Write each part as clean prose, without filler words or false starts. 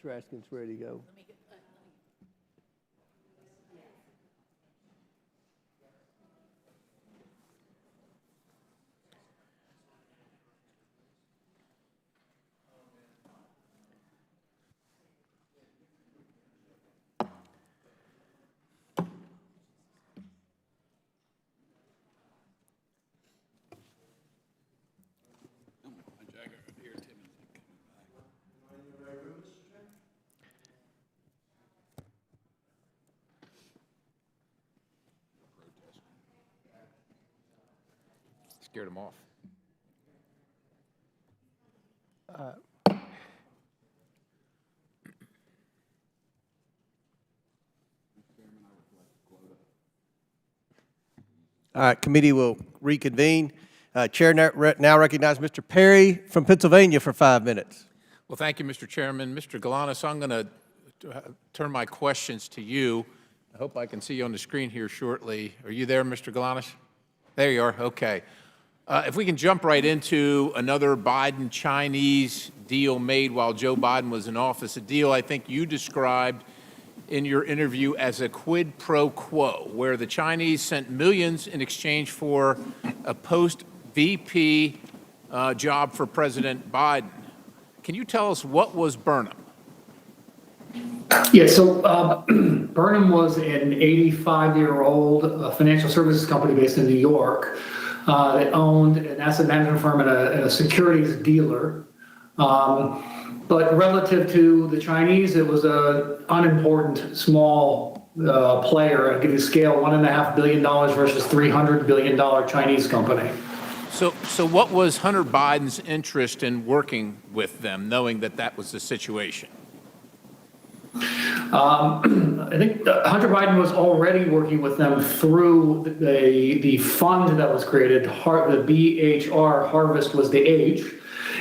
Mr. Askins ready to go. Scared him off. All right, committee will reconvene. Chair now recognizes Mr. Perry from Pennsylvania for 5 minutes. Well, thank you, Mr. Chairman. Mr. Galanis, I'm going to turn my questions to you. I hope I can see you on the screen here shortly. Are you there, Mr. Galanis? There you are. Okay. If we can jump right into another Biden-Chinese deal made while Joe Biden was in office, a deal I think you described in your interview as a quid pro quo, where the Chinese sent millions in exchange for a post-VP job for President Biden. Can you tell us what was Burnham? Yeah, so Burnham was an 85-year-old financial services company based in New York that owned an asset management firm and a securities dealer. But relative to the Chinese, it was an unimportant, small player. I'll give you scale, $1.5 billion versus $300 billion Chinese company. So what was Hunter Biden's interest in working with them, knowing that that was the situation? I think Hunter Biden was already working with them through the fund that was created. The BHR, Harvest was the H,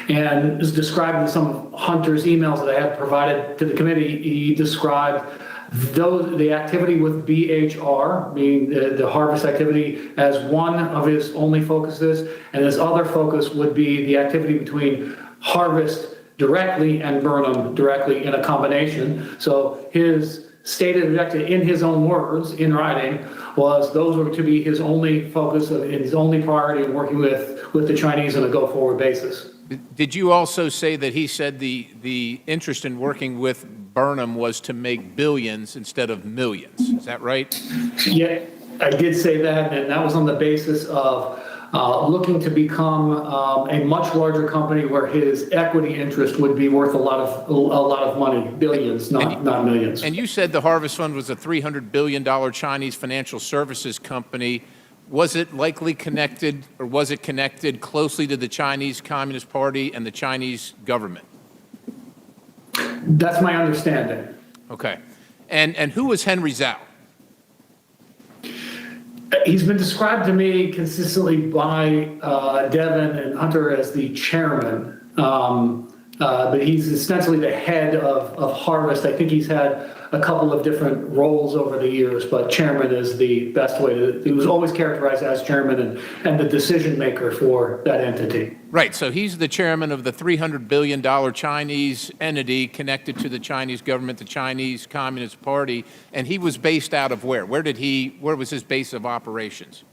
and is described in some of Hunter's emails that I had provided to the committee. He described the activity with BHR, meaning the Harvest activity, as one of his only focuses, and his other focus would be the activity between Harvest directly and Burnham directly in a combination. So his stated objective, in his own words, in writing, was those were to be his only focus and his only priority in working with the Chinese on a go-forward basis. Did you also say that he said the interest in working with Burnham was to make billions instead of millions? Is that right? Yeah, I did say that, and that was on the basis of looking to become a much larger company where his equity interest would be worth a lot of money, billions, not millions. And you said the Harvest Fund was a $300 billion Chinese financial services company. Was it likely connected, or was it connected closely to the Chinese Communist Party and the Chinese government? That's my understanding. Okay. And who was Henry Zhao? He's been described to me consistently by Devin and Hunter as the chairman, but he's essentially the head of Harvest. I think he's had a couple of different roles over the years, but chairman is the best way to, he was always characterized as chairman and the decision maker for that entity. Right, so he's the chairman of the $300 billion Chinese entity connected to the Chinese government, the Chinese Communist Party, and he was based out of where? Where was his base of operations?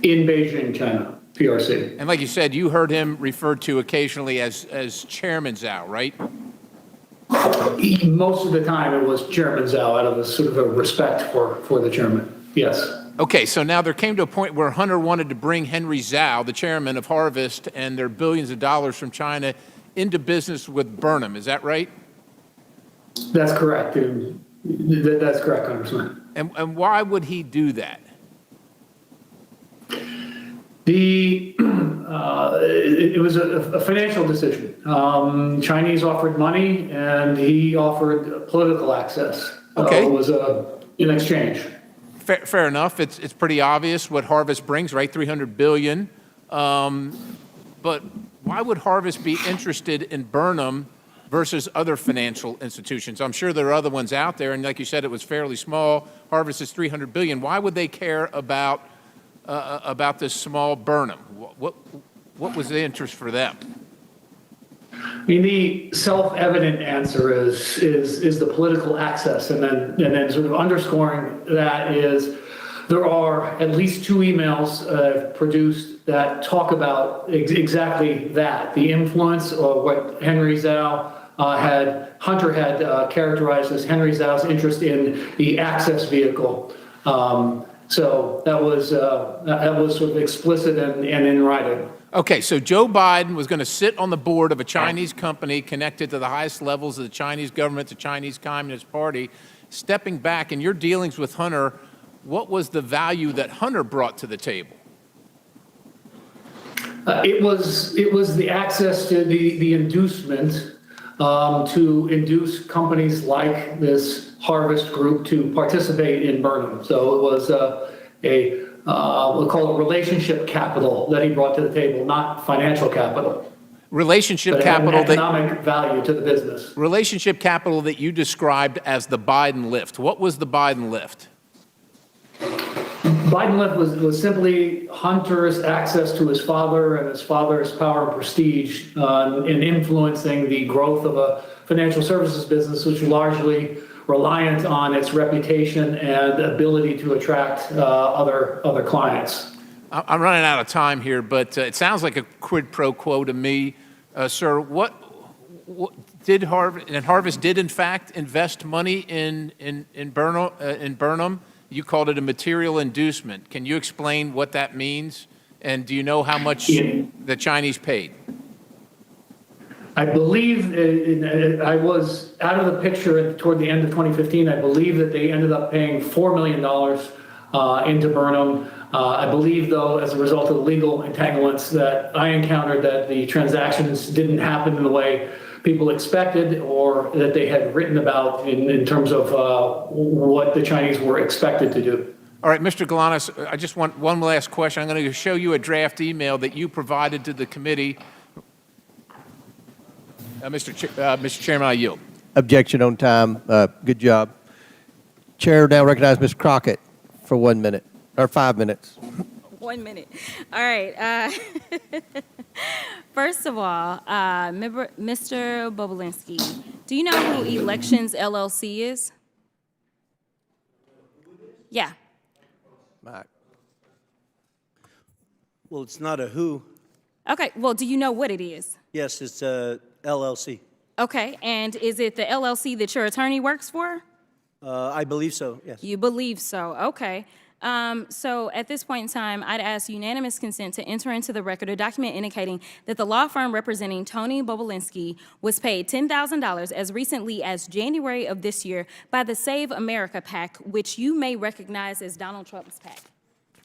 In Beijing, China, PRC. And like you said, you heard him referred to occasionally as Chairman Zhao, right? Most of the time it was Chairman Zhao out of a sort of a respect for the chairman, yes. Okay, so now there came to a point where Hunter wanted to bring Henry Zhao, the chairman of Harvest, and their billions of dollars from China into business with Burnham. Is that right? That's correct. That's correct, Congressman. And why would he do that? It was a financial decision. Chinese offered money, and he offered political access. Okay. It was in exchange. Fair enough. It's pretty obvious what Harvest brings, right? $300 billion. But why would Harvest be interested in Burnham versus other financial institutions? I'm sure there are other ones out there, and like you said, it was fairly small. Harvest is $300 billion. Why would they care about this small Burnham? What was the interest for them? I mean, the self-evident answer is the political access, and then sort of underscoring that is there are at least 2 emails produced that talk about exactly that, the influence of what Hunter had characterized as Henry Zhao's interest in the access vehicle. So that was sort of explicit and in writing. Okay, so Joe Biden was going to sit on the board of a Chinese company connected to the highest levels of the Chinese government, the Chinese Communist Party. Stepping back in your dealings with Hunter, what was the value that Hunter brought to the table? It was the access to the inducement to induce companies like this Harvest Group to participate in Burnham. So it was we'll call it relationship capital that he brought to the table, not financial capital. Relationship But capital economic value to the business. Relationship capital that you described as the Biden lift. What was the Biden lift? Biden lift was simply Hunter's access to his father and his father's power and prestige in influencing the growth of a financial services business, which was largely reliant on its reputation and ability to attract other clients. I'm running out of time here, but it sounds like a quid pro quo to me. Sir, what did Harvest did in fact invest money in Burnham? You called it a material inducement. Can you explain what that means? And do you know how much the Chinese paid? I believe I was out of the picture toward the end of 2015. I believe that they ended up paying $4 million into Burnham. I believe, though, as a result of the legal entanglements that I encountered, that the transactions didn't happen in the way people expected or that they had written about in terms of what the Chinese were expected to do. All right, Mr. Galanis, I just want one last question. I'm going to show you a draft email that you provided to the committee. Mr. Chairman, I yield. Objection on time. Good job. Chair now recognizes Ms. Crockett for 1 minute, or 5 minutes. 1 minute. All right. First of all, Mr. Bobulinski, do you know who Elections LLC is? Yeah. Mike. Well, it's not a who. Okay. Well, do you know what it is? Yes, it's a LLC. Okay. And is it the LLC that your attorney works for? I believe so, yes. You believe so. Okay. So at this point in time, I'd ask unanimous consent to enter into the record a document indicating that the law firm representing Tony Bobulinski was paid $10,000 as recently as January of this year by the Save America PAC, which you may recognize as Donald Trump's PAC.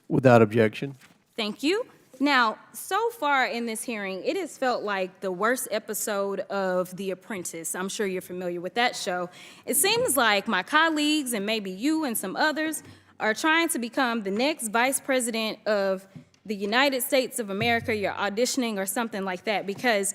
Without objection. Thank you. Now, so far in this hearing, it has felt like the worst episode of The Apprentice. I'm sure you're familiar with that show. It seems like my colleagues and maybe you and some others are trying to become the next vice president of the United States of America. You're auditioning or something like that because,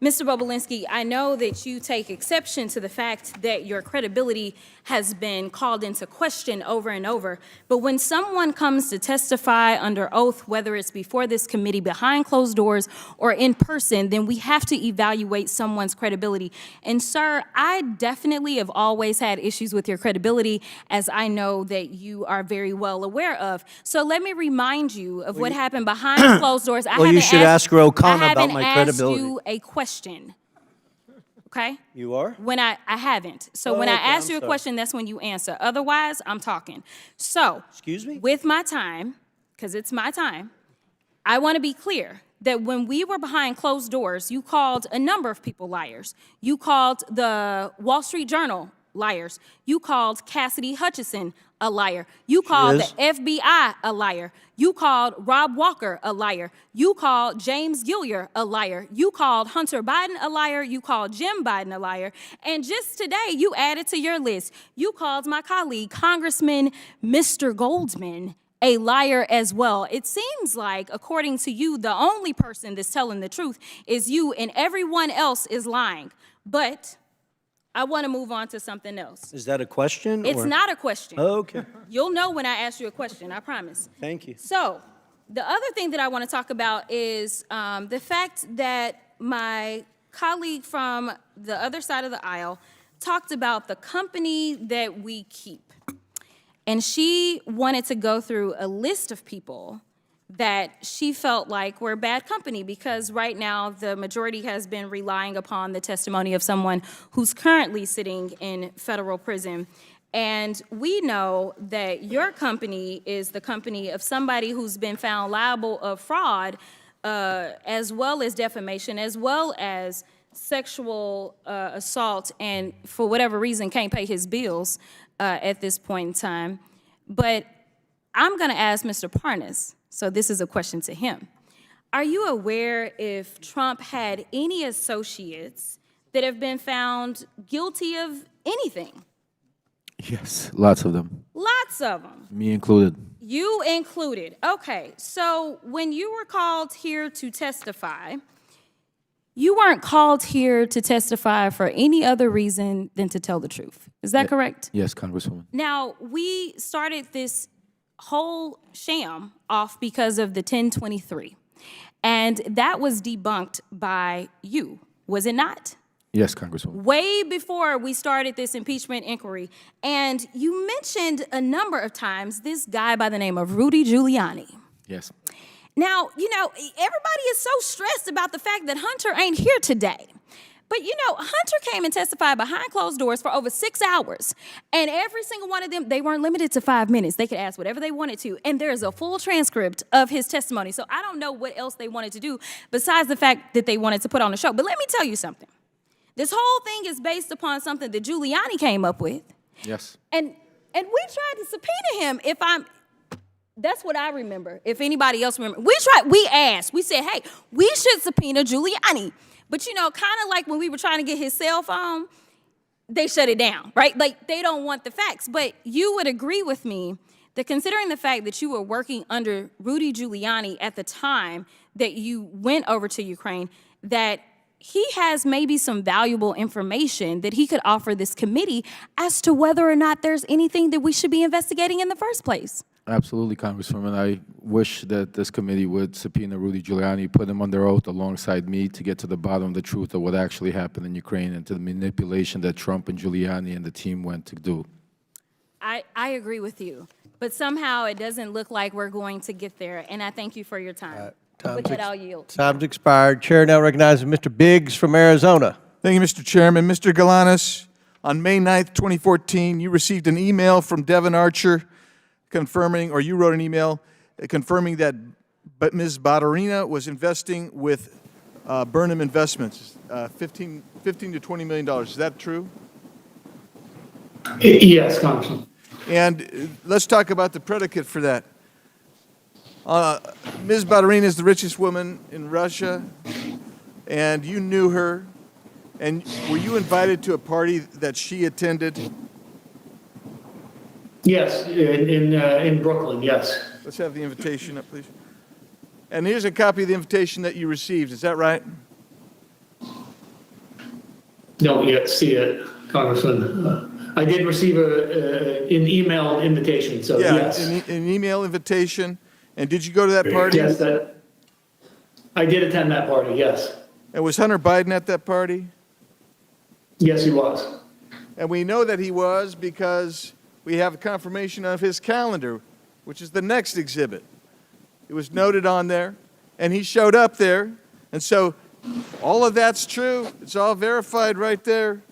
Mr. Bobulinski, I know that you take exception to the fact that your credibility has been called into question over and over. But when someone comes to testify under oath, whether it's before this committee, behind closed doors, or in person, then we have to evaluate someone's credibility. And sir, I definitely have always had issues with your credibility, as I know that you are very well aware of. So let me remind you of what happened behind closed doors. Well, you should ask Ro Khanna about my credibility. I haven't asked you a question. Okay? You are? When I haven't. So when I ask you a question, that's when you answer. Otherwise, I'm talking. So, excuse me? With my time, because it's my time, I want to be clear that when we were behind closed doors, you called a number of people liars. You called the Wall Street Journal liars. You called Cassidy Hutchinson a liar. You called the FBI a liar. You called Rob Walker a liar. You called James Gilliar a liar. You called Hunter Biden a liar. You called Jim Biden a liar. And just today, you added to your list, you called my colleague, Congressman Mr. Goldman, a liar as well. It seems like, according to you, the only person that's telling the truth is you and everyone else is lying. But I want to move on to something else. Is that a question? It's not a question. Oh, okay. You'll know when I ask you a question, I promise. Thank you. So the other thing that I want to talk about is the fact that my colleague from the other side of the aisle talked about the company that we keep. And she wanted to go through a list of people that she felt like were bad company, because right now the majority has been relying upon the testimony of someone who's currently sitting in federal prison. And we know that your company is the company of somebody who's been found liable of fraud, as well as defamation, as well as sexual assault, and for whatever reason can't pay his bills at this point in time. But I'm going to ask Mr. Parnas, so this is a question to him. Are you aware if Trump had any associates that have been found guilty of anything? Yes, lots of them. Lots of them. Me included. You included. Okay, so when you were called here to testify, you weren't called here to testify for any other reason than to tell the truth. Is that correct? Yes, Congresswoman. Now, we started this whole sham off because of the 1023, and that was debunked by you, was it not? Yes, Congresswoman. Way before we started this impeachment inquiry. And you mentioned a number of times this guy by the name of Rudy Giuliani. Yes. Now, you know, everybody is so stressed about the fact that Hunter ain't here today. But, you know, Hunter came and testified behind closed doors for over 6 hours. And every single one of them, they weren't limited to 5 minutes. They could ask whatever they wanted to. And there's a full transcript of his testimony. So I don't know what else they wanted to do besides the fact that they wanted to put on a show. But let me tell you something. This whole thing is based upon something that Giuliani came up with. Yes. And we tried to subpoena him, that's what I remember. If anybody else remember, we asked, we said, hey, we should subpoena Giuliani. But you know, kind of like when we were trying to get his cell phone, they shut it down, right? Like they don't want the facts. But you would agree with me that considering the fact that you were working under Rudy Giuliani at the time that you went over to Ukraine, that he has maybe some valuable information that he could offer this committee as to whether or not there's anything that we should be investigating in the first place. Absolutely, Congresswoman. I wish that this committee would subpoena Rudy Giuliani, put him under oath alongside me to get to the bottom of the truth of what actually happened in Ukraine and to the manipulation that Trump and Giuliani and the team went to do. I agree with you, but somehow it doesn't look like we're going to get there, and I thank you for your time. With that, I'll yield. Time's expired. Chair now recognizes Mr. Biggs from Arizona. Thank you, Mr. Chairman. Mr. Galanis, on May 9th, 2014, you received an email from Devin Archer confirming, or you wrote an email confirming that Ms. Badarina was investing with Burnham Investments, $15 to $20 million. Is that true? Yes, Congressman. And let's talk about the predicate for that. Ms. Badarina is the richest woman in Russia, and you knew her. And were you invited to a party that she attended? Yes, in Brooklyn, yes. Let's have the invitation up, please. And here's a copy of the invitation that you received. Is that right? Don't yet see it, Congressman. I did receive an email invitation, so yes. An email invitation. And did you go to that party? Yes, I did attend that party, yes. And was Hunter Biden at that party? Yes, he was. And we know that he was because we have confirmation of his calendar, which is the next exhibit. It was noted on there, and he showed up there. And so all of that's true. It's all verified right there.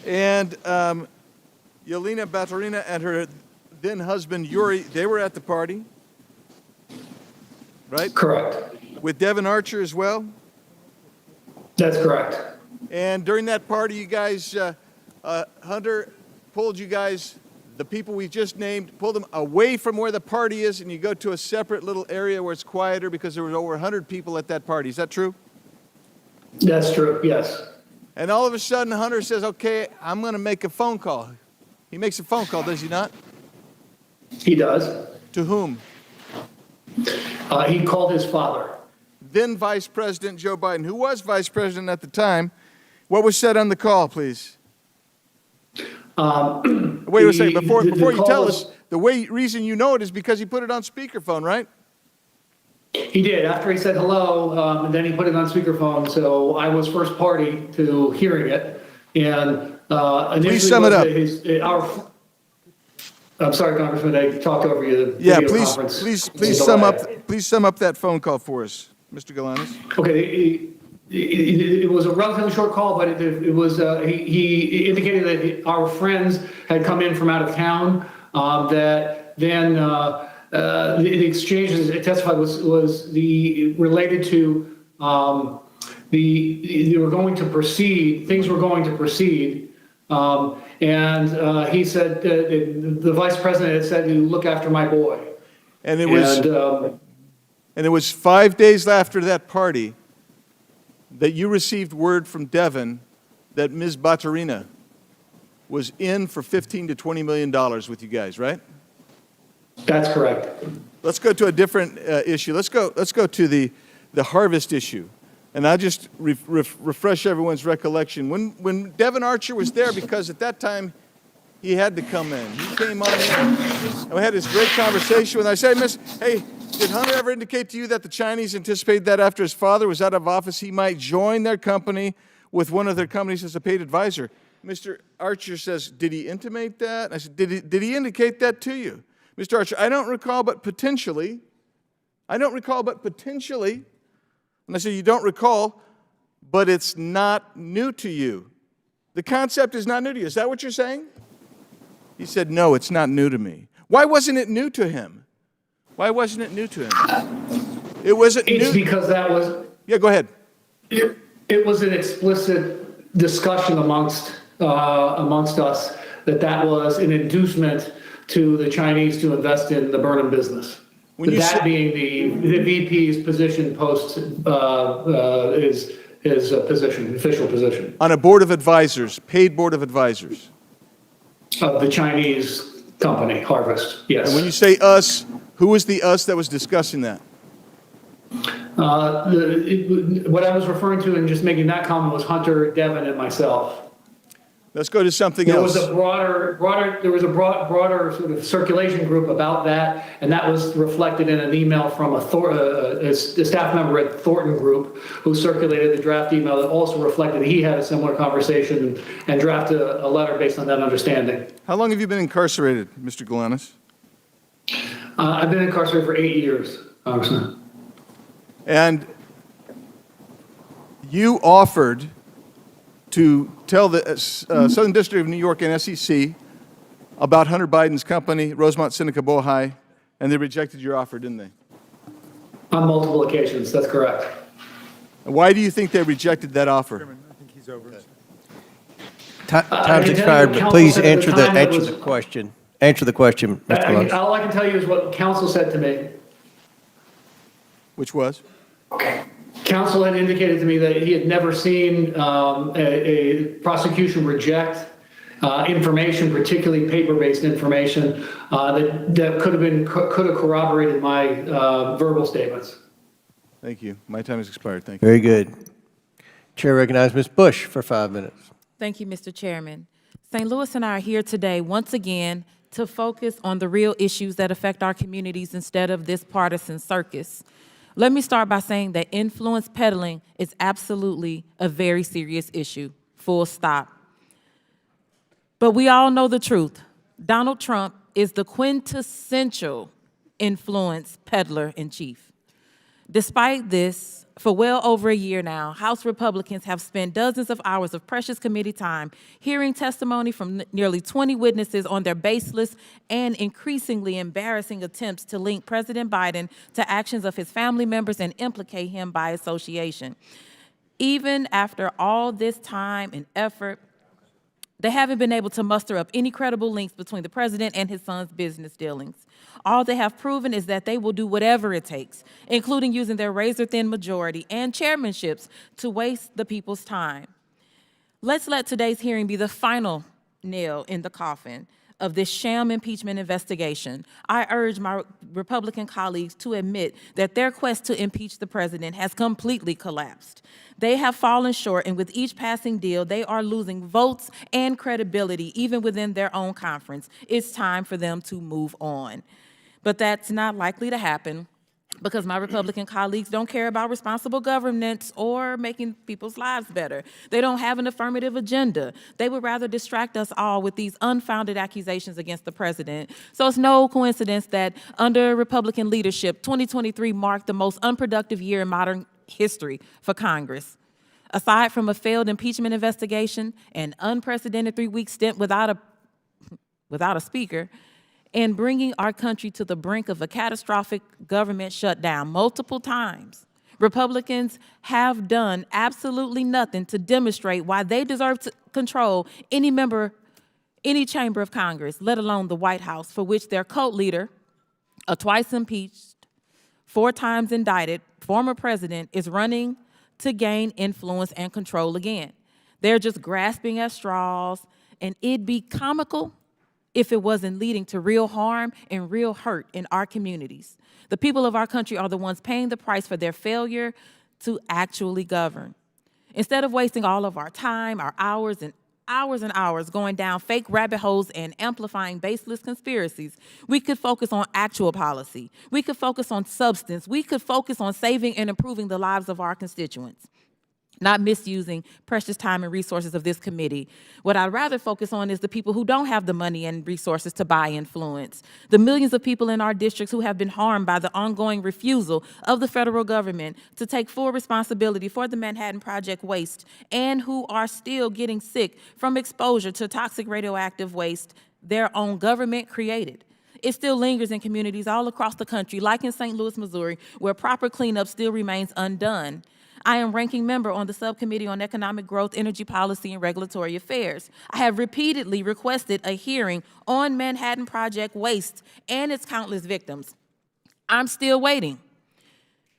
And Yelena Baturina and her then husband Yuri, they were at the party, right? Correct. With Devin Archer as well? That's correct. And during that party, you guys, Hunter pulled you guys, the people we just named, pulled them away from where the party is, and you go to a separate little area where it's quieter because there was over 100 people at that party. Is that true? That's true, yes. And all of a sudden, Hunter says, okay, I'm going to make a phone call. He makes a phone call, does he not? He does. To whom? He called his father. Then Vice President Joe Biden, who was Vice President at the time. What was said on the call, please? Wait a second. Before you tell us, the reason you know it is because he put it on speakerphone, right? He did. After he said hello, and then he put it on speakerphone, so I was first party to hearing it. And initially, sum it up. I'm sorry, Congressman, I talked over you. The Yeah, video please, conference please sum up. Please sum up that phone call for us, Mr. Galanis. Okay, it was a relatively short call, but it was, he indicated that our friends had come in from out of town, that then the exchanges it testified was related to they were going to proceed, things were going to proceed. And he said, the vice president had said, "You look after my boy." And it was 5 days after that party that you received word from Devon that Ms. Baturina was in for $15 to $20 million with you guys, right? That's correct. Let's go to a different issue. Let's go to the harvest issue. And I'll just refresh everyone's recollection. When Devon Archer was there, because at that time he had to come in. He came on in, and we had this great conversation with him. I said, hey, did Hunter ever indicate to you that the Chinese anticipated that after his father was out of office, he might join their company with one of their companies as a paid advisor? Mr. Archer says, did he intimate that? I said, did he indicate that to you? Mr. Archer, I don't recall, but potentially. I don't recall, but potentially. And I said, you don't recall, but it's not new to you. The concept is not new to you. Is that what you're saying? He said, no, it's not new to me. Why wasn't it new to him? Why wasn't it new to him? It wasn't new. It's because that was... Yeah, go ahead. It was an explicit discussion amongst us that was an inducement to the Chinese to invest in the Burnham business. Being the VP's position post his position, official position. On a board of advisors, paid board of advisors. Of the Chinese company, Harvest, yes. And when you say us, who was the us that was discussing that? What I was referring to and just making that comment was Hunter, Devon, and myself. Let's go to something There else. was a broader sort of circulation group about that, and that was reflected in an email from a staff member at Thornton Group who circulated the draft email that also reflected that he had a similar conversation and drafted a letter based on that understanding. How long have you been incarcerated, Mr. Galanis? I've been incarcerated for 8 years, Congressman. And you offered to tell the Southern District of New York and SEC about Hunter Biden's company, Rosemont Seneca Bohai, and they rejected your offer, didn't they? On multiple occasions, that's correct. And why do you think they rejected that offer? I think he's over. Time's expired, but please answer the question. Answer the question, Mr. Galanis. All I can tell you is what counsel said to me. Which was? Counsel had indicated to me that he had never seen a prosecution reject information, particularly paper-based information, that could have corroborated my verbal statements. Thank you. My time has expired. Thank you. Very good. Chair recognizes Ms. Bush for 5 minutes. Thank you, Mr. Chairman. St. Louis and I are here today once again to focus on the real issues that affect our communities instead of this partisan circus. Let me start by saying that influence peddling is absolutely a very serious issue, full stop. But we all know the truth. Donald Trump is the quintessential influence peddler in chief. Despite this, for well over a year now, House Republicans have spent dozens of hours of precious committee time hearing testimony from nearly 20 witnesses on their baseless and increasingly embarrassing attempts to link President Biden to actions of his family members and implicate him by association. Even after all this time and effort, they haven't been able to muster up any credible links between the president and his son's business dealings. All they have proven is that they will do whatever it takes, including using their razor-thin majority and chairmanships to waste the people's time. Let's let today's hearing be the final nail in the coffin of this sham impeachment investigation. I urge my Republican colleagues to admit that their quest to impeach the president has completely collapsed. They have fallen short, and with each passing deal, they are losing votes and credibility, even within their own conference. It's time for them to move on. But that's not likely to happen because my Republican colleagues don't care about responsible governance or making people's lives better. They don't have an affirmative agenda. They would rather distract us all with these unfounded accusations against the president. So it's no coincidence that under Republican leadership, 2023 marked the most unproductive year in modern history for Congress. Aside from a failed impeachment investigation, an unprecedented 3-week stint without a speaker, and bringing our country to the brink of a catastrophic government shutdown multiple times, Republicans have done absolutely nothing to demonstrate why they deserve to control any chamber of Congress, let alone the White House, for which their cult leader, a twice impeached, 4 times indicted former president, is running to gain influence and control again. They're just grasping at straws, and it'd be comical if it wasn't leading to real harm and real hurt in our communities. The people of our country are the ones paying the price for their failure to actually govern. Instead of wasting all of our time, our hours and hours going down fake rabbit holes and amplifying baseless conspiracies, we could focus on actual policy. We could focus on substance. We could focus on saving and improving the lives of our constituents, not misusing precious time and resources of this committee. What I'd rather focus on is the people who don't have the money and resources to buy influence, the millions of people in our districts who have been harmed by the ongoing refusal of the federal government to take full responsibility for the Manhattan Project waste, and who are still getting sick from exposure to toxic radioactive waste their own government created. It still lingers in communities all across the country, like in St. Louis, Missouri, where proper cleanup still remains undone. I am ranking member on the Subcommittee on Economic Growth, Energy Policy, and Regulatory Affairs. I have repeatedly requested a hearing on Manhattan Project waste and its countless victims. I'm still waiting.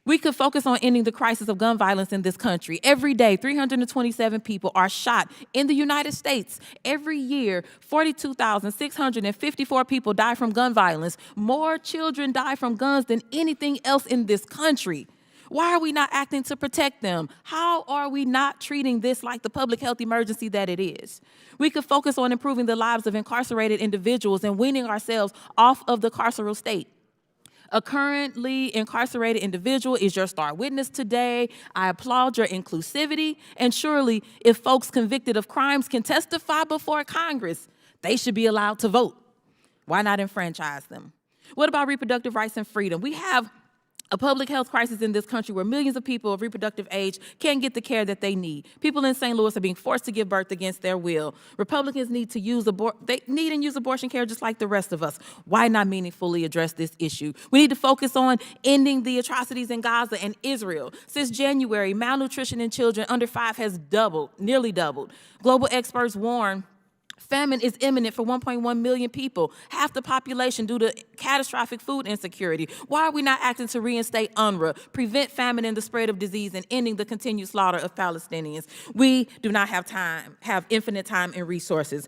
We could focus on ending the crisis of gun violence in this country. Every day, 327 people are shot in the United States. Every year, 42,654 people die from gun violence. More children die from guns than anything else in this country. Why are we not acting to protect them? How are we not treating this like the public health emergency that it is? We could focus on improving the lives of incarcerated individuals and weaning ourselves off of the carceral state. A currently incarcerated individual is your star witness today. I applaud your inclusivity, and surely if folks convicted of crimes can testify before Congress, they should be allowed to vote. Why not enfranchise them? What about reproductive rights and freedom? We have a public health crisis in this country where millions of people of reproductive age can't get the care that they need. People in St. Louis are being forced to give birth against their will. Republicans need to use abortion care just like the rest of us. Why not meaningfully address this issue? We need to focus on ending the atrocities in Gaza and Israel. Since January, malnutrition in children under 5 has nearly doubled. Global experts warn famine is imminent for 1.1 million people, half the population, due to catastrophic food insecurity. Why are we not acting to reinstate UNRWA, prevent famine and the spread of disease, and ending the continued slaughter of Palestinians? We do not have infinite time and resources.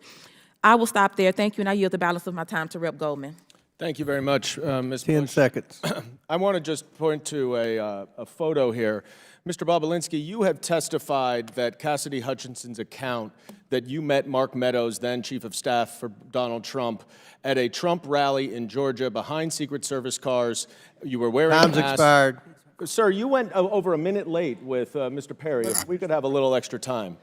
I will stop there. Thank you, and I yield the balance of my time to Rep. Goldman. Thank you very much, Ms. 10 Bush. seconds. I want to just point to a photo here. Mr. Bobolinsky, you have testified that Cassidy Hutchinson's account that you met Mark Meadows, then Chief of Staff for Donald Trump, at a Trump rally in Georgia behind Secret Service cars. You were wearing Time's a mask. expired. Sir, you went over a minute late with Mr. Perry. If we could have a little extra time.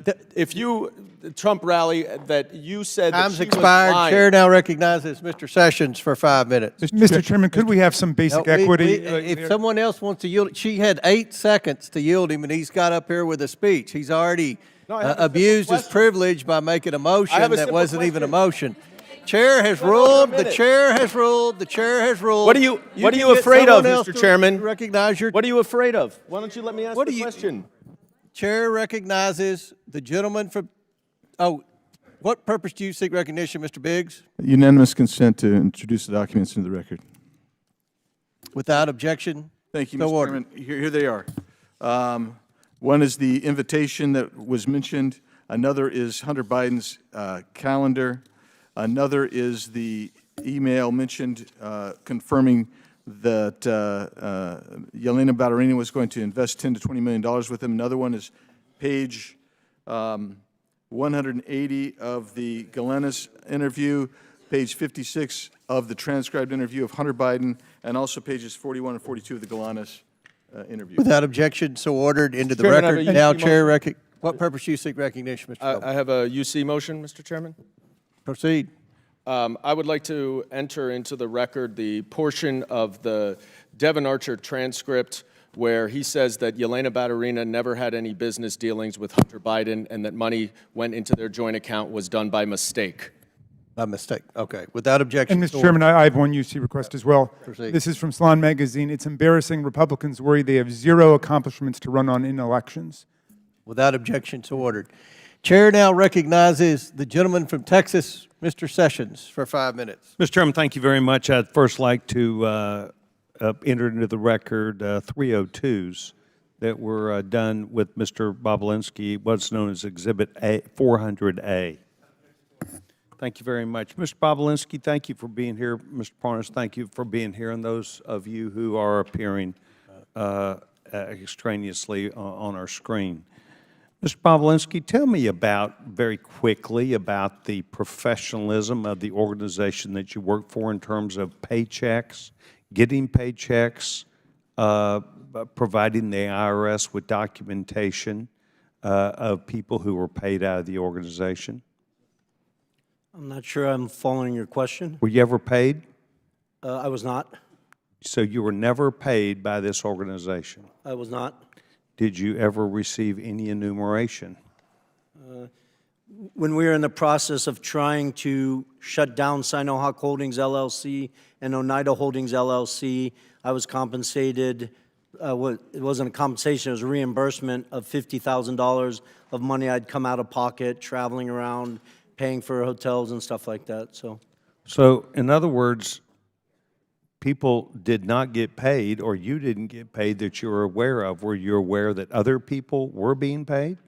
The Trump rally that you said that Time's she was expired. lying. Chair now recognizes Mr. Sessions for 5 minutes. Mr. Chairman, could we have some basic equity? If someone else wants to yield, she had 8 seconds to yield him, and he's got up here with a speech. He's already No, I have a simple abused his question. privilege by making a motion I have a that simple wasn't even a question. motion. Chair has Went over a ruled, the minute. chair has ruled, the chair has ruled. What are you can get afraid of, someone else Mr. to Chairman? Recognize your, What are you afraid of? Why don't you let me ask What the do you- question? chair recognizes the gentleman from, what purpose do you seek recognition, Mr. Biggs? Unanimous consent to introduce the documents into the record. Without objection? Thank you, So Mr. ordered. Chairman. Here they are. One is the invitation that was mentioned. Another is Hunter Biden's calendar. Another is the email mentioned confirming that Yelena Ballerina was going to invest $10 to $20 million with him. Another one is page 180 of the Galenis interview, page 56 of the transcribed interview of Hunter Biden, and also pages 41 and 42 of the Galanis interview. Without objection, so ordered into the Chairman, I have record. a Now, UC Chair, what purpose do you seek recognition, Mr. Bubble? I have a UC motion, Mr. Chairman. Proceed. I would like to enter into the record the portion of the Devin Archer transcript where he says that Yelena Baturina never had any business dealings with Hunter Biden and that money went into their joint account was done by mistake. By mistake. Okay. Without objection. And so Mr. Chairman, I have one UC request as well. Proceed. This is from Salon Magazine. It's embarrassing. Republicans worry they have zero accomplishments to run on in elections. Without objection, so ordered. Chair now recognizes the gentleman from Texas, Mr. Sessions, for 5 minutes. Mr. Chairman, thank you very much. I'd first like to enter into the record 302s that were done with Mr. Bobulinski, what's known as Exhibit A, 400A. Thank you very much. Mr. Bobulinski, thank you for being here. Mr. Parnas, thank you for being here. And those of you who are appearing extraneously on our screen. Mr. Bobulinski, tell me very quickly about the professionalism of the organization that you work for in terms of paychecks, getting paychecks, providing the IRS with documentation of people who were paid out of the organization. I'm not sure I'm following your question. Were you ever paid? I was not. So you were never paid by this organization? I was not. Did you ever receive any enumeration? When we were in the process of trying to shut down Sinohawk Holdings LLC and Oneida Holdings LLC, I was compensated. It wasn't a compensation, it was a reimbursement of $50,000 of money I'd come out of pocket, traveling around, paying for hotels and stuff like that. So, in other words, people did not get paid, or you didn't get paid that you were aware of. Were you aware that other people were being paid?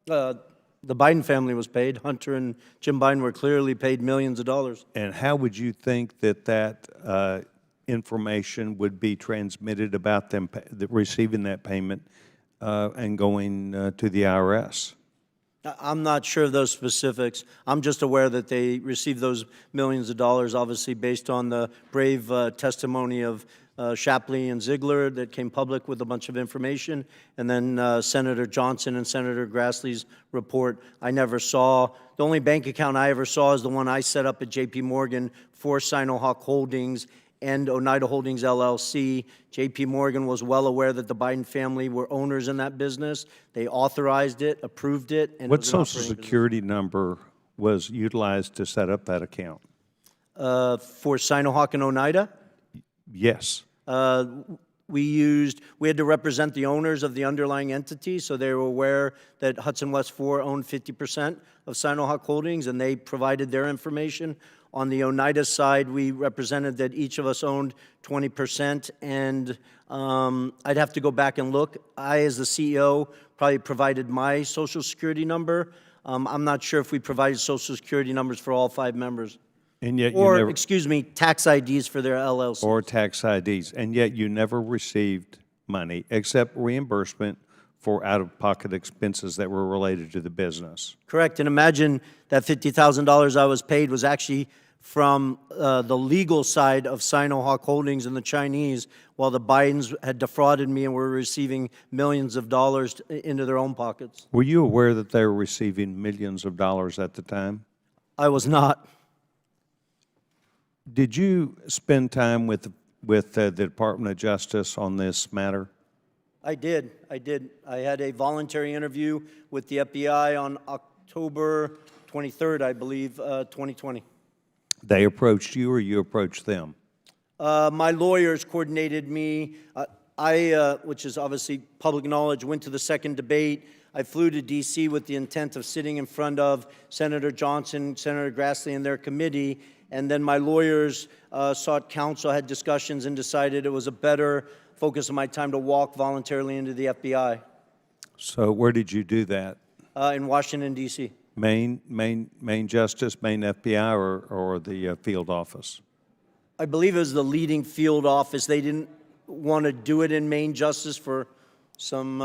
The Biden family was paid. Hunter and Jim Biden were clearly paid millions of dollars. And how would you think that information would be transmitted about them receiving that payment and going to the IRS? I'm not sure of those specifics. I'm just aware that they received those millions of dollars, obviously based on the brave testimony of Shapley and Ziegler that came public with a bunch of information, and then Senator Johnson and Senator Grassley's report. I never saw. The only bank account I ever saw is the one I set up at J.P. Morgan for Sinohawk Holdings and Oneida Holdings LLC. J.P. Morgan was well aware that the Biden family were owners in that business. They authorized it, approved it. And what Social Security number was utilized to set up that account? For Sinohawk and Oneida? Yes. We had to represent the owners of the underlying entity, so they were aware that Hudson West 4 owned 50% of Sinohawk Holdings, and they provided their information. On the Oneida side, we represented that each of us owned 20%, and I'd have to go back and look. I, as the CEO, probably provided my Social Security number. I'm not sure if we provided Social Security numbers for all 5 members. And yet Excuse me, tax IDs for their LLC. Or tax IDs, and yet you never received money except reimbursement for out-of-pocket expenses that were related to the business. Correct, and imagine that $50,000 I was paid was actually from the legal side of Sinohawk Holdings and the Chinese, while the Bidens had defrauded me and were receiving millions of dollars into their own pockets. Were you aware that they were receiving millions of dollars at the time? I was not. Did you spend time with the Department of Justice on this matter? I did. I had a voluntary interview with the FBI on October 23rd, I believe, 2020. They approached you or you approached them? My lawyers coordinated me. I, which is obviously public knowledge, went to the second debate. I flew to D.C. with the intent of sitting in front of Senator Johnson, Senator Grassley, and their committee. And then my lawyers sought counsel, had discussions, and decided it was a better focus of my time to walk voluntarily into the FBI. So where did you do that? In Washington, D.C. Main Justice, Main FBI, or the field office? I believe it was the leading field office. They didn't want to do it in Main Justice for some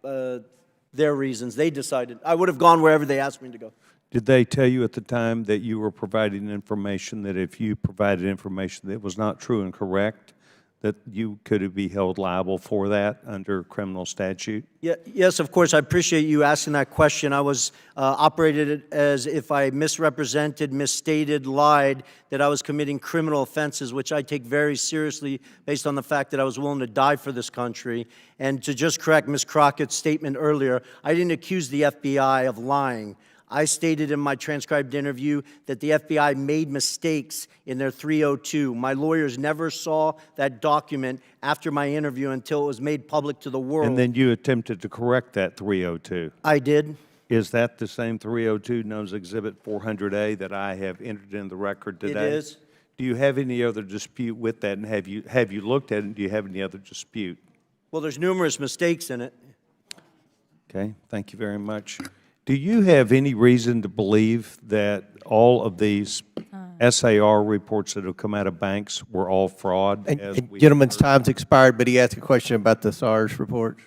their reasons. They decided. I would have gone wherever they asked me to go. Did they tell you at the time that you were providing information, that if you provided information that was not true and correct, that you could be held liable for that under criminal statute? Yeah, yes, of course. I appreciate you asking that question. I was operated as if I misrepresented, misstated, lied, that I was committing criminal offenses, which I take very seriously based on the fact that I was willing to die for this country. And to just correct Ms. Crockett's statement earlier, I didn't accuse the FBI of lying. I stated in my transcribed interview that the FBI made mistakes in their 302. My lawyers never saw that document after my interview until it was made public to the world. And then you attempted to correct that 302. I did. Is that the same 302 known as Exhibit 400A that I have entered in the record today? It is. Do you have any other dispute with that? And have you looked at it, and do you have any other dispute? Well, there's numerous mistakes in it. Okay, thank you very much. Do you have any reason to believe that all of these SAR reports that have come out of banks were all fraud? Gentleman's time's expired, but he asked a question about the SARS reports.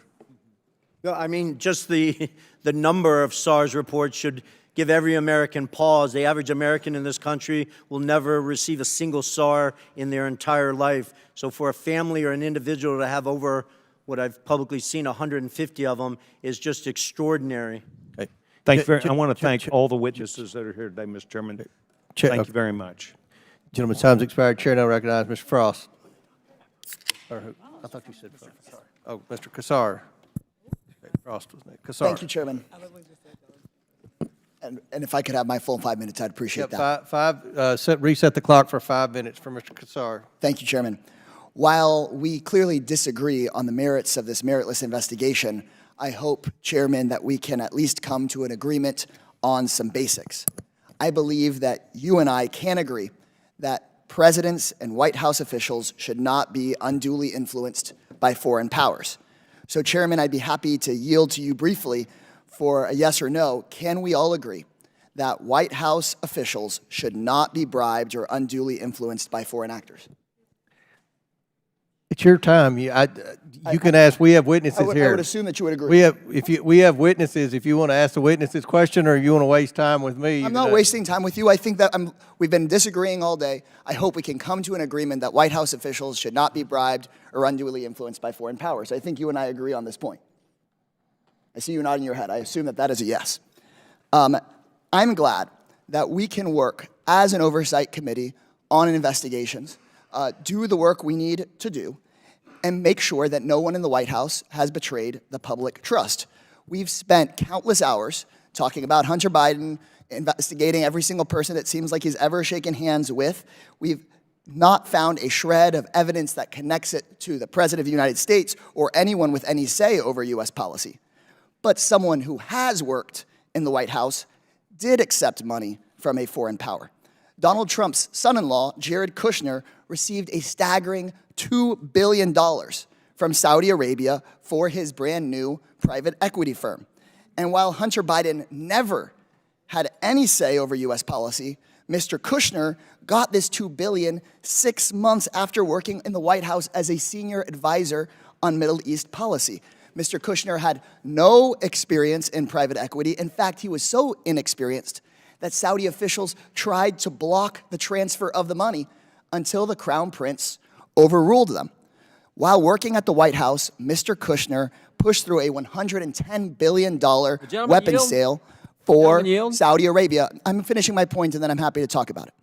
No, I mean, just the number of SARS reports should give every American pause. The average American in this country will never receive a single SAR in their entire life. So for a family or an individual to have over what I've publicly seen, 150 of them, is just extraordinary. I want to thank all the witnesses that are here today, Mr. Chairman. Thank you very much. Gentleman's time's expired. Chair now recognizes Mr. Frost. Or who? I thought you said Frost. Oh, Mr. Kassar. Okay, Frost was next. Kassar. Thank you, Chairman. And if I could have my full 5 minutes, I'd appreciate that. Reset the clock for 5 minutes for Mr. Kassar. Thank you, Chairman. While we clearly disagree on the merits of this meritless investigation, I hope, Chairman, that we can at least come to an agreement on some basics. I believe that you and I can agree that presidents and White House officials should not be unduly influenced by foreign powers. So, Chairman, I'd be happy to yield to you briefly for a yes or no. Can we all agree that White House officials should not be bribed or unduly influenced by foreign actors? It's your time. You can ask. We have witnesses here. I would assume that you would agree. We have witnesses. If you want to ask the witnesses question, or you want to waste time with me, I'm not wasting time with you. I think that we've been disagreeing all day. I hope we can come to an agreement that White House officials should not be bribed or unduly influenced by foreign powers. I think you and I agree on this point. I see you nodding your head. I assume that that is a yes. I'm glad that we can work as an oversight committee on investigations, do the work we need to do, and make sure that no one in the White House has betrayed the public trust. We've spent countless hours talking about Hunter Biden, investigating every single person it seems like he's ever shaken hands with. We've not found a shred of evidence that connects it to the President of the United States or anyone with any say over U.S. policy. But someone who has worked in the White House did accept money from a foreign power. Donald Trump's son-in-law, Jared Kushner, received a staggering $2 billion from Saudi Arabia for his brand new private equity firm. And while Hunter Biden never had any say over U.S. policy, Mr. Kushner got this $2 billion 6 months after working in the White House as a senior advisor on Middle East policy. Mr. Kushner had no experience in private equity. In fact, he was so inexperienced that Saudi officials tried to block the transfer of the money until the Crown Prince overruled them. While working at the White House, Mr. Kushner pushed through a $110 billion weapons sale for Saudi Arabia. I'm finishing my point, and then I'm happy to talk about it.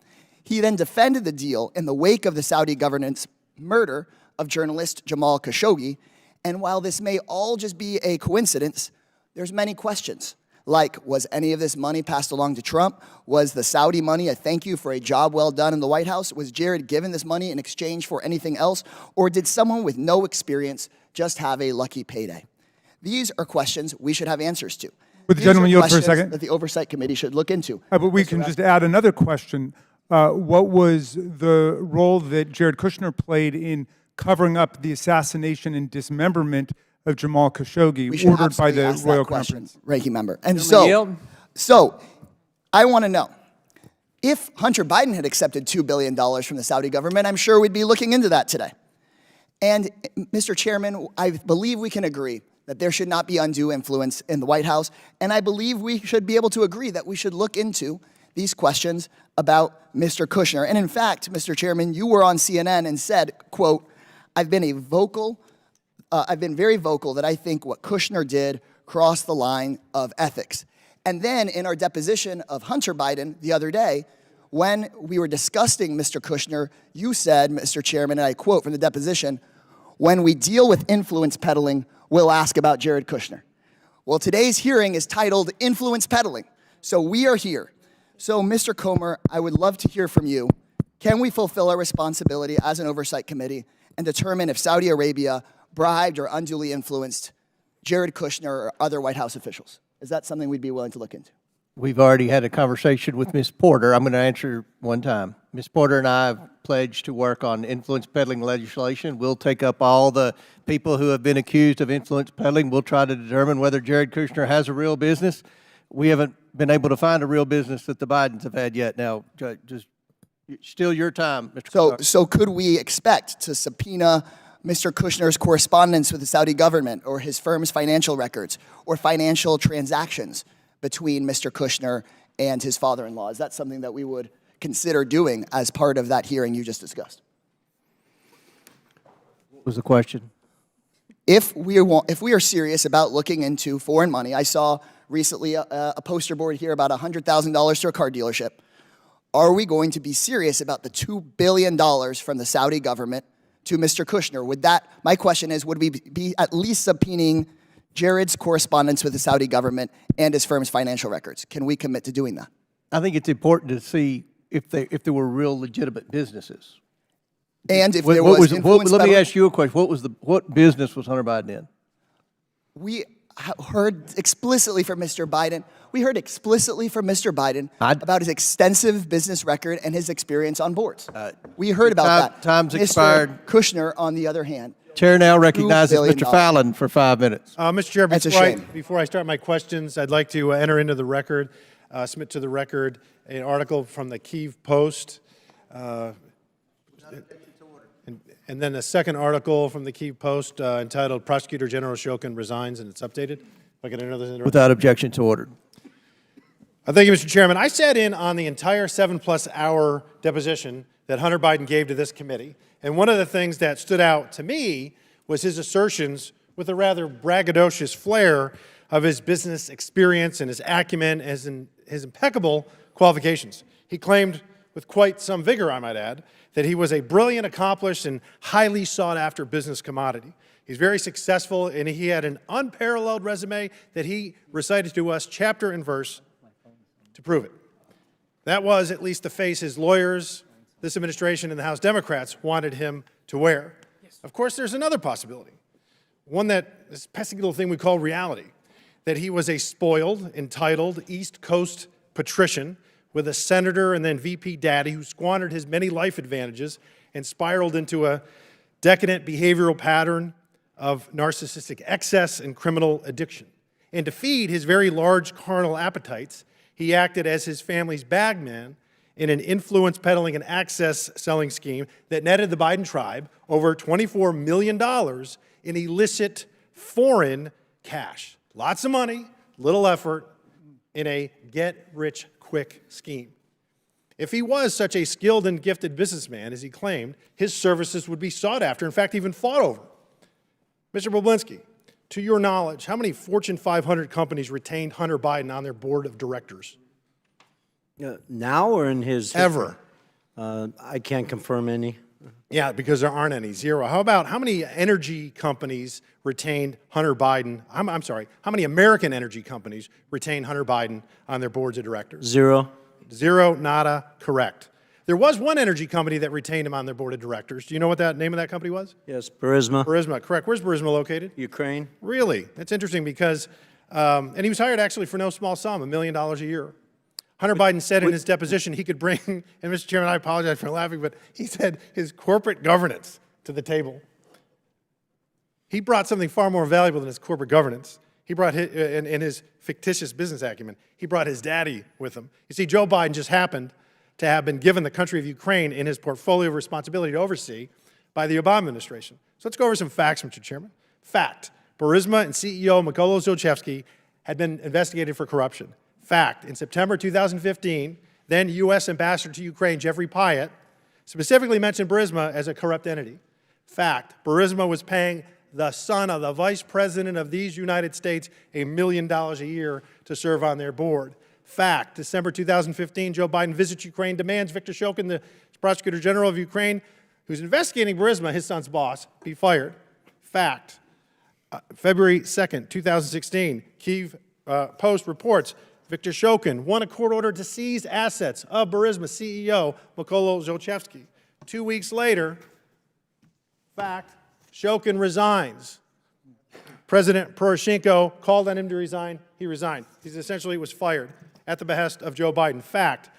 He then defended the deal in the wake of the Saudi government's murder of journalist Jamal Khashoggi. And while this may all just be a coincidence, there's many questions. Like, was any of this money passed along to Trump? Was the Saudi money a thank you for a job well done in the White House? Was Jared given this money in exchange for anything else? Or did someone with no experience just have a lucky payday? These are questions we should have answers to. Would the gentleman yield for a second? That the Oversight Committee should look into. But we can just add another question. What was the role that Jared Kushner played in covering up the assassination and dismemberment of Jamal Khashoggi, ordered by the Royal Crown Prince? Ranking member. And so I want to know, if Hunter Biden had accepted $2 billion from the Saudi government, I'm sure we'd be looking into that today. And Mr. Chairman, I believe we can agree that there should not be undue influence in the White House. And I believe we should be able to agree that we should look into these questions about Mr. Kushner. And in fact, Mr. Chairman, you were on CNN and said, quote, I've been very vocal that I think what Kushner did crossed the line of ethics. And then in our deposition of Hunter Biden the other day, when we were discussing Mr. Kushner, you said, Mr. Chairman, and I quote from the deposition, when we deal with influence peddling, we'll ask about Jared Kushner. Well, today's hearing is titled Influence Peddling. So we are here. So, Mr. Comer, I would love to hear from you. Can we fulfill our responsibility as an oversight committee and determine if Saudi Arabia bribed or unduly influenced Jared Kushner or other White House officials? Is that something we'd be willing to look into? We've already had a conversation with Ms. Porter. I'm going to answer one time. Ms. Porter and I have pledged to work on influence peddling legislation. We'll take up all the people who have been accused of influence peddling. We'll try to determine whether Jared Kushner has a real business. We haven't been able to find a real business that the Bidens have had yet. Now, just still your time, Mr. So could we expect to subpoena Mr. Kushner's correspondence with the Saudi government or his firm's financial records or financial transactions between Mr. Kushner and his father-in-law? Is that something that we would consider doing as part of that hearing you just discussed? What was the question? If we are serious about looking into foreign money, I saw recently a poster board here about $100,000 to a car dealership. Are we going to be serious about the $2 billion from the Saudi government to Mr. Kushner? My question is, would we be at least subpoenaing Jared's correspondence with the Saudi government and his firm's financial records? Can we commit to doing that? I think it's important to see if there were real legitimate businesses. And if there was influence let me peddling? ask you a question. What business was Hunter Biden in? We heard explicitly from Mr. Biden. We heard explicitly from Mr. Biden about his extensive business record and his experience on boards. We heard about that. Time's expired. Mr. Kushner, on the other hand, Chair now recognizes $2 billion. Mr. Fallon for 5 minutes. Mr. Chair, That's a shame. before I start my questions, I'd like to enter into the record, submit to the record an article from the Kyiv Post, and then a second article from the Kyiv Post entitled Prosecutor General Shokin Resigns, and it's updated. If I can enter this in. Without objection to order. Thank you, Mr. Chairman. I sat in on the entire 7+ hour deposition that Hunter Biden gave to this committee, and one of the things that stood out to me was his assertions with a rather braggadocious flair of his business experience and his acumen and his impeccable qualifications. He claimed with quite some vigor, I might add, that he was a brilliant, accomplished, and highly sought-after business commodity. He's very successful, and he had an unparalleled resume that he recited to us chapter and verse to prove it. That was at least the face his lawyers, this administration, and the House Democrats wanted him to wear. Of course, there's another possibility, one that this pesky little thing we call reality, that he was a spoiled, entitled East Coast patrician with a senator and then VP daddy who squandered his many life advantages and spiraled into a decadent behavioral pattern of narcissistic excess and criminal addiction. And to feed his very large carnal appetites, he acted as his family's bagman in an influence peddling and access selling scheme that netted the Biden tribe over $24 million in illicit foreign cash. Lots of money, little effort, in a get-rich-quick scheme. If he was such a skilled and gifted businessman as he claimed, his services would be sought after, in fact, even fought over. Mr. Boblinski, to your knowledge, how many Fortune 500 companies retained Hunter Biden on their board of directors? Now or in his Ever. I can't confirm any. Yeah, because there aren't any. Zero. How about how many energy companies retained Hunter Biden? I'm sorry, how many American energy companies retained Hunter Biden on their boards of directors? Zero. Zero, nada, correct. There was one energy company that retained him on their board of directors. Do you know what that name of that company was? Yes, Burisma. Burisma, correct. Where's Burisma located? Ukraine. Really? That's interesting because, and he was hired actually for no small sum, $1 million a year. Hunter Biden said in his deposition he could bring, and Mr. Chairman, I apologize for laughing, but he said his corporate governance to the table. He brought something far more valuable than his corporate governance. He brought his, in his fictitious business acumen, he brought his daddy with him. You see, Joe Biden just happened to have been given the country of Ukraine in his portfolio of responsibility to oversee by the Obama administration. So let's go over some facts, Mr. Chairman. Fact, Burisma and CEO Mykola Zlochevsky had been investigated for corruption. Fact, in September 2015, then U.S. Ambassador to Ukraine Jeffrey Pyatt specifically mentioned Burisma as a corrupt entity. Fact, Burisma was paying the son of the vice president of these United States $1 million a year to serve on their board. Fact, December 2015, Joe Biden visits Ukraine, demands Viktor Shokin, the prosecutor general of Ukraine, who's investigating Burisma, his son's boss, be fired. Fact, February 2nd, 2016, Kyiv Post reports Viktor Shokin won a court order to seize assets of Burisma CEO Mykola Zlochevsky. 2 weeks later, fact, Shokin resigns. President Poroshenko called on him to resign. He resigned. He essentially was fired at the behest of Joe Biden. Fact,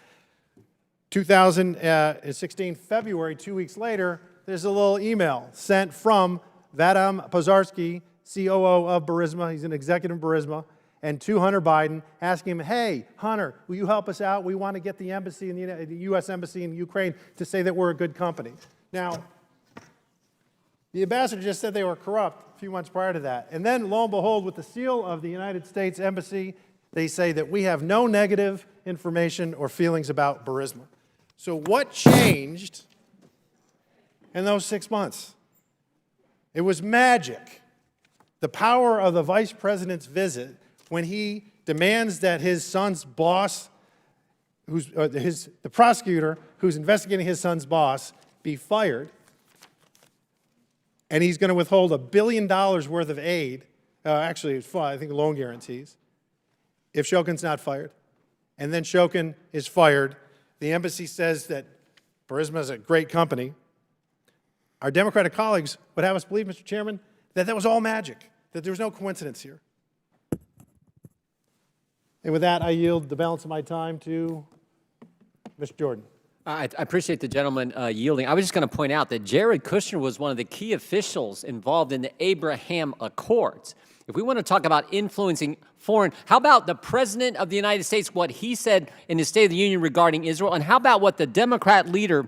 2016, February, 2 weeks later, there's a little email sent from Vadim Pozarsky, COO of Burisma, he's an executive of Burisma, and to Hunter Biden, asking him, hey, Hunter, will you help us out? We want to get the embassy, the U.S. Embassy in Ukraine to say that we're a good company. Now, the ambassador just said they were corrupt a few months prior to that. And then, lo and behold, with the seal of the United States Embassy, they say that we have no negative information or feelings about Burisma. So what changed in those 6 months? It was magic. The power of the vice president's visit when he demands that his son's boss, the prosecutor who's investigating his son's boss, be fired, and he's going to withhold $1 billion worth of aid, actually, I think loan guarantees, if Shokin's not fired. And then Shokin is fired. The embassy says that Burisma is a great company. Our Democratic colleagues would have us believe, Mr. Chairman, that that was all magic, that there was no coincidence here. And with that, I yield the balance of my time to Mr. Jordan. I appreciate the gentleman yielding. I was just going to point out that Jared Kushner was one of the key officials involved in the Abraham Accords. If we want to talk about influencing foreign, how about the President of the United States, what he said in his State of the Union regarding Israel, and how about what the Democrat leader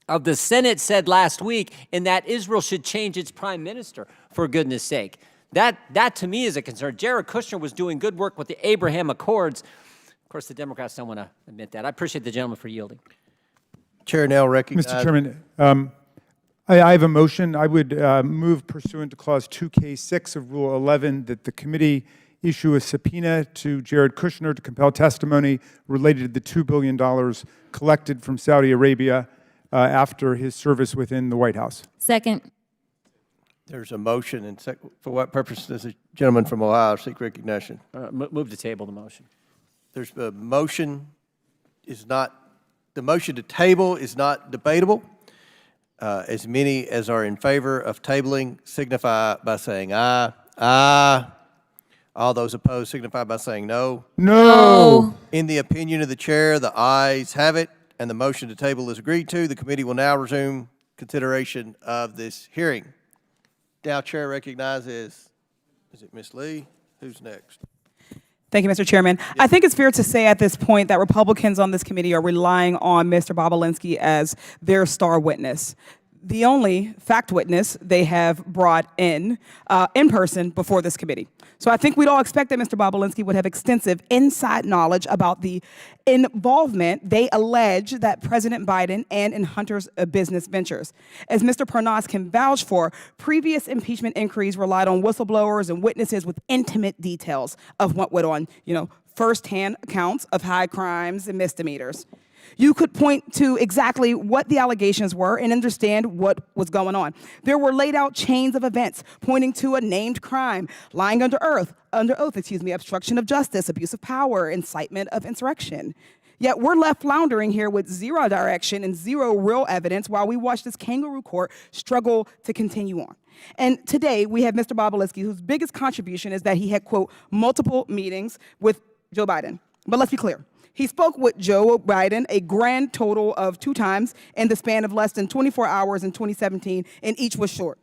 of the Senate said last week, in that Israel should change its prime minister, for goodness sake. That to me is a concern. Jared Kushner was doing good work with the Abraham Accords. Of course, the Democrats don't want to admit that. I appreciate the gentleman for yielding. Chair now recognizes. Mr. Chairman, I have a motion. I would move pursuant to Clause 2K6 of Rule 11 that the committee issue a subpoena to Jared Kushner to compel testimony related to the $2 billion collected from Saudi Arabia after his service within the White House. Second. There's a motion, and for what purpose does the gentleman from Ohio seek recognition? Move to table the motion. There's a motion the motion to table is not debatable. As many as are in favor of tabling signify by saying aye. Aye. All those opposed signify by saying no. No. In the opinion of the chair, the ayes have it, and the motion to table is agreed to. The committee will now resume consideration of this hearing. Now, chair recognizes, is it Ms. Lee? Who's next? Thank you, Mr. Chairman. I think it's fair to say at this point that Republicans on this committee are relying on Mr. Bobulinski as their star witness, the only fact witness they have brought in person before this committee. So I think we'd all expect that Mr. Bobulinski would have extensive inside knowledge about the involvement they allege that President Biden and in Hunter's business ventures. As Mr. Parnas can vouch for, previous impeachment inquiries relied on whistleblowers and witnesses with intimate details of what went on, firsthand accounts of high crimes and misdemeanors. You could point to exactly what the allegations were and understand what was going on. There were laid out chains of events pointing to a named crime, lying under oath, obstruction of justice, abuse of power, incitement of insurrection. Yet we're left floundering here with zero direction and zero real evidence while we watch this kangaroo court struggle to continue on. And today we have Mr. Bobulinski, whose biggest contribution is that he had, quote, multiple meetings with Joe Biden. But let's be clear. He spoke with Joe Biden a grand total of 2 times in the span of less than 24 hours in 2017, and each was short.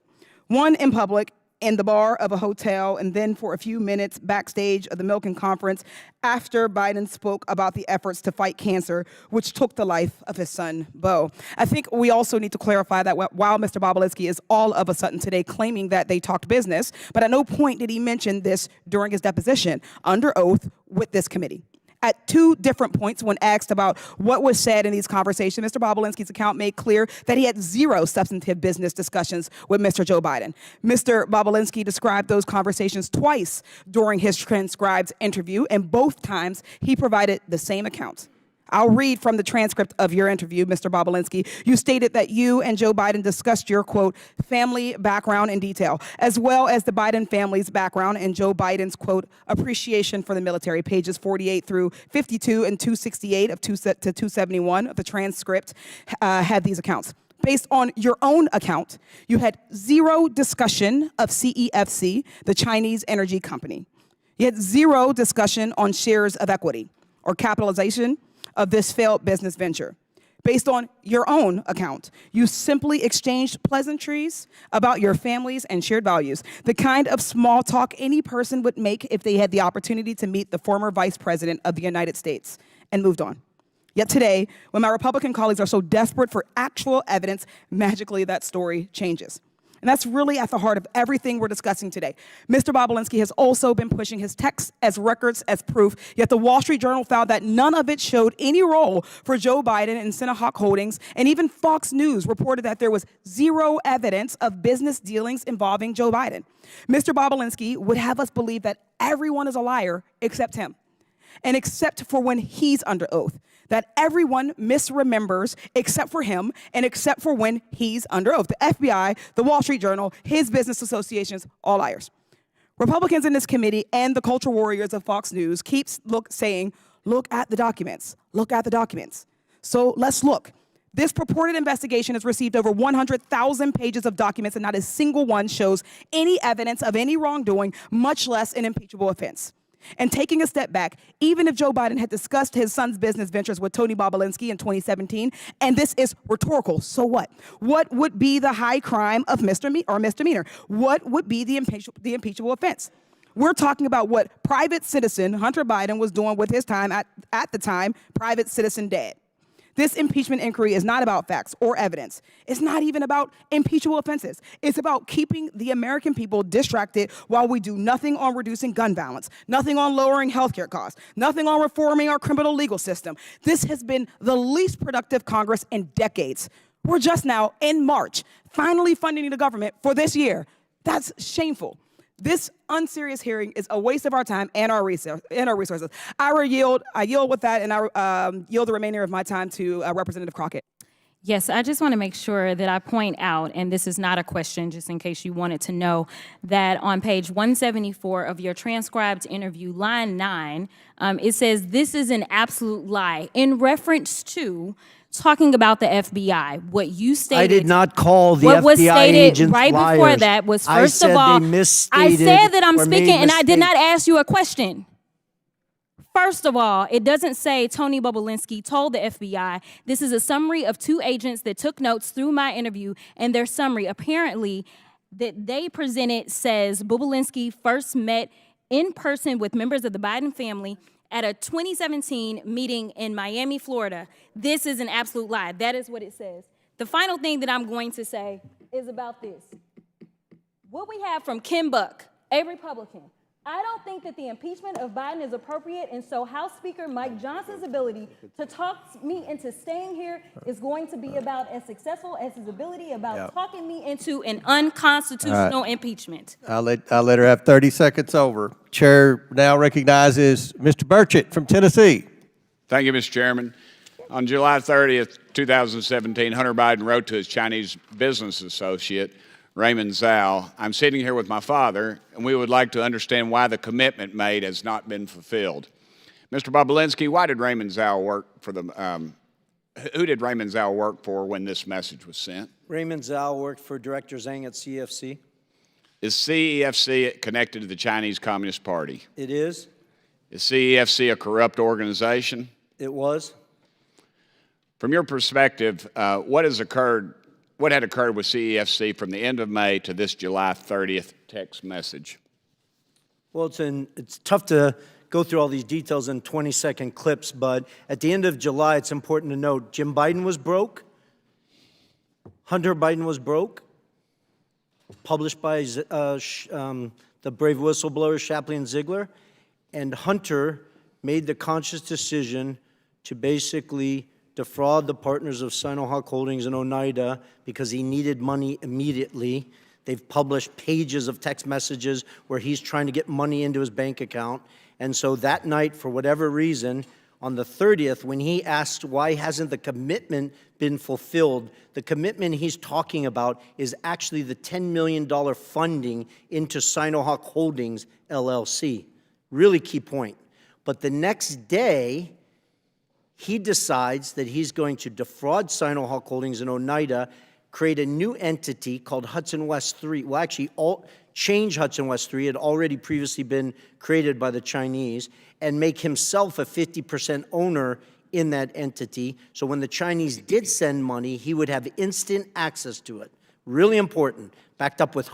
One in public in the bar of a hotel, and then for a few minutes backstage of the Milken Conference after Biden spoke about the efforts to fight cancer, which took the life of his son, Beau. I think we also need to clarify that while Mr. Bobulinski is all of a sudden today claiming that they talked business, but at no point did he mention this during his deposition under oath with this committee. At 2 different points, when asked about what was said in these conversations, Mr. Bobulinski's account made clear that he had 0 substantive business discussions with Mr. Joe Biden. Mr. Bobulinski described those conversations twice during his transcribed interview, and both times he provided the same account. I'll read from the transcript of your interview, Mr. Bobulinski. You stated that you and Joe Biden discussed your, quote, family background in detail, as well as the Biden family's background and Joe Biden's, quote, appreciation for the military. Pages 48 through 52 and 268 to 271 of the transcript had these accounts. Based on your own account, you had 0 discussion of CEFC, the Chinese energy company. You had 0 discussion on shares of equity or capitalization of this failed business venture. Based on your own account, you simply exchanged pleasantries about your families and shared values, the kind of small talk any person would make if they had the opportunity to meet the former Vice President of the United States, and moved on. Yet today, when my Republican colleagues are so desperate for actual evidence, magically that story changes. And that's really at the heart of everything we're discussing today. Mr. Bobulinski has also been pushing his texts as records as proof, yet the Wall Street Journal found that none of it showed any role for Joe Biden and Sinahawk Holdings, and even Fox News reported that there was 0 evidence of business dealings involving Joe Biden. Mr. Bobulinski would have us believe that everyone is a liar except him, and except for when he's under oath. That everyone misremembers except for him and except for when he's under oath. The FBI, the Wall Street Journal, his business associations, all liars. Republicans in this committee and the culture warriors of Fox News keeps saying, look at the documents, look at the documents. So let's look. This purported investigation has received over 100,000 pages of documents, and not a single one shows any evidence of any wrongdoing, much less an impeachable offense. And taking a step back, even if Joe Biden had discussed his son's business ventures with Tony Bobulinski in 2017, and this is rhetorical, so what? What would be the high crime of misdemeanor? What would be the impeachable offense? We're talking about what private citizen Hunter Biden was doing with his time at the time, private citizen dad. This impeachment inquiry is not about facts or evidence. It's not even about impeachable offenses. It's about keeping the American people distracted while we do nothing on reducing gun violence, nothing on lowering healthcare costs, nothing on reforming our criminal legal system. This has been the least productive Congress in decades. We're just now, in March, finally funding the government for this year. That's shameful. This unserious hearing is a waste of our time and our resources. I yield with that, and I yield the remainder of my time to Representative Crockett. Yes, I just want to make sure that I point out, and this is not a question, just in case you wanted to know, that on page 174 of your transcribed interview, line 9, it says, this is an absolute lie, in reference to talking about the FBI. What you stated, I did not call the what was FBI stated agents right liars. before that was, first of all, they I misstated said that I'm or made speaking, and I did mistakes. not ask you a question. First of all, it doesn't say Tony Bobulinski told the FBI. This is a summary of 2 agents that took notes through my interview, and their summary apparently that they presented says Bobulinski first met in person with members of the Biden family at a 2017 meeting in Miami, Florida. This is an absolute lie. That is what it says. The final thing that I'm going to say is about this. What we have from Kim Buck, a Republican, I don't think that the impeachment of Biden is appropriate, and so House Speaker Mike Johnson's ability to talk me into staying here is going to be about as successful as his ability about talking me into an unconstitutional impeachment. I'll let her have 30 seconds over. Chair now recognizes Mr. Burchett from Tennessee. Thank you, Mr. Chairman. On July 30th, 2017, Hunter Biden wrote to his Chinese business associate, Raymond Zhao, I'm sitting here with my father, and we would like to understand why the commitment made has not been fulfilled. Mr. Bobulinski, why did Raymond Zhao work for who did Raymond Zhao work for when this message was sent? Raymond Zhao worked for Director Zhang at CFC. Is CEFC connected to the Chinese Communist Party? It is. Is CEFC a corrupt organization? It was. From your perspective, what has occurred what had occurred with CEFC from the end of May to this July 30th text message? Well, it's tough to go through all these details in 20-second clips, but at the end of July, it's important to note Jim Biden was broke, Hunter Biden was broke, published by the brave whistleblowers Shapley and Ziegler, and Hunter made the conscious decision to basically defraud the partners of Sinohawk Holdings and Oneida because he needed money immediately. They've published pages of text messages where he's trying to get money into his bank account. And so that night, for whatever reason, on the 30th, when he asked why hasn't the commitment been fulfilled, the commitment he's talking about is actually the $10 million funding into Sinohawk Holdings, LLC. Really key point. But the next day, he decides that he's going to defraud Sinohawk Holdings and Oneida, create a new entity called Hudson West 3. Well, actually, change Hudson West 3. It had already previously been created by the Chinese, and make himself a 50% owner in that entity. So when the Chinese did send money, he would have instant access to it. Really important, backed up with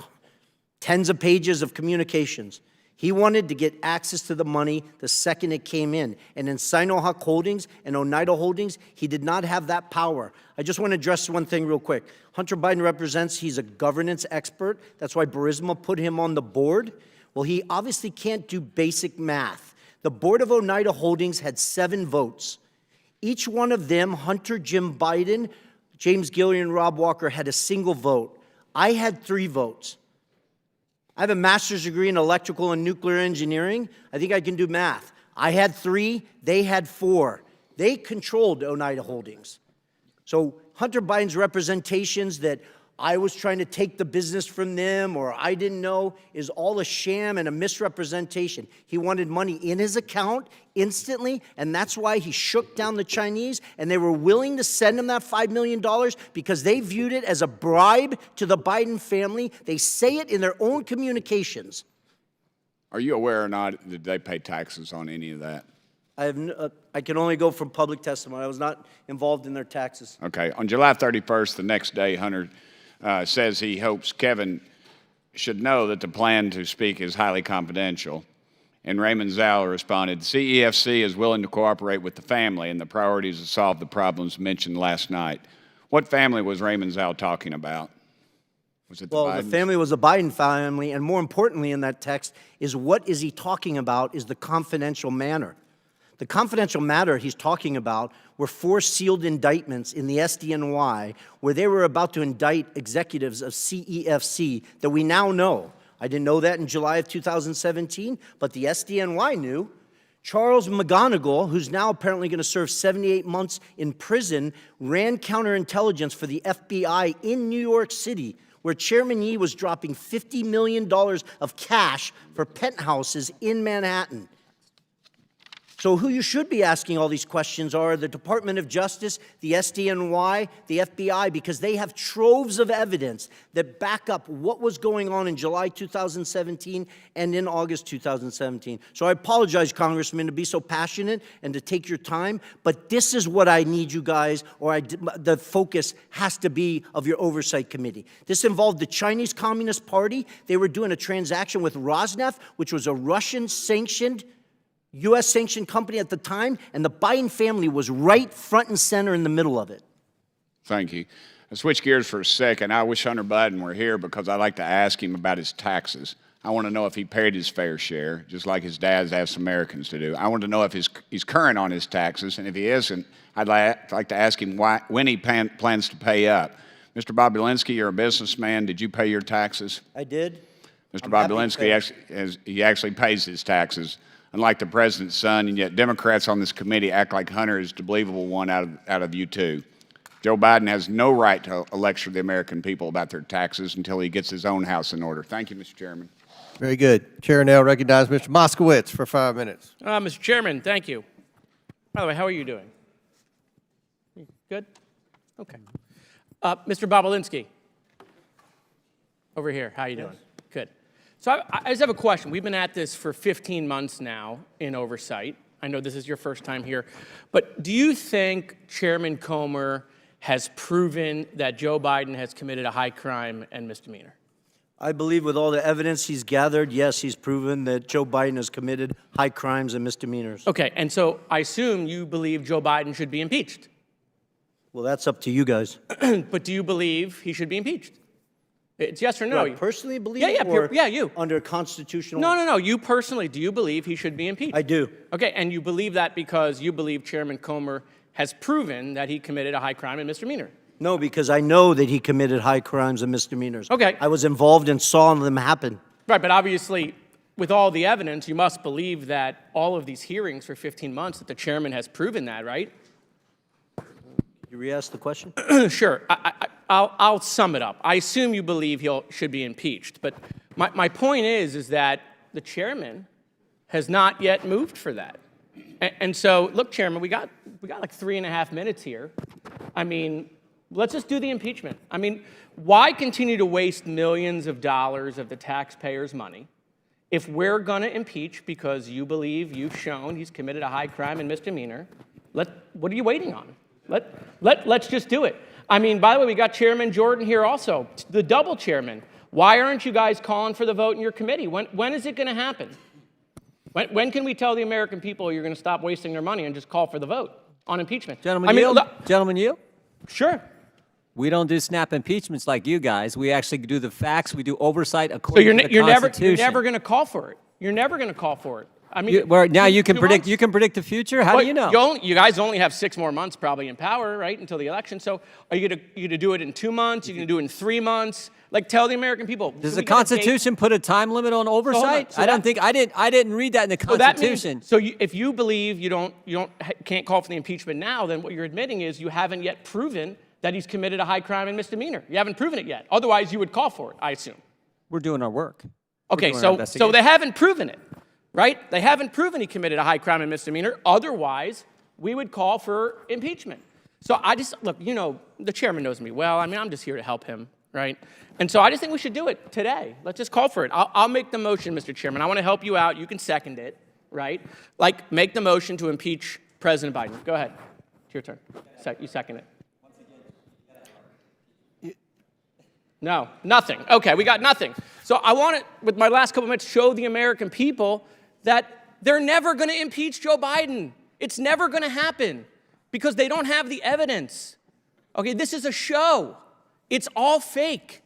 tens of pages of communications. He wanted to get access to the money the second it came in. And in Sinohawk Holdings and Oneida Holdings, he did not have that power. I just want to address one thing real quick. Hunter Biden represents, he's a governance expert. That's why Burisma put him on the board. Well, he obviously can't do basic math. The board of Oneida Holdings had 7 votes. Each one of them, Hunter, Jim Biden, James Gillian, and Rob Walker, had a single vote. I had 3 votes. I have a master's degree in electrical and nuclear engineering. I think I can do math. I had 3, they had 4. They controlled Oneida Holdings. So Hunter Biden's representations that I was trying to take the business from them or I didn't know is all a sham and a misrepresentation. He wanted money in his account instantly, and that's why he shook down the Chinese, and they were willing to send him that $5 million because they viewed it as a bribe to the Biden family. They say it in their own communications. Are you aware or not that they pay taxes on any of that? I can only go from public testimony. I was not involved in their taxes. Okay. On July 31st, the next day, Hunter says he hopes Kevin should know that the plan to speak is highly confidential. And Raymond Zhao responded, CEFC is willing to cooperate with the family and the priorities to solve the problems mentioned last night. What family was Raymond Zhao talking about? Was it the Bidens? The family was the Biden family, and more importantly in that text is what is he talking about is the confidential matter. The confidential matter he's talking about were 4 sealed indictments in the SDNY where they were about to indict executives of CEFC that we now know. I didn't know that in July of 2017, but the SDNY knew. Charles McGonigal, who's now apparently going to serve 78 months in prison, ran counterintelligence for the FBI in New York City, where Chairman Yee was dropping $50 million of cash for penthouses in Manhattan. So who you should be asking all these questions are the Department of Justice, the SDNY, the FBI, because they have troves of evidence that back up what was going on in July 2017 and in August 2017. So I apologize, Congressman, to be so passionate and to take your time, but this is what I need you guys, or the focus has to be of your oversight committee. This involved the Chinese Communist Party. They were doing a transaction with Rosneft, which was a Russian-sanctioned U.S.-sanctioned company at the time, and the Biden family was right front and center in the middle of it. Thank you. I'll switch gears for a second. I wish Hunter Biden were here because I'd like to ask him about his taxes. I want to know if he paid his fair share, just like his dad's asked Americans to do. I want to know if he's current on his taxes, and if he isn't, I'd like to ask him when he plans to pay up. Mr. Bobulinski, you're a businessman. Did you pay your taxes? I did. Mr. Bobulinski actually pays his taxes, unlike the president's son, and yet Democrats on this committee act like Hunter is the believable one out of you two. Joe Biden has no right to lecture the American people about their taxes until he gets his own house in order. Thank you, Mr. Chairman. Very good. Chair now recognizes Mr. Moskowitz for 5 minutes. Mr. Chairman, thank you. By the way, how are you doing? Good? Okay. Mr. Bobulinski, over here, how are you doing? Good. So I just have a question. We've been at this for 15 months now in oversight. I know this is your first time here. But do you think Chairman Comer has proven that Joe Biden has committed a high crime and misdemeanor? I believe with all the evidence he's gathered, yes, he's proven that Joe Biden has committed high crimes and misdemeanors. Okay, and so I assume you believe Joe Biden should be impeached. Well, that's up to you guys. But do you believe he should be impeached? It's yes or no. Do I personally believe Yeah, or yeah, you. under constitutional? No. You personally, do you believe he should be impeached? I do. Okay, and you believe that because you believe Chairman Comer has proven that he committed a high crime and misdemeanor? No, because I know that he committed high crimes and misdemeanors. Okay. I was involved and saw them happen. Right, but obviously, with all the evidence, you must believe that all of these hearings for 15 months, that the chairman has proven that, right? You re-ask the question? Sure. I'll sum it up. I assume you believe he should be impeached, but my point is that the chairman has not yet moved for that. And so, look, Chairman, we got like 3.5 minutes here. I mean, let's just do the impeachment. I mean, why continue to waste millions of dollars of the taxpayers' money if we're going to impeach because you believe you've shown he's committed a high crime and misdemeanor? What are you waiting on? Let's just do it. I mean, by the way, we got Chairman Jordan here also, the double chairman. Why aren't you guys calling for the vote in your committee? When is it going to happen? When can we tell the American people you're going to stop wasting their money and just call for the vote on impeachment? Gentlemen, yield? Gentlemen, yield? Sure. We don't do snap impeachments like you guys. We actually do the facts. We do oversight according to the you're Constitution. never going to call for it. You're never going to call for it. I mean, now you can predict. You can predict the future. How do you know? You guys only have 6 more months probably in power, right, until the election. So are you going to do it in 2 months? Are you going to do it in 3 months? Like, tell the American people. Does the Constitution put a time limit on oversight? So I don't think I didn't read that in the Constitution. If you believe you can't call for the impeachment now, then what you're admitting is you haven't yet proven that he's committed a high crime and misdemeanor. You haven't proven it yet. Otherwise, you would call for it, I assume. We're doing our work. Okay, so they haven't proven it, right? They haven't proven he committed a high crime and misdemeanor. Otherwise, we would call for impeachment. So look, the chairman knows me well. I mean, I'm just here to help him, right? And so I just think we should do it today. Let's just call for it. I'll make the motion, Mr. Chairman. I want to help you out. You can second it, right? Like, make the motion to impeach President Biden. Go ahead. It's your turn. You second it. No, nothing. Okay, we got nothing. So I want to, with my last couple minutes, show the American people that they're never going to impeach Joe Biden. It's never going to happen because they don't have the evidence. Okay, this is a show. It's all fake.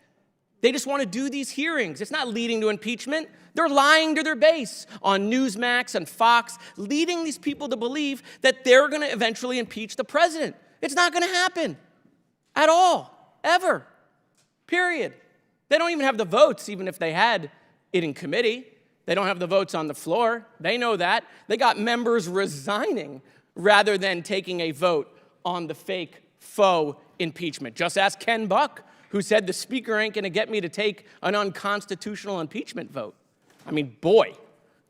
They just want to do these hearings. It's not leading to impeachment. They're lying to their base on Newsmax and Fox, leading these people to believe that they're going to eventually impeach the president. It's not going to happen at all, ever. Period. They don't even have the votes, even if they had it in committee. They don't have the votes on the floor. They know that. They got members resigning rather than taking a vote on the fake, faux impeachment. Just ask Ken Buck, who said the speaker ain't going to get me to take an unconstitutional impeachment vote. I mean, boy.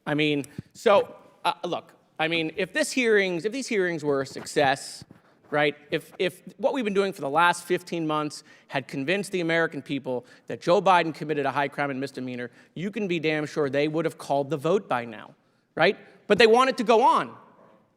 I mean, so, look, I mean, if these hearings were a success, right? If what we've been doing for the last 15 months had convinced the American people that Joe Biden committed a high crime and misdemeanor, you can be damn sure they would have called the vote by now, right? But they want it to go on.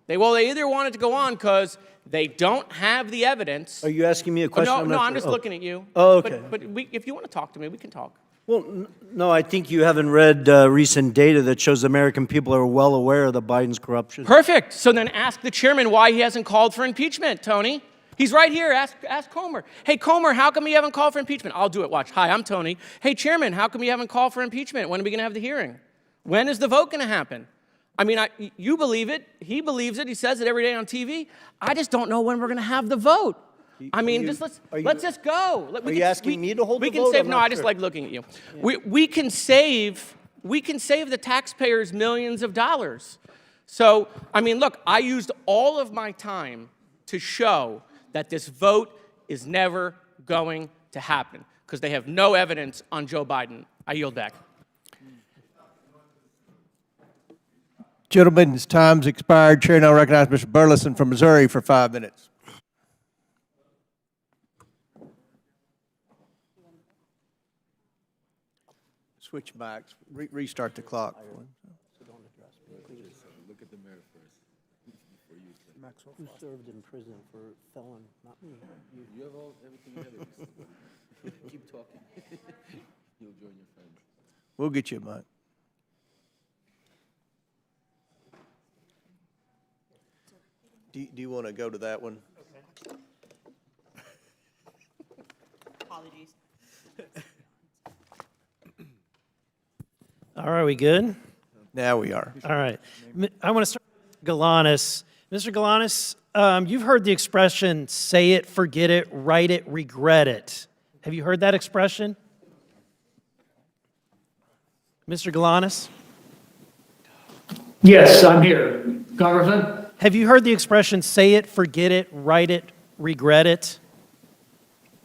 They either want it to go on because they don't have the evidence. Are you asking me a question? No, I'm just looking at you. Oh, okay. But if you want to talk to me, we can talk. Well, no, I think you haven't read recent data that shows the American people are well aware of the Biden's corruption. Perfect. So then ask the chairman why he hasn't called for impeachment, Tony. He's right here. Ask Comer. Hey, Comer, how come you haven't called for impeachment? I'll do it. Watch. Hi, I'm Tony. Hey, chairman, how come you haven't called for impeachment? When are we going to have the hearing? When is the vote going to happen? I mean, you believe it. He believes it. He says it every day on TV. I just don't know when we're going to have the vote. I mean, let's just go. Are you asking me to hold the vote? We can save. No, I just like looking at you. Yeah. We can save the taxpayers millions of dollars. So, I mean, look, I used all of my time to show that this vote is never going to happen because they have no evidence on Joe Biden. I yield back. Gentlemen's time's expired. Chair now recognizes Mr. Burleson from Missouri for 5 minutes. Switch mics. Restart the clock. Who served in prison for felon? Not me. You have everything together. Keep talking. You'll join your friends. We'll get you a mic. Do you want to go to that one? Apologies. All right, we good? Now we are. All right. I want to start with Galanis. Mr. Galanis, you've heard the expression, say it, forget it, write it, regret it. Have you heard that expression? Mr. Galanis? Yes, I'm here. Congressman? Have you heard the expression, say it, forget it, write it, regret it?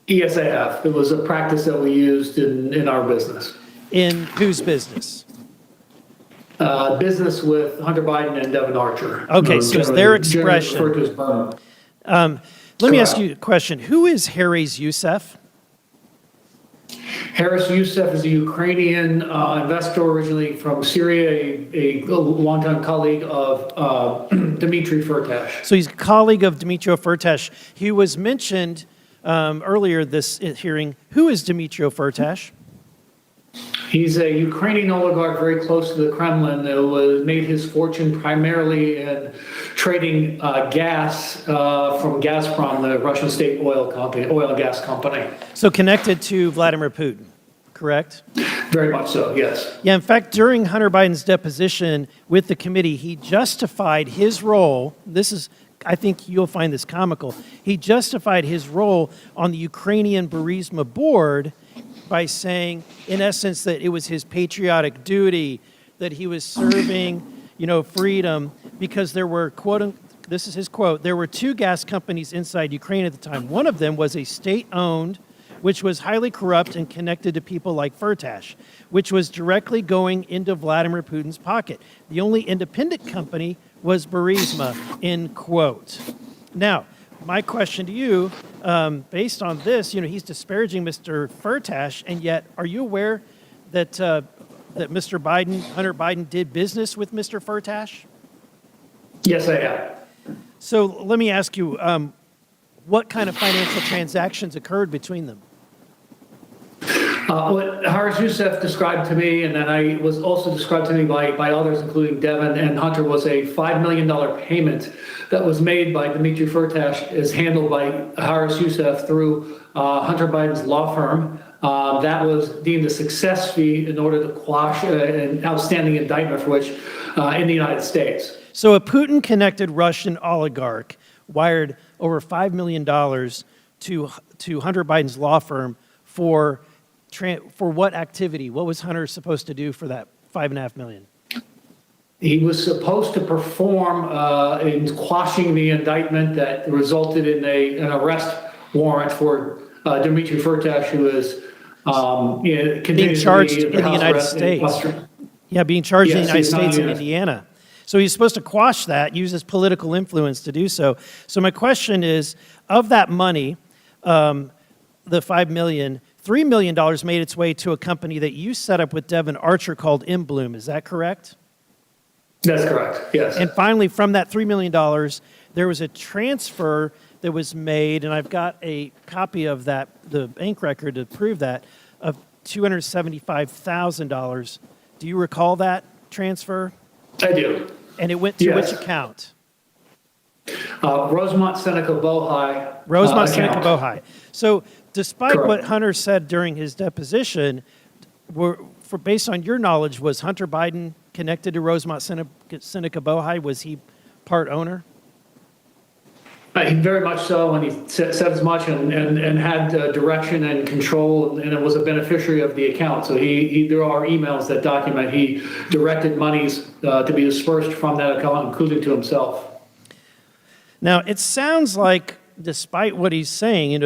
Yes, I have. It was a practice that we used in our business. In whose business? Business with Hunter Biden and Devin Archer. Okay, so it's their expression. Referred to as Burnham. Let me ask you a question. Who is Harris Youssef? Harris Youssef is a Ukrainian investor originally from Syria, a longtime colleague of Dmitry Firtash. So he's a colleague of Dmytro Firtash. He was mentioned earlier this hearing. Who is Dmytro Firtash? He's a Ukrainian oligarch very close to the Kremlin who made his fortune primarily in trading gas from Gazprom, the Russian state oil and gas company. So connected to Vladimir Putin, correct? Very much so, yes. Yeah, in fact, during Hunter Biden's deposition with the committee, he justified his role. I think you'll find this comical. He justified his role on the Ukrainian Burisma board by saying, in essence, that it was his patriotic duty, that he was serving, freedom, because there were, this is his quote, there were two gas companies inside Ukraine at the time. One of them was a state-owned, which was highly corrupt and connected to people like Firtash, which was directly going into Vladimir Putin's pocket. The only independent company was Burisma, end quote. Now, my question to you, based on this, he's disparaging Mr. Firtash, and yet, are you aware that that Mr. Biden, Hunter Biden, did business with Mr. Firtash? Yes, I am. So let me ask you, what kind of financial transactions occurred between them? What Harris Youssef described to me, and then I was also described to me by others, including Devin and Hunter, was a $5 million payment that was made by Dmitry Firtash, is handled by Harris Youssef through Hunter Biden's law firm. That was deemed a success fee in order to quash an outstanding indictment for which in the United States. So a Putin-connected Russian oligarch wired over $5 million to Hunter Biden's law firm for what activity? What was Hunter supposed to do for that $5.5 million? He was supposed to perform in quashing the indictment that resulted in an arrest warrant for Dmitry Firtash, who is being charged in the United States. Yeah, being charged in the United States in Indiana. So he's supposed to quash that, use his political influence to do so. So my question is, of that money, the $5 million, $3 million made its way to a company that you set up with Devin Archer called Bloom. Is that correct? That's correct, yes. And finally, from that $3 million, there was a transfer that was made, and I've got a copy of that, the bank record to prove that, of $275,000. Do you recall that transfer? I do. And it went to which account? Rosemont Seneca Bohai. Rosemont Seneca Bohai. So despite Correct. what Hunter said during his deposition, based on your knowledge, was Hunter Biden connected to Rosemont Seneca Bohai? Was he part owner? Very much so, and he said as much and had direction and control, and it was a beneficiary of the account. So there are emails that document he directed monies to be dispersed from that account, including to himself. Now, it sounds like, despite what he's saying,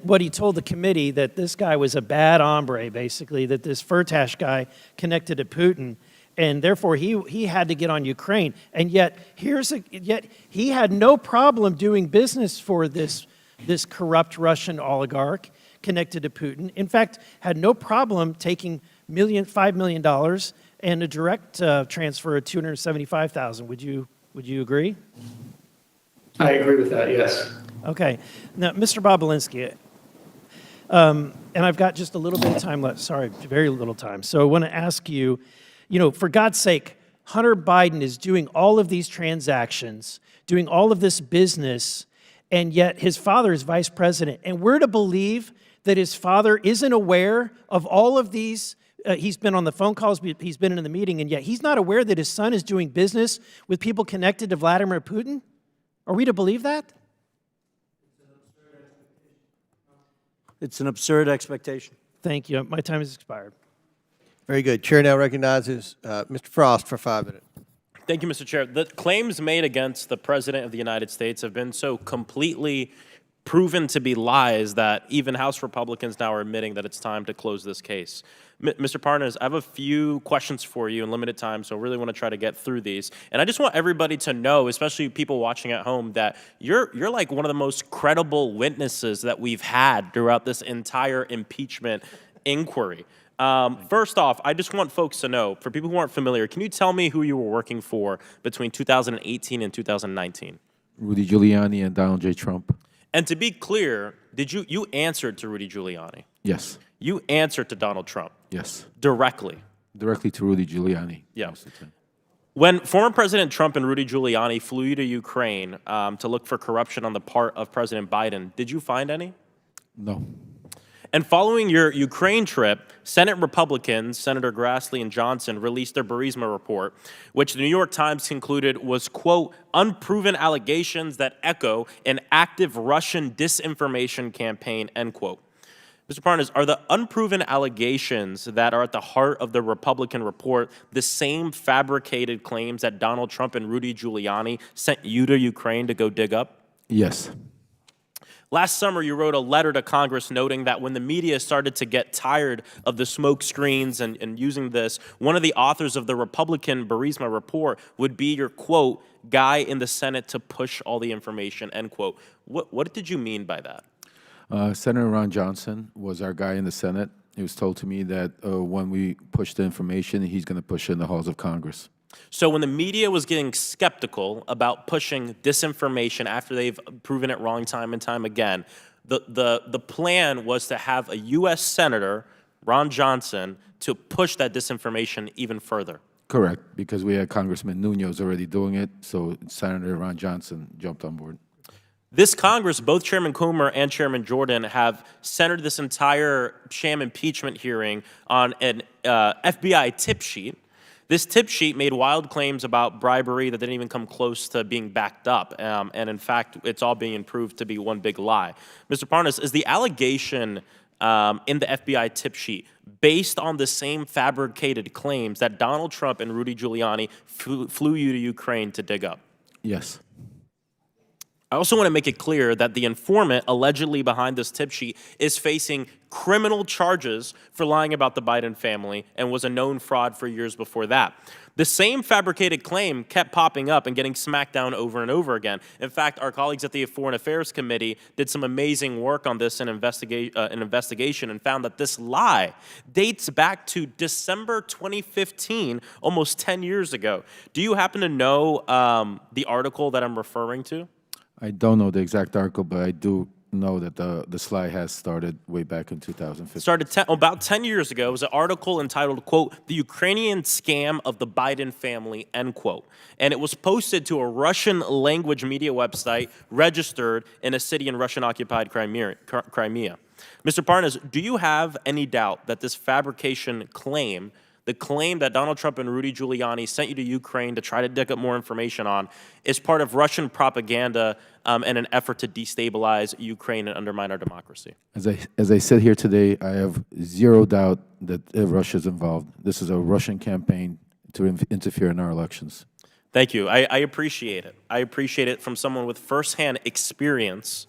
what he told the committee, that this guy was a bad hombre, basically, that this Firtash guy connected to Putin, and therefore he had to get on Ukraine. And yet he had no problem doing business for this corrupt Russian oligarch connected to Putin. In fact, had no problem taking $5 million and a direct transfer of $275,000. Would you agree? I agree with that, yes. Okay. Now, Mr. Bobulinski, and I've got just a little bit of time left. Sorry, very little time. So I want to ask you, for God's sake, Hunter Biden is doing all of these transactions, doing all of this business, and yet his father is vice president. And we're to believe that his father isn't aware of all of these. He's been on the phone calls, he's been in the meeting, and yet he's not aware that his son is doing business with people connected to Vladimir Putin? Are we to believe that? It's an absurd expectation. Thank you. My time has expired. Very good. Chair now recognizes Mr. Frost for 5 minutes. Thank you, Mr. Chair. The claims made against the President of the United States have been so completely proven to be lies that even House Republicans now are admitting that it's time to close this case. Mr. Parnas, I have a few questions for you in limited time, so I really want to try to get through these. And I just want everybody to know, especially people watching at home, that you're like one of the most credible witnesses that we've had throughout this entire impeachment inquiry. First off, I just want folks to know, for people who aren't familiar, can you tell me who you were working for between 2018 and 2019? Rudy Giuliani and Donald J. Trump. And to be clear, did you answered to Rudy Giuliani? Yes. You answered to Donald Trump? Yes. Directly? Directly to Rudy Giuliani. Yeah. When former President Trump and Rudy Giuliani flew you to Ukraine to look for corruption on the part of President Biden, did you find any? No. And following your Ukraine trip, Senate Republicans, Senator Grassley and Johnson, released their Burisma report, which the New York Times concluded was, quote, unproven allegations that echo an active Russian disinformation campaign, end quote. Mr. Parnas, are the unproven allegations that are at the heart of the Republican report the same fabricated claims that Donald Trump and Rudy Giuliani sent you to Ukraine to go dig up? Yes. Last summer, you wrote a letter to Congress noting that when the media started to get tired of the smoke screens and using this, one of the authors of the Republican Burisma report would be your, quote, guy in the Senate to push all the information, end quote. What did you mean by that? Senator Ron Johnson was our guy in the Senate. It was told to me that when we push the information, he's going to push it in the halls of Congress. So when the media was getting skeptical about pushing disinformation after they've proven it wrong time and time again, the plan was to have a U.S. Senator, Ron Johnson, to push that disinformation even further. Correct, because we had Congressman Nunes already doing it, so Senator Ron Johnson jumped on board. This Congress, both Chairman Comer and Chairman Jordan, have centered this entire sham impeachment hearing on an FBI tip sheet. This tip sheet made wild claims about bribery that didn't even come close to being backed up. And in fact, it's all being proved to be one big lie. Mr. Parnas, is the allegation in the FBI tip sheet based on the same fabricated claims that Donald Trump and Rudy Giuliani flew you to Ukraine to dig up? Yes. I also want to make it clear that the informant allegedly behind this tip sheet is facing criminal charges for lying about the Biden family and was a known fraud for years before that. The same fabricated claim kept popping up and getting smacked down over and over again. In fact, our colleagues at the Foreign Affairs Committee did some amazing work on this investigation and found that this lie dates back to December 2015, almost 10 years ago. Do you happen to know the article that I'm referring to? I don't know the exact article, but I do know that the slide has started way back in 2015. Started about 10 years ago. It was an article entitled, quote, The Ukrainian Scam of the Biden Family, end quote. And it was posted to a Russian language media website registered in a city in Russian-occupied Crimea. Mr. Parnas, do you have any doubt that this fabrication claim, the claim that Donald Trump and Rudy Giuliani sent you to Ukraine to try to dig up more information on, is part of Russian propaganda and an effort to destabilize Ukraine and undermine our democracy? As I sit here today, I have zero doubt that Russia's involved. This is a Russian campaign to interfere in our elections. Thank you. I appreciate it. I appreciate it from someone with firsthand experience.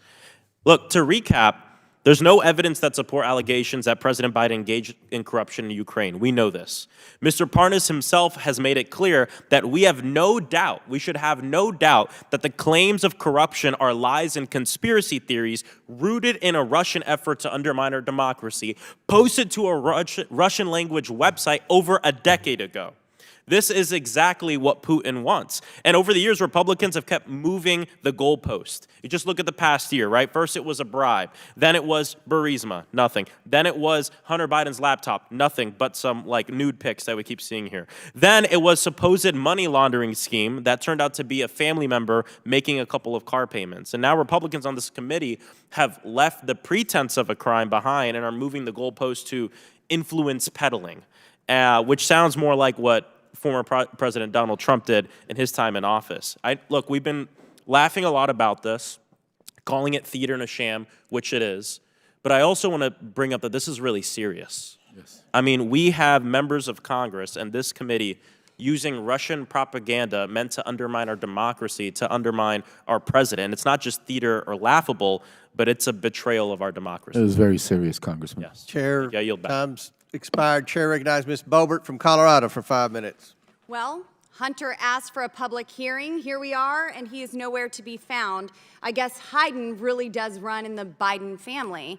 Look, to recap, there's no evidence that support allegations that President Biden engaged in corruption in Ukraine. We know this. Mr. Parnas himself has made it clear that we have no doubt, we should have no doubt, that the claims of corruption are lies and conspiracy theories rooted in a Russian effort to undermine our democracy, posted to a Russian language website over a decade ago. This is exactly what Putin wants. And over the years, Republicans have kept moving the goalpost. You just look at the past year, right? First it was a bribe. Then it was Burisma, nothing. Then it was Hunter Biden's laptop, nothing but some like nude pics that we keep seeing here. Then it was supposed money laundering scheme that turned out to be a family member making a couple of car payments. And now Republicans on this committee have left the pretense of a crime behind and are moving the goalpost to influence peddling, which sounds more like what former President Donald Trump did in his time in office. Look, we've been laughing a lot about this, calling it theater and a sham, which it is. But I also want to bring up that this is really serious. Yes. I mean, we have members of Congress and this committee using Russian propaganda meant to undermine our democracy, to undermine our president. It's not just theater or laughable, but it's a betrayal of our democracy. It is very serious, Congressman. Yes. Chair, I yield back. time's expired. Chair recognizes Ms. Boebert from Colorado for 5 minutes. Well, Hunter asked for a public hearing. Here we are, and he is nowhere to be found. I guess Biden really does run in the Biden family.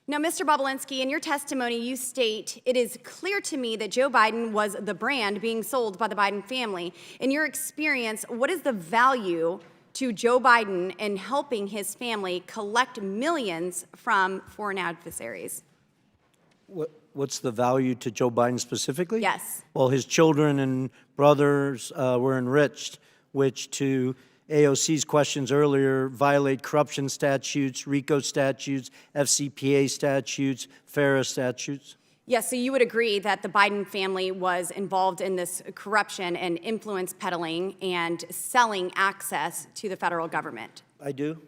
Now, Mr. Bobulinski, in your testimony, you state, "It is clear to me that Joe Biden was the brand being sold by the Biden family." In your experience, what is the value to Joe Biden in helping his family collect millions from foreign adversaries? What's the value to Joe Biden specifically? Yes. Well, his children and brothers were enriched, which to AOC's questions earlier violate corruption statutes, RICO statutes, FCPA statutes, FARA statutes. Yes, so you would agree that the Biden family was involved in this corruption and influence peddling and selling access to the federal government? I do.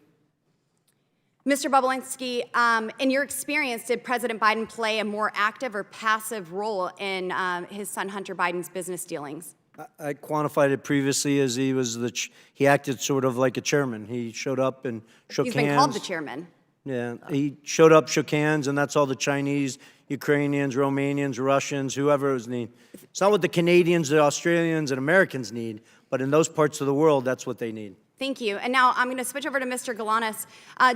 Mr. Bobulinski, in your experience, did President Biden play a more active or passive role in his son Hunter Biden's business dealings? I quantified it previously as he acted sort of like a chairman. He showed up and shook hands. He's been called the chairman. Yeah, he showed up, shook hands, and that's all the Chinese, Ukrainians, Romanians, Russians, whoever was need. It's not what the Canadians, the Australians, and Americans need, but in those parts of the world, that's what they need. Thank you. And now I'm going to switch over to Mr. Galanis.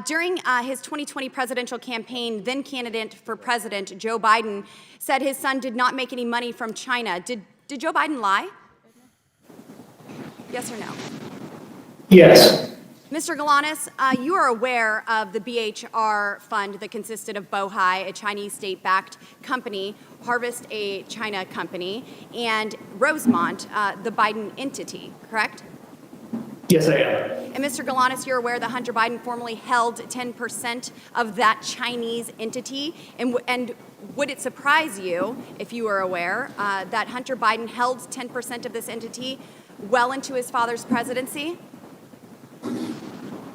During his 2020 presidential campaign, then candidate for president Joe Biden said his son did not make any money from China. Did Joe Biden lie? Yes or no? Yes. Mr. Galanis, you are aware of the BHR fund that consisted of Bohai, a Chinese state-backed company, Harvest, a China company, and Rosemont, the Biden entity, correct? Yes, I am. And Mr. Galanis, you're aware that Hunter Biden formerly held 10% of that Chinese entity, and would it surprise you, if you were aware, that Hunter Biden held 10% of this entity well into his father's presidency?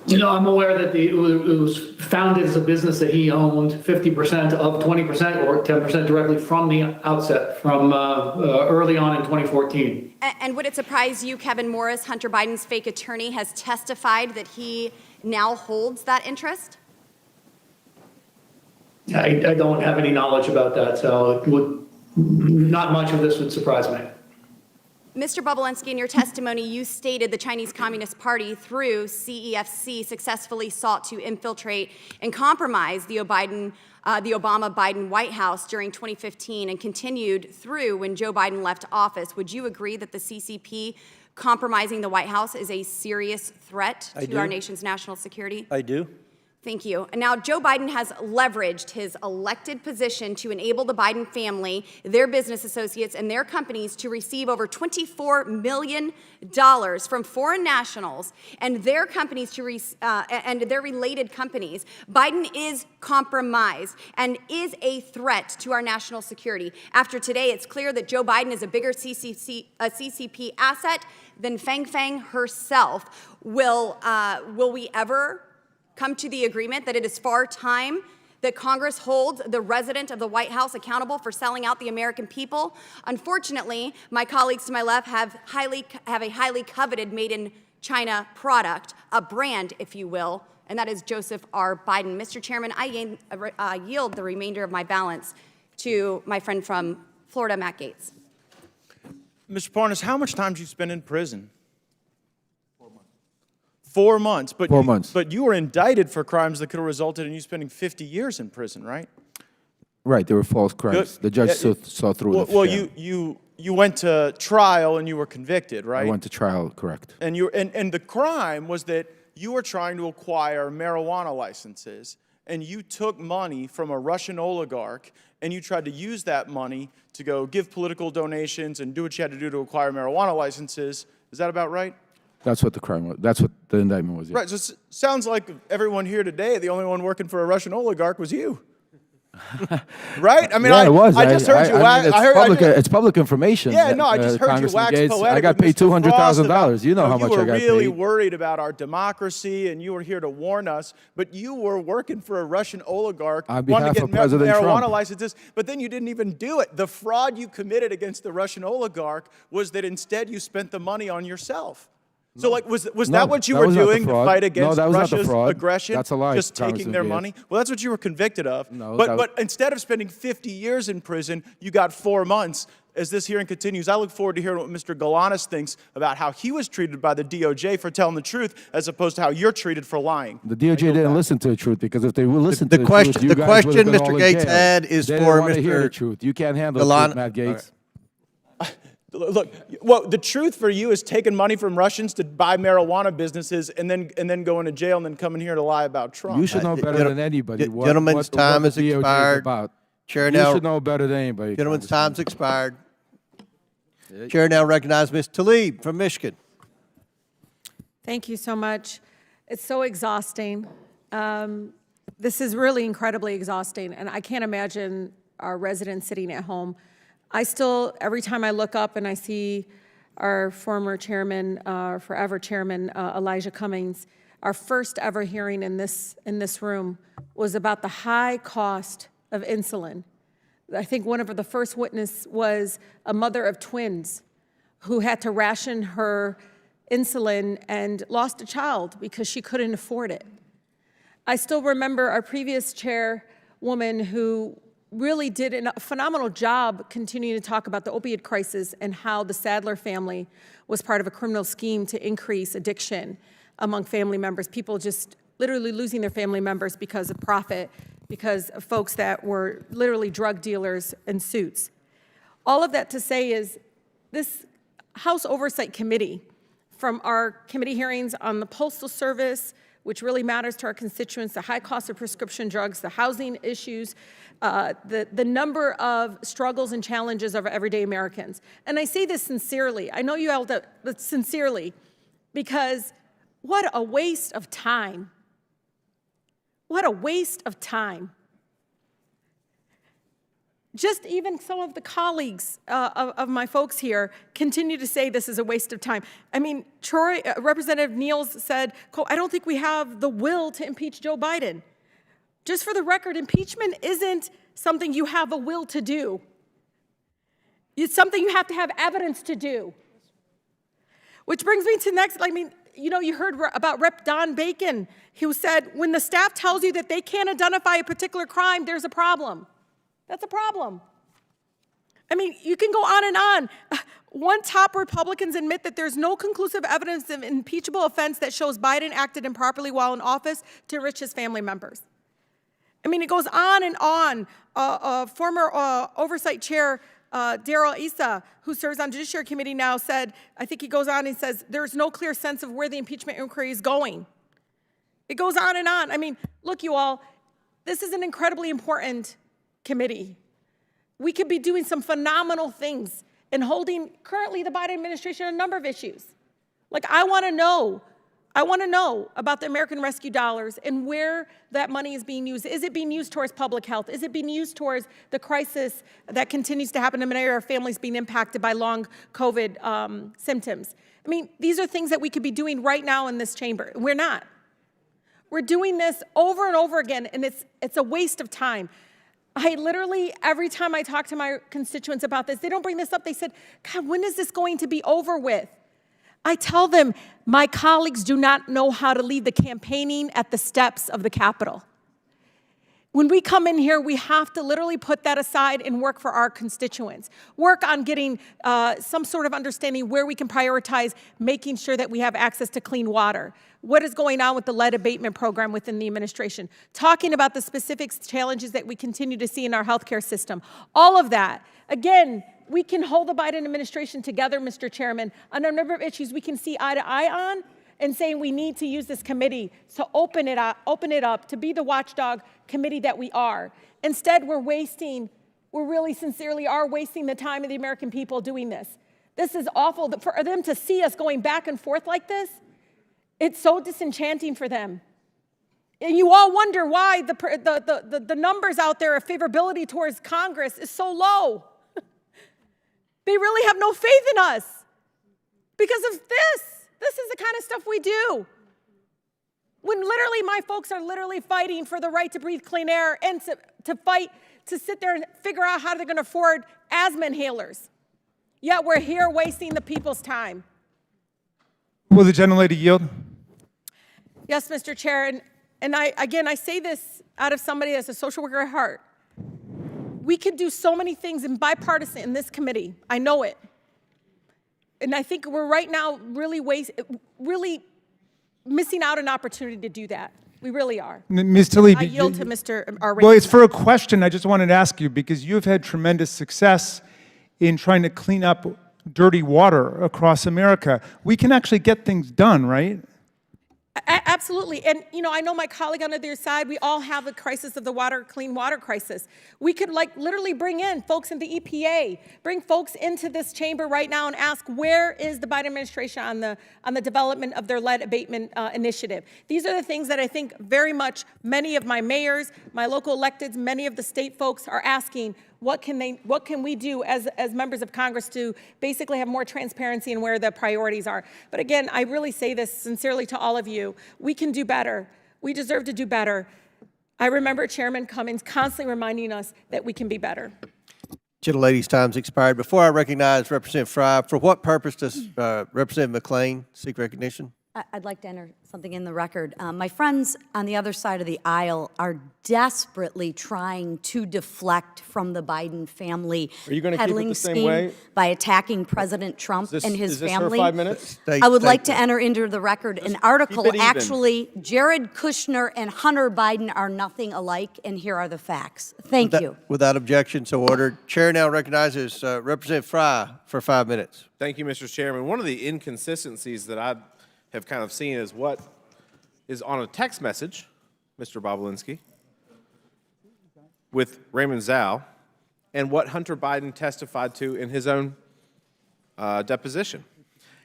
You know, I'm aware that it was founded as a business that he owned 50% of 20% or 10% directly from the outset, from early on in 2014. And would it surprise you, Kevin Morris, Hunter Biden's fake attorney, has testified that he now holds that interest? I don't have any knowledge about that, so not much of this would surprise me. Mr. Bobulinski, in your testimony, you stated the Chinese Communist Party, through CEFC, successfully sought to infiltrate and compromise the Obama-Biden White House during 2015 and continued through when Joe Biden left office. Would you agree that the CCP compromising the White House is a serious threat to our nation's national security? I do. Thank you. And now Joe Biden has leveraged his elected position to enable the Biden family, their business associates, and their companies to receive over $24 million from foreign nationals and their companies and their related companies. Biden is compromised and is a threat to our national security. After today, it's clear that Joe Biden is a bigger CCP asset than Fang Fang herself. Will we ever come to the agreement that it is far time that Congress holds the resident of the White House accountable for selling out the American people? Unfortunately, my colleagues to my left have a highly coveted made-in-China product, a brand, if you will, and that is Joseph R. Biden. Mr. Chairman, I yield the remainder of my balance to my friend from Florida, Matt Gaetz. Mr. Parnas, how much time did you spend in prison? 4 months. 4 months. But you were indicted for crimes that could have resulted in you spending 50 years in prison, right? Right, they were false crimes. The judge saw through it. Well, you you went to trial and you were convicted, right? I went to trial, correct. And the crime was that you were trying to acquire marijuana licenses, and you took money from a Russian oligarch, and you tried to use that money to go give political donations and do what you had to do to acquire marijuana licenses. Is that about right? That's what the crime was. That's what the indictment was. Yeah. Right. So it sounds like everyone here today, the only one working for a Russian oligarch was you. Right? I mean, yeah, it was. I just heard you. It's public information. Yeah, no, I just heard you Congressman wax Gates. poetic. I got with paid Mr. Frost $200,000. You know how much I got paid. You were really worried about our democracy, and you were here to warn us. But you were working for a Russian oligarch, On wanting behalf to of get President marijuana Trump. licenses. But then you didn't even do it. The fraud you committed against the Russian oligarch was that instead you spent the money on yourself. So, like, was that what you were doing to fight against Russia's aggression? That's a lie. Just taking their money? Well, that's what you were convicted of. No, but instead of spending 50 years in prison, you got 4 months. As this hearing continues, I look forward to hearing what Mr. Galanis thinks about how he was treated by the DOJ for telling the truth, as opposed to how you're treated for lying. The DOJ didn't listen to the truth, because if they would listen to the question, truth, you the guys question would have been all Mr. in Gates jail. had is They for didn't want to hear Mr. the truth. You can't handle the truth, Matt Gates. Look, well, the truth for you is taking money from Russians to buy marijuana businesses and then going to jail and then coming here to lie about Trump. You should know better than anybody what Gentlemen's time has the DOJ is expired. about. Chair You now. should know better than anybody. Gentlemen's time's expired. Chair now recognizes Ms. Tlaib from Michigan. Thank you so much. It's so exhausting. This is really incredibly exhausting, and I can't imagine our residents sitting at home. I still, every time I look up and I see our former chairman, forever chairman, Elijah Cummings, our first ever hearing in this room was about the high cost of insulin. I think one of the first witness was a mother of twins who had to ration her insulin and lost a child because she couldn't afford it. I still remember our previous chairwoman who really did a phenomenal job continuing to talk about the opioid crisis and how the Sadler family was part of a criminal scheme to increase addiction among family members, people just literally losing their family members because of profit, because of folks that were literally drug dealers in suits. All of that to say is this House Oversight Committee, from our committee hearings on the Postal Service, which really matters to our constituents, the high cost of prescription drugs, the housing issues, the number of struggles and challenges of everyday Americans. And I say this sincerely. I know you all do, but sincerely, because what a waste of time. What a waste of time. Just even some of the colleagues of my folks here continue to say this is a waste of time. I mean, Troy, Representative Niels said, quote, I don't think we have the will to impeach Joe Biden. Just for the record, impeachment isn't something you have a will to do. It's something you have to have evidence to do. Which brings me to next, I mean, you know, you heard about Rep. Don Bacon, who said, when the staff tells you that they can't identify a particular crime, there's a problem. That's a problem. I mean, you can go on and on. One top Republicans admit that there's no conclusive evidence of impeachable offense that shows Biden acted improperly while in office to enrich his family members. I mean, it goes on and on. Former Oversight Chair Darrell Issa, who serves on Judiciary Committee now, said, I think he goes on and says, there's no clear sense of where the impeachment inquiry is going. It goes on and on. I mean, look, you all, this is an incredibly important committee. We could be doing some phenomenal things and holding currently the Biden administration a number of issues. Like, I want to know about the American Rescue dollars and where that money is being used. Is it being used towards public health? Is it being used towards the crisis that continues to happen in many of our families being impacted by long COVID symptoms? I mean, these are things that we could be doing right now in this chamber. We're not. We're doing this over and over again, and it's a waste of time. I literally, every time I talk to my constituents about this, they don't bring this up. They said, God, when is this going to be over with? I tell them, my colleagues do not know how to lead the campaigning at the steps of the Capitol. When we come in here, we have to literally put that aside and work for our constituents. Work on getting some sort of understanding where we can prioritize making sure that we have access to clean water. What is going on with the lead abatement program within the administration? Talking about the specific challenges that we continue to see in our healthcare system. All of that. Again, we can hold the Biden administration together, Mr. Chairman, on a number of issues we can see eye to eye on, and saying we need to use this committee to open it up to be the watchdog committee that we are. Instead, we really sincerely are wasting the time of the American people doing this. This is awful. For them to see us going back and forth like this, it's so disenchanting for them. And you all wonder why the numbers out there of favorability towards Congress is so low. They really have no faith in us because of this. This is the kind of stuff we do. When literally my folks are literally fighting for the right to breathe clean air and to fight to sit there and figure out how they're going to afford asthma inhalers. Yet we're here wasting the people's time. Will the gentlelady yield? Yes, Mr. Chair, and I say this out of somebody that's a social worker at heart. We could do so many things in bipartisan in this committee. I know it. And I think we're right now really missing out an opportunity to do that. We really are. Ms. Tlaib, I yield to Mr. Well, it's for a question I just wanted to ask you, because you have had tremendous success in trying to clean up dirty water across America. We can actually get things done, right? Absolutely. And, I know my colleague on the other side, we all have a crisis of the clean water crisis. We could literally bring in folks in the EPA, bring folks into this chamber right now and ask, where is the Biden administration on the development of their lead abatement initiative? These are the things that I think very much many of my mayors, my local electeds, many of the state folks are asking, what can we do as members of Congress to basically have more transparency in where the priorities are? But again, I really say this sincerely to all of you. We can do better. We deserve to do better. I remember Chairman Cummings constantly reminding us that we can be better. Gentlelady's time's expired. Before I recognize Representative Fry, for what purpose does Representative McClain seek recognition? I'd like to enter something in the record. My friends on the other side of the aisle are desperately trying to deflect from the Biden family peddling scheme by attacking President Trump and his family. 5 minutes? I would like to enter into the record an article. Actually, Jared Kushner and Hunter Biden are nothing alike, and here are the facts. Thank you. Without objection, so ordered. Chair now recognizes Representative Fry for 5 minutes. Thank you, Mr. Chairman. One of the inconsistencies that I have kind of seen is what is on a text message, Mr. Bobulinski, with Raymond Zhao, and what Hunter Biden testified to in his own deposition.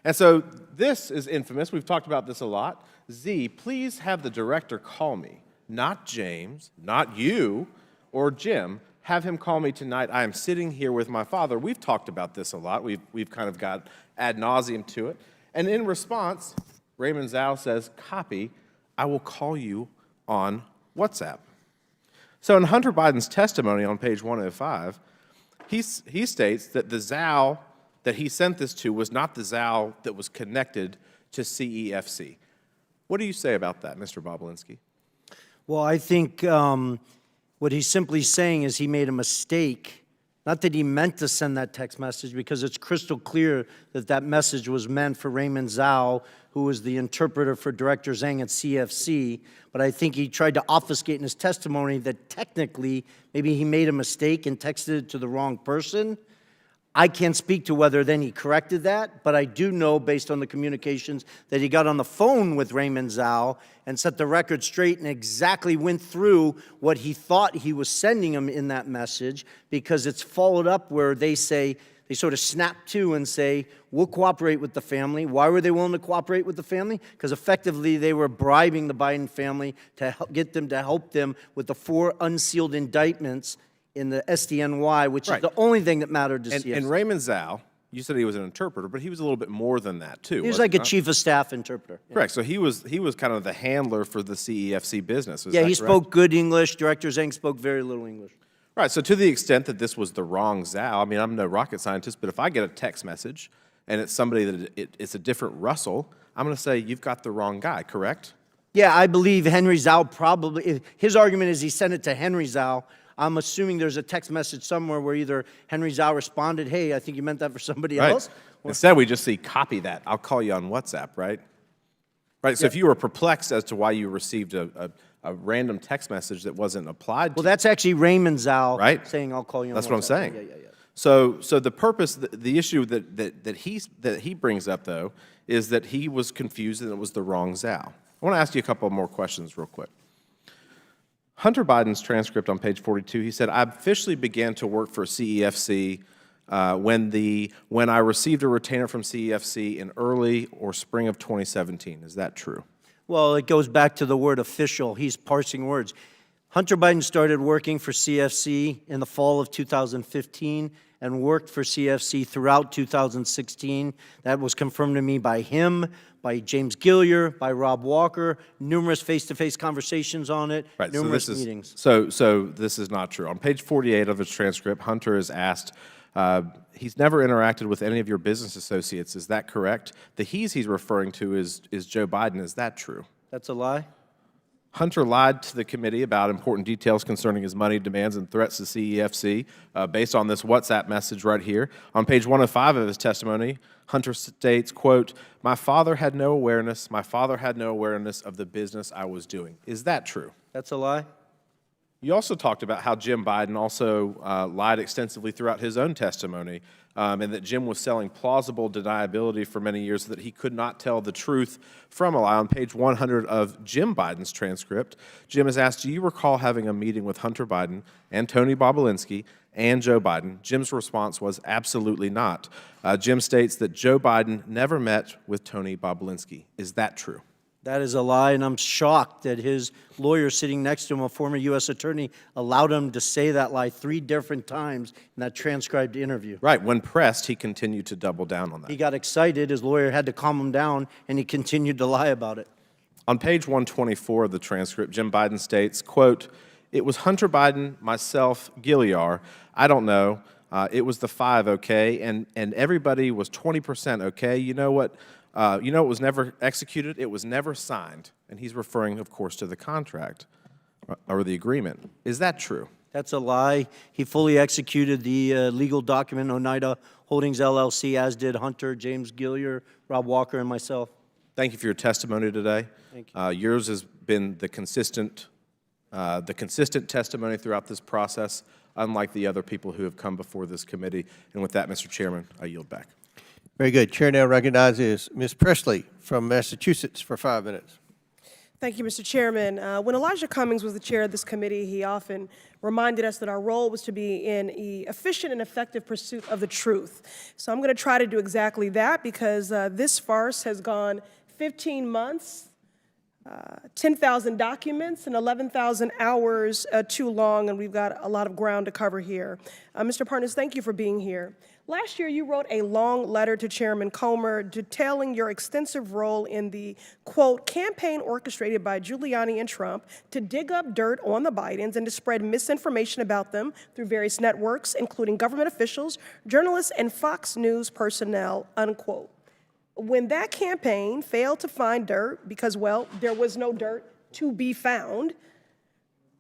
And so this is infamous. We've talked about this a lot. Z, please have the director call me, not James, not you, or Jim. Have him call me tonight. I am sitting here with my father. We've talked about this a lot. We've kind of got ad nauseum to it. And in response, Raymond Zhao says, copy, I will call you on WhatsApp. So in Hunter Biden's testimony on page 105, he states that the Zhao that he sent this to was not the Zhao that was connected to CEFC. What do you say about that, Mr. Bobulinski? Well, I think what he's simply saying is he made a mistake. Not that he meant to send that text message, because it's crystal clear that that message was meant for Raymond Zhao, who was the interpreter for Director Zhang at CFC. But I think he tried to obfuscate in his testimony that technically maybe he made a mistake and texted it to the wrong person. I can't speak to whether then he corrected that, but I do know, based on the communications, that he got on the phone with Raymond Zhao and set the record straight and exactly went through what he thought he was sending him in that message, because it's followed up where they say, they sort of snap to and say, we'll cooperate with the family. Why were they willing to cooperate with the family? Because effectively they were bribing the Biden family to get them to help them with the 4 unsealed indictments in the SDNY, which is the only thing that mattered to CFC. And Raymond Zhao, you said he was an interpreter, but he was a little bit more than that, too. He was like a chief of staff interpreter. Yeah. Correct. So he was kind of the handler for the CEFC business. Yeah, he spoke good English. Director Zhang spoke very little English. Right. So to the extent that this was the wrong Zhao, I mean, I'm no rocket scientist, but if I get a text message and it's somebody that it's a different Russell, I'm going to say, you've got the wrong guy, correct? Yeah, I believe Henry Zhao probably, his argument is he sent it to Henry Zhao. I'm assuming there's a text message somewhere where either Henry Zhao responded, hey, I think you meant that for somebody else. Instead, we just see, copy that. I'll call you on WhatsApp, right? Right, so if you were perplexed as to why you received a random text message that wasn't applied to well, that's actually Raymond Zhao saying, I'll call you on WhatsApp. That's what I'm saying. Yeah. So the purpose, the issue that he brings up, though, is that he was confused and it was the wrong Zhao. I want to ask you a couple more questions real quick. Hunter Biden's transcript on page 42, he said, I officially began to work for CEFC when I received a retainer from CEFC in early or spring of 2017. Is that true? Well, it goes back to the word official. He's parsing words. Hunter Biden started working for CFC in the fall of 2015 and worked for CFC throughout 2016. That was confirmed to me by him, by James Gilliar, by Rob Walker, numerous face-to-face conversations on it, right, numerous so meetings. So this is not true. On page 48 of his transcript, Hunter is asked, he's never interacted with any of your business associates. Is that correct? The he's referring to is Joe Biden. Is that true? That's a lie. Hunter lied to the committee about important details concerning his money demands and threats to CEFC based on this WhatsApp message right here. On page 105 of his testimony, Hunter states, quote, my father had no awareness of the business I was doing. Is that true? That's a lie. You also talked about how Jim Biden also lied extensively throughout his own testimony, and that Jim was selling plausible deniability for many years so that he could not tell the truth from a lie. On page 100 of Jim Biden's transcript, Jim is asked, do you recall having a meeting with Hunter Biden and Tony Bobulinski and Joe Biden? Jim's response was absolutely not. Jim states that Joe Biden never met with Tony Bobulinski. Is that true? That is a lie, and I'm shocked that his lawyer sitting next to him, a former U.S. attorney, allowed him to say that lie 3 different times in that transcribed interview. Right. When pressed, he continued to double down on that. He got excited. His lawyer had to calm him down, and he continued to lie about it. On page 124 of the transcript, Jim Biden states, quote, it was Hunter Biden, myself, Gilliar, I don't know, it was the 5, okay, and everybody was 20% okay. You know what? It was never executed, it was never signed. And he's referring, of course, to the contract or the agreement. Is that true? That's a lie. He fully executed the legal document, Oneida Holdings LLC, as did Hunter, James Gilliar, Rob Walker, and myself. Thank you for your testimony today. Thank you. Yours has been the consistent testimony throughout this process, unlike the other people who have come before this committee. And with that, Mr. Chairman, I yield back. Very good. Chair now recognizes Ms. Presley from Massachusetts for 5 minutes. Thank you, Mr. Chairman. When Elijah Cummings was the chair of this committee, he often reminded us that our role was to be in an efficient and effective pursuit of the truth. So I'm going to try to do exactly that because this farce has gone 15 months, 10,000 documents, and 11,000 hours too long, and we've got a lot of ground to cover here. Mr. Partners, thank you for being here. Last year, you wrote a long letter to Chairman Comer detailing your extensive role in the, quote, campaign orchestrated by Giuliani and Trump to dig up dirt on the Bidens and to spread misinformation about them through various networks, including government officials, journalists, and Fox News personnel, unquote. When that campaign failed to find dirt because, well, there was no dirt to be found,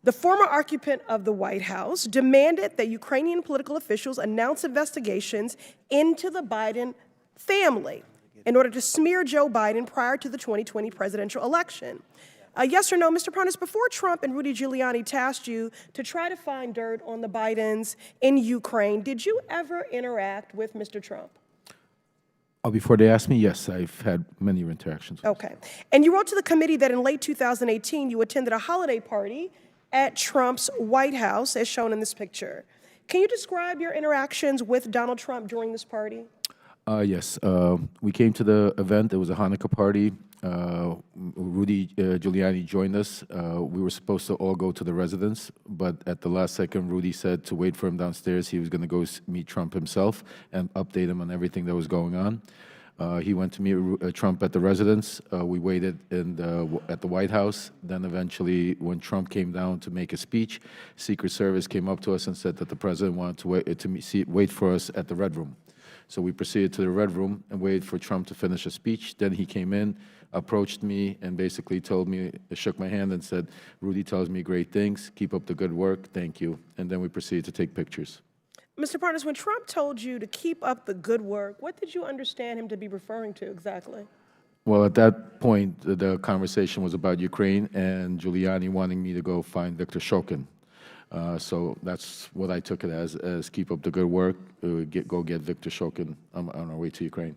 the former occupant of the White House demanded that Ukrainian political officials announce investigations into the Biden family in order to smear Joe Biden prior to the 2020 presidential election. Yes or no, Mr. Parnas, before Trump and Rudy Giuliani tasked you to try to find dirt on the Bidens in Ukraine, did you ever interact with Mr. Trump? Before they asked me, yes, I've had many interactions. Okay. And you wrote to the committee that in late 2018, you attended a holiday party at Trump's White House, as shown in this picture. Can you describe your interactions with Donald Trump during this party? Yes. We came to the event. It was a Hanukkah party. Rudy Giuliani joined us. We were supposed to all go to the residence, but at the last second, Rudy said to wait for him downstairs. He was going to go meet Trump himself and update him on everything that was going on. He went to meet Trump at the residence. We waited at the White House. Then eventually, when Trump came down to make a speech, Secret Service came up to us and said that the president wanted to wait for us at the Red Room. So we proceeded to the Red Room and waited for Trump to finish a speech. Then he came in, approached me, and basically shook my hand and said, Rudy tells me great things. Keep up the good work. Thank you. And then we proceeded to take pictures. Mr. Partners, when Trump told you to keep up the good work, what did you understand him to be referring to exactly? Well, at that point, the conversation was about Ukraine and Giuliani wanting me to go find Viktor Shokin. So that's what I took it as keep up the good work, go get Viktor Shokin on our way to Ukraine.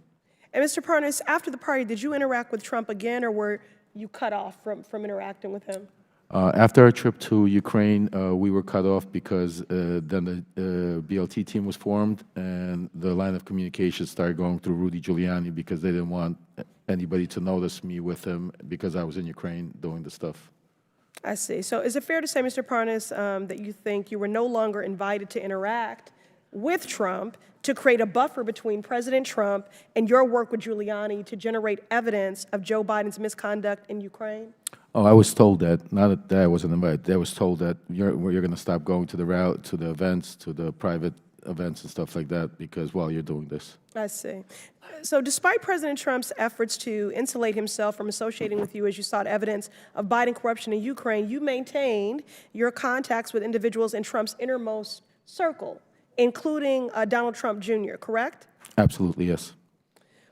And Mr. Parnas, after the party, did you interact with Trump again, or were you cut off from interacting with him? After our trip to Ukraine, we were cut off because then the BLT team was formed and the line of communication started going through Rudy Giuliani because they didn't want anybody to notice me with him because I was in Ukraine doing the stuff. I see. So is it fair to say, Mr. Parnas, that you think you were no longer invited to interact with Trump to create a buffer between President Trump and your work with Giuliani to generate evidence of Joe Biden's misconduct in Ukraine? Oh, I was told that. Not that I wasn't invited. I was told that you're going to stop going to the events, to the private events and stuff like that because, well, you're doing this. I see. So despite President Trump's efforts to insulate himself from associating with you as you sought evidence of Biden corruption in Ukraine, you maintained your contacts with individuals in Trump's innermost circle, including Donald Trump Jr., correct? Absolutely, yes.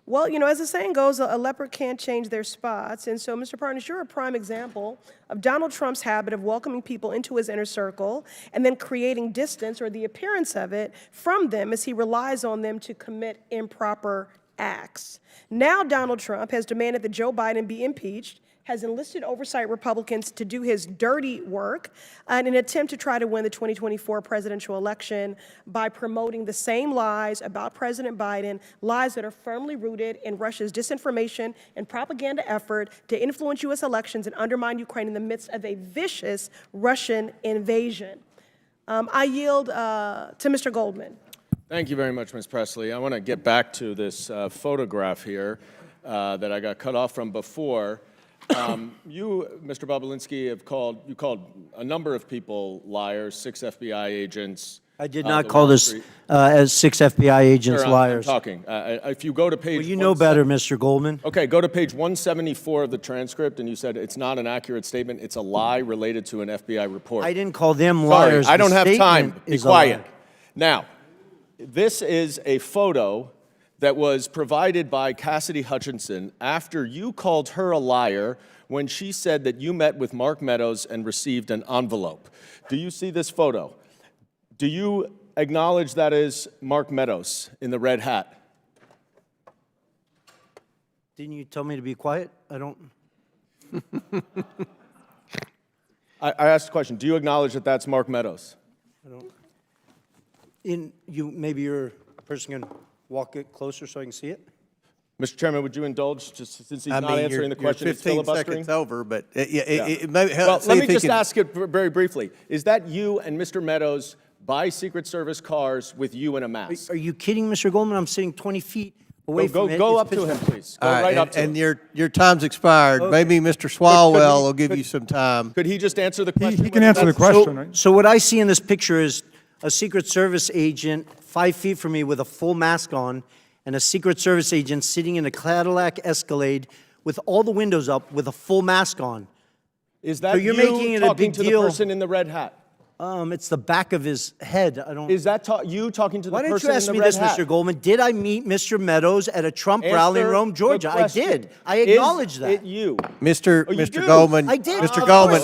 Well, you know, as the saying goes, a leopard can't change their spots. And so, Mr. Parnas, you're a prime example of Donald Trump's habit of welcoming people into his inner circle and then creating distance or the appearance of it from them as he relies on them to commit improper acts. Now, Donald Trump has demanded that Joe Biden be impeached, has enlisted oversight Republicans to do his dirty work in an attempt to try to win the 2024 presidential election by promoting the same lies about President Biden, lies that are firmly rooted in Russia's disinformation and propaganda effort to influence U.S. elections and undermine Ukraine in the midst of a vicious Russian invasion. I yield to Mr. Goldman. Thank you very much, Ms. Presley. I want to get back to this photograph here that I got cut off from before. You, Mr. Bobulinski, have called a number of people liars, 6 FBI agents. I did not call this as 6 FBI agents liars. I'm talking. If you go to page... Well, you know better, Mr. Goldman. Okay, go to page 174 of the transcript, and you said it's not an accurate statement. It's a lie related to an FBI report. I didn't call them liars. Sorry, I don't have time. Be quiet. Lie. Now, this is a photo that was provided by Cassidy Hutchinson after you called her a liar when she said that you met with Mark Meadows and received an envelope. Do you see this photo? Do you acknowledge that is Mark Meadows in the red hat? Didn't you tell me to be quiet? I don't... I asked a question. Do you acknowledge that that's Mark Meadows? I don't... Maybe your person can walk it closer so I can see it? Mr. Chairman, would you indulge, just since he's not answering the question, you're it's 15 filibustering? seconds over, but Well, let me just ask it very briefly. Is that you and Mr. Meadows buy Secret Service cars with you in a mask? Are you kidding, Mr. Goldman? I'm sitting 20 feet away from it. Go up to him, please. Go right up to him. And your time's expired. Okay. Maybe Mr. Swalwell will give you some time. Could he just answer the question? He can answer the question, right? So what I see in this picture is a Secret Service agent 5 feet from me with a full mask on, and a Secret Service agent sitting in a Cadillac Escalade with all the windows up with a full mask on. Is that so you're you making it a talking big to deal. The person in the red hat? It's the back of his head. I don't. Is that you talking to the person in the red hat? Why don't you ask me this, Mr. Goldman? Did I meet Mr. Meadows at a Trump rally in Rome, Georgia? I did. I acknowledge that. Is it you? Mr. Goldman. I did. Mr. Goldman.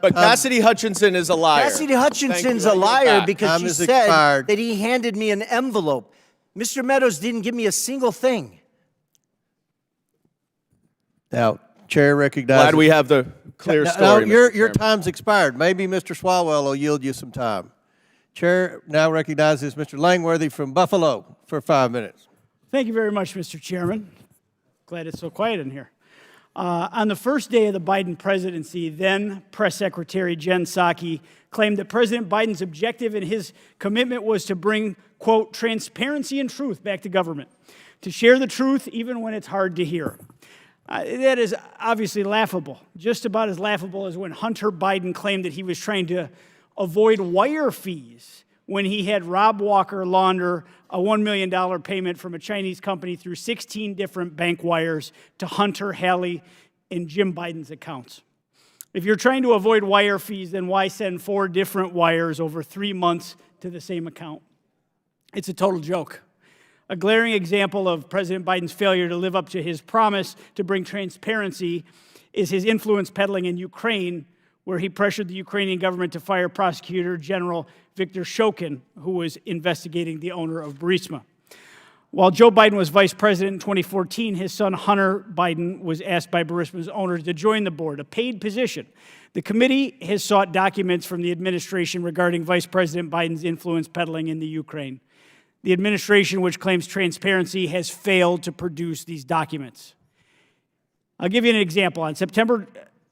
But Cassidy Hutchinson is a liar. Cassidy Hutchinson's a liar because she said that he handed me an envelope. Mr. Meadows didn't give me a single thing. Now, Chair recognizes... Glad we have the clear story. Your time's expired. Maybe Mr. Swalwell will yield you some time. Chair now recognizes Mr. Langworthy from Buffalo for 5 minutes. Thank you very much, Mr. Chairman. Glad it's so quiet in here. On the first day of the Biden presidency, then Press Secretary Jen Psaki claimed that President Biden's objective and his commitment was to bring, quote, transparency and truth back to government, to share the truth even when it's hard to hear. That is obviously laughable, just about as laughable as when Hunter Biden claimed that he was trying to avoid wire fees when he had Rob Walker launder a $1 million payment from a Chinese company through 16 different bank wires to Hunter, Hallie, and Jim Biden's accounts. If you're trying to avoid wire fees, then why send 4 different wires over 3 months to the same account? It's a total joke. A glaring example of President Biden's failure to live up to his promise to bring transparency is his influence peddling in Ukraine, where he pressured the Ukrainian government to fire Prosecutor General Viktor Shokin, who was investigating the owner of Burisma. While Joe Biden was vice president in 2014, his son Hunter Biden was asked by Burisma's owners to join the board, a paid position. The committee has sought documents from the administration regarding Vice President Biden's influence peddling in the Ukraine. The administration, which claims transparency, has failed to produce these documents. I'll give you an example. On September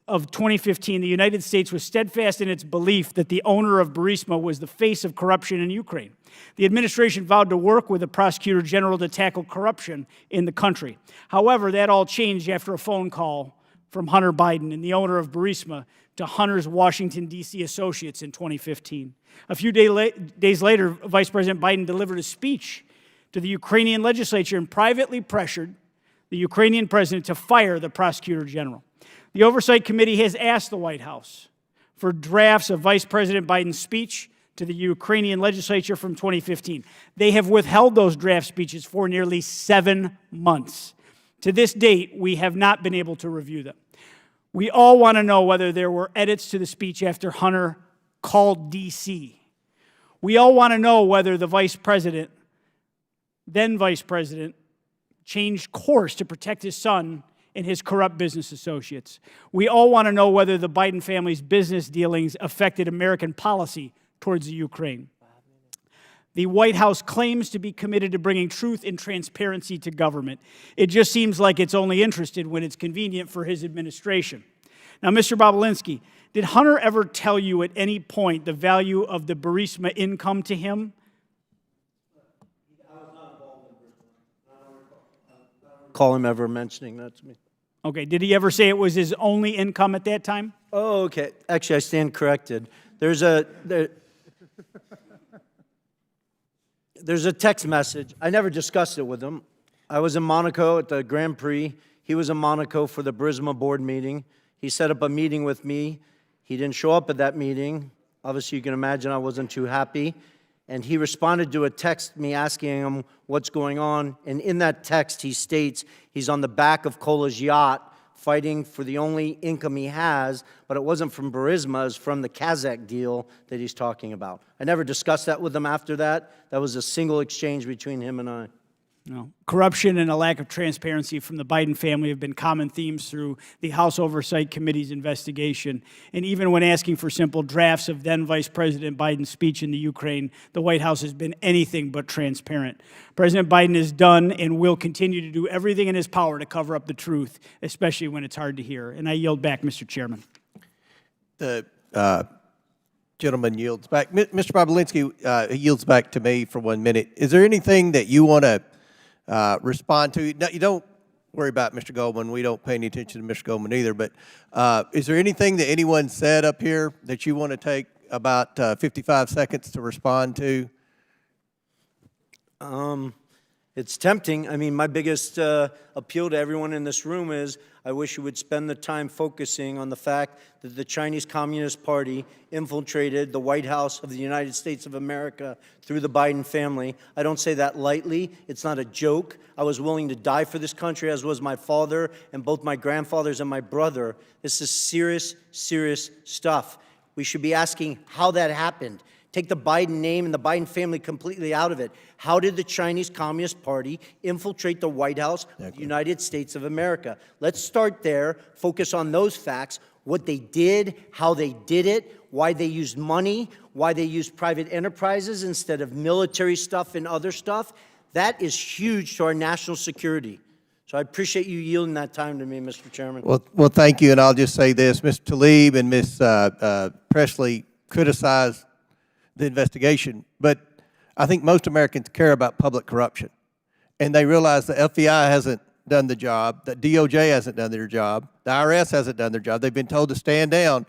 of 2015, the United States was steadfast in its belief that the owner of Burisma was the face of corruption in Ukraine. The administration vowed to work with the prosecutor general to tackle corruption in the country. However, that all changed after a phone call from Hunter Biden and the owner of Burisma to Hunter's Washington, D.C. associates in 2015. A few days later, Vice President Biden delivered a speech to the Ukrainian legislature and privately pressured the Ukrainian president to fire the prosecutor general. The Oversight Committee has asked the White House for drafts of Vice President Biden's speech to the Ukrainian legislature from 2015. They have withheld those draft speeches for nearly 7 months. To this date, we have not been able to review them. We all want to know whether there were edits to the speech after Hunter called D.C. We all want to know whether the vice president, then vice president, changed course to protect his son and his corrupt business associates. We all want to know whether the Biden family's business dealings affected American policy towards the Ukraine. The White House claims to be committed to bringing truth and transparency to government. It just seems like it's only interested when it's convenient for his administration. Now, Mr. Bobulinski, did Hunter ever tell you at any point the value of the Burisma income to him? Call him ever mentioning that to me. Okay, did he ever say it was his only income at that time? Oh, okay. Actually, I stand corrected. There's a text message. I never discussed it with him. I was in Monaco at the Grand Prix. He was in Monaco for the Burisma board meeting. He set up a meeting with me. He didn't show up at that meeting. Obviously, you can imagine I wasn't too happy. And he responded to a text me asking him what's going on. And in that text, he states he's on the back of Kola's yacht fighting for the only income he has, but it wasn't from Burisma, it's from the Kazakh deal that he's talking about. I never discussed that with him after that. That was a single exchange between him and I. No. Corruption and a lack of transparency from the Biden family have been common themes through the House Oversight Committee's investigation. And even when asking for simple drafts of then Vice President Biden's speech in the Ukraine, the White House has been anything but transparent. President Biden has done and will continue to do everything in his power to cover up the truth, especially when it's hard to hear. And I yield back, Mr. Chairman. The gentleman yields back. Mr. Bobulinski yields back to me for 1 minute. Is there anything that you want to respond to? No, you don't worry about Mr. Goldman. We don't pay any attention to Mr. Goldman either. But is there anything that anyone said up here that you want to take about 55 seconds to respond to? It's tempting. I mean, my biggest appeal to everyone in this room is I wish you would spend the time focusing on the fact that the Chinese Communist Party infiltrated the White House of the United States of America through the Biden family. I don't say that lightly. It's not a joke. I was willing to die for this country, as was my father and both my grandfathers and my brother. This is serious, serious stuff. We should be asking how that happened. Take the Biden name and the Biden family completely out of it. How did the Chinese Communist Party infiltrate the White House of the United States of America? Let's start there, focus on those facts, what they did, how they did it, why they used money, why they used private enterprises instead of military stuff and other stuff. That is huge to our national security. So I appreciate you yielding that time to me, Mr. Chairman. Well, thank you, and I'll just say this. Mr. Tlaib and Ms. Presley criticized the investigation, but I think most Americans care about public corruption, and they realize the FBI hasn't done the job, the DOJ hasn't done their job, the IRS hasn't done their job. They've been told to stand down.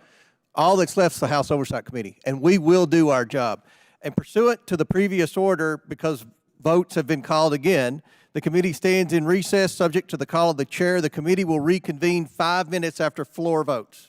All that's left is the House Oversight Committee, and we will do our job. And pursuant to the previous order, because votes have been called again, the committee stands in recess subject to the call of the chair. The committee will reconvene 5 minutes after floor votes.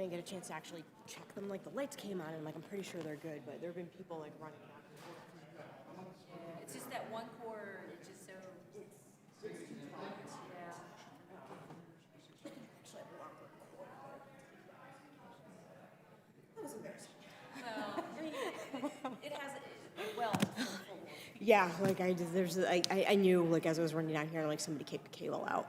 didn't get a chance to actually check them. Like, the lights came on, and, like, I'm pretty sure they're good, but there have been people, like, running back and forth. It's just that one core, it's just so. That was embarrassing. Well, I mean, it has, well. Yeah, like, I knew, like, as I was running down here, like, somebody kicked the cable out.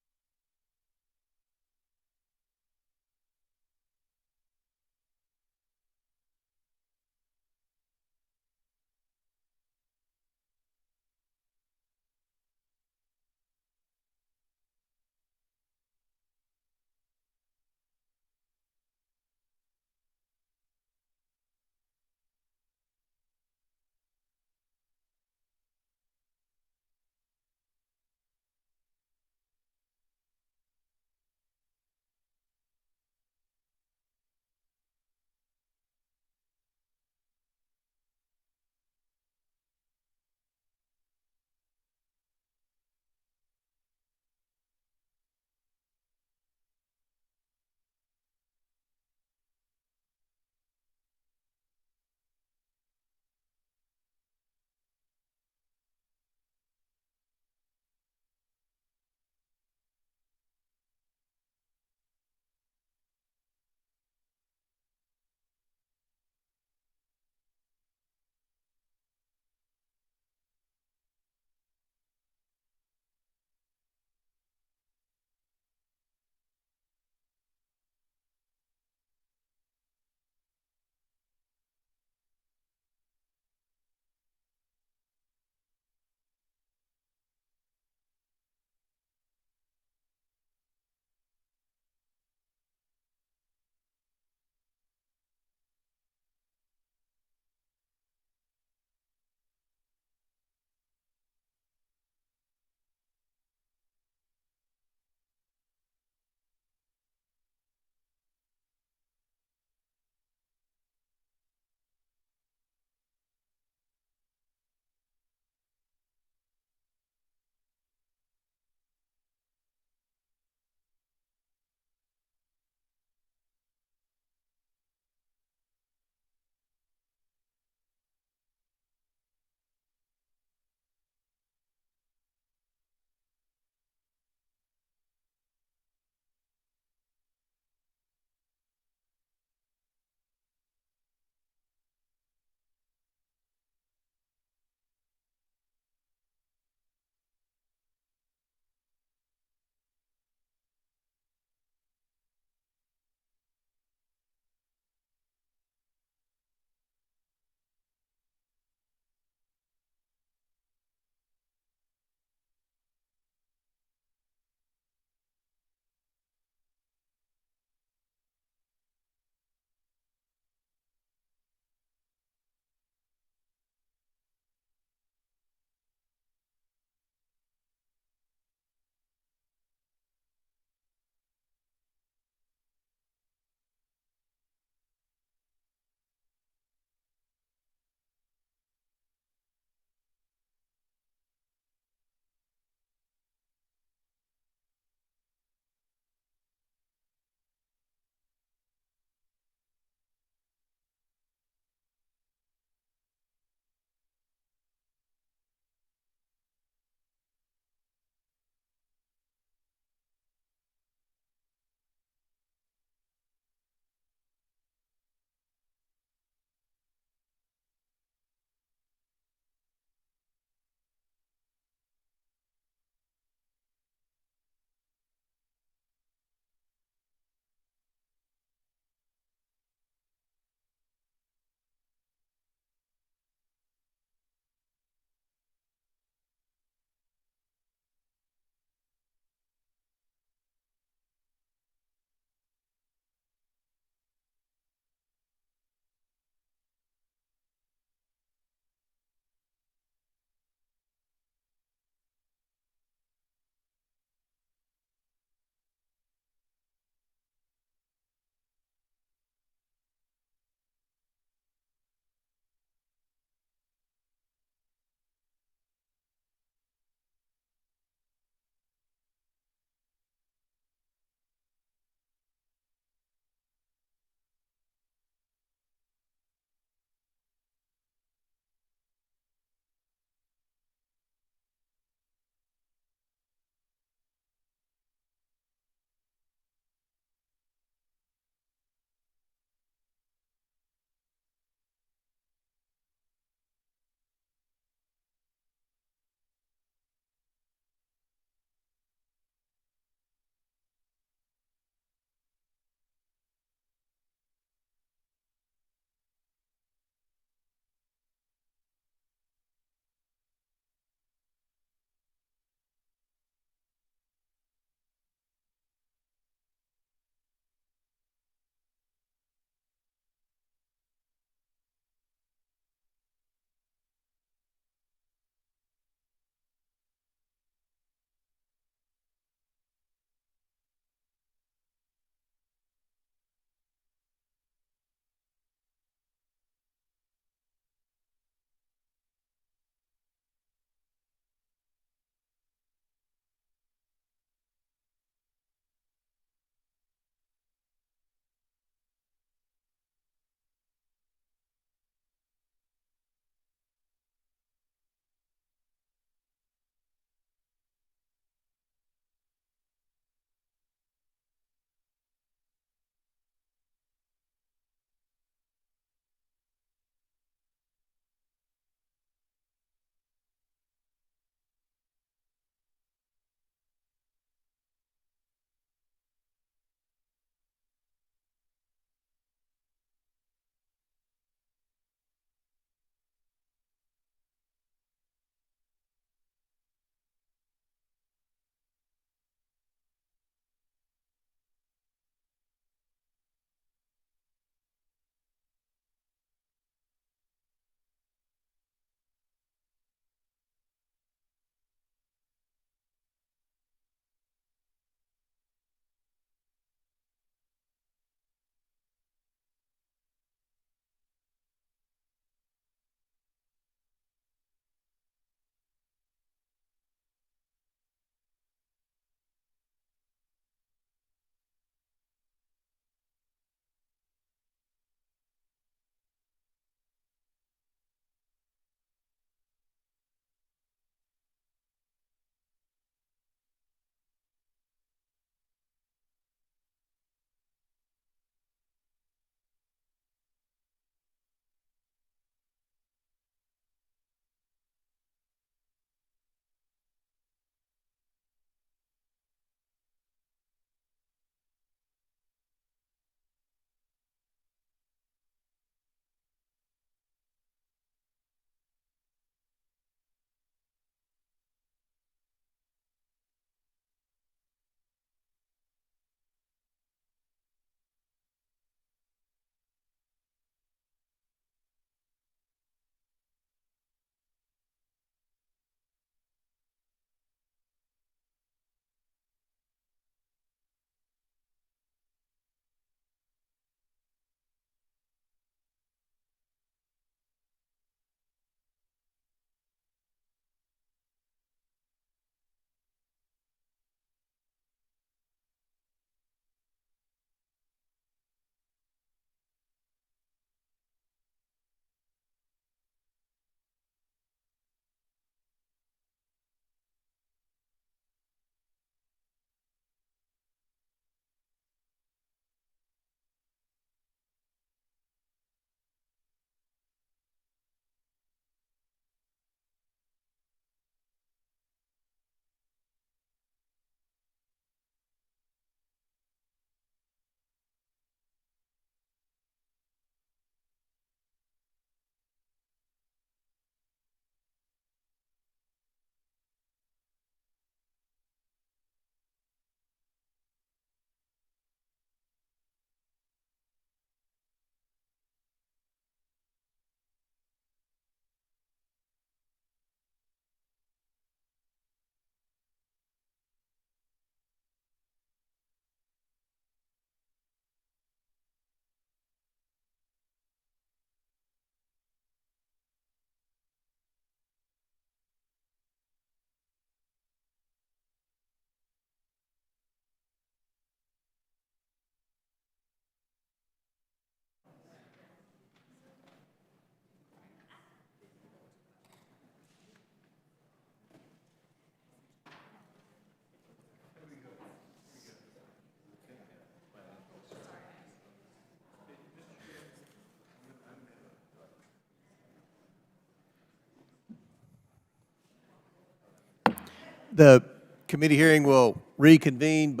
The committee hearing will reconvene.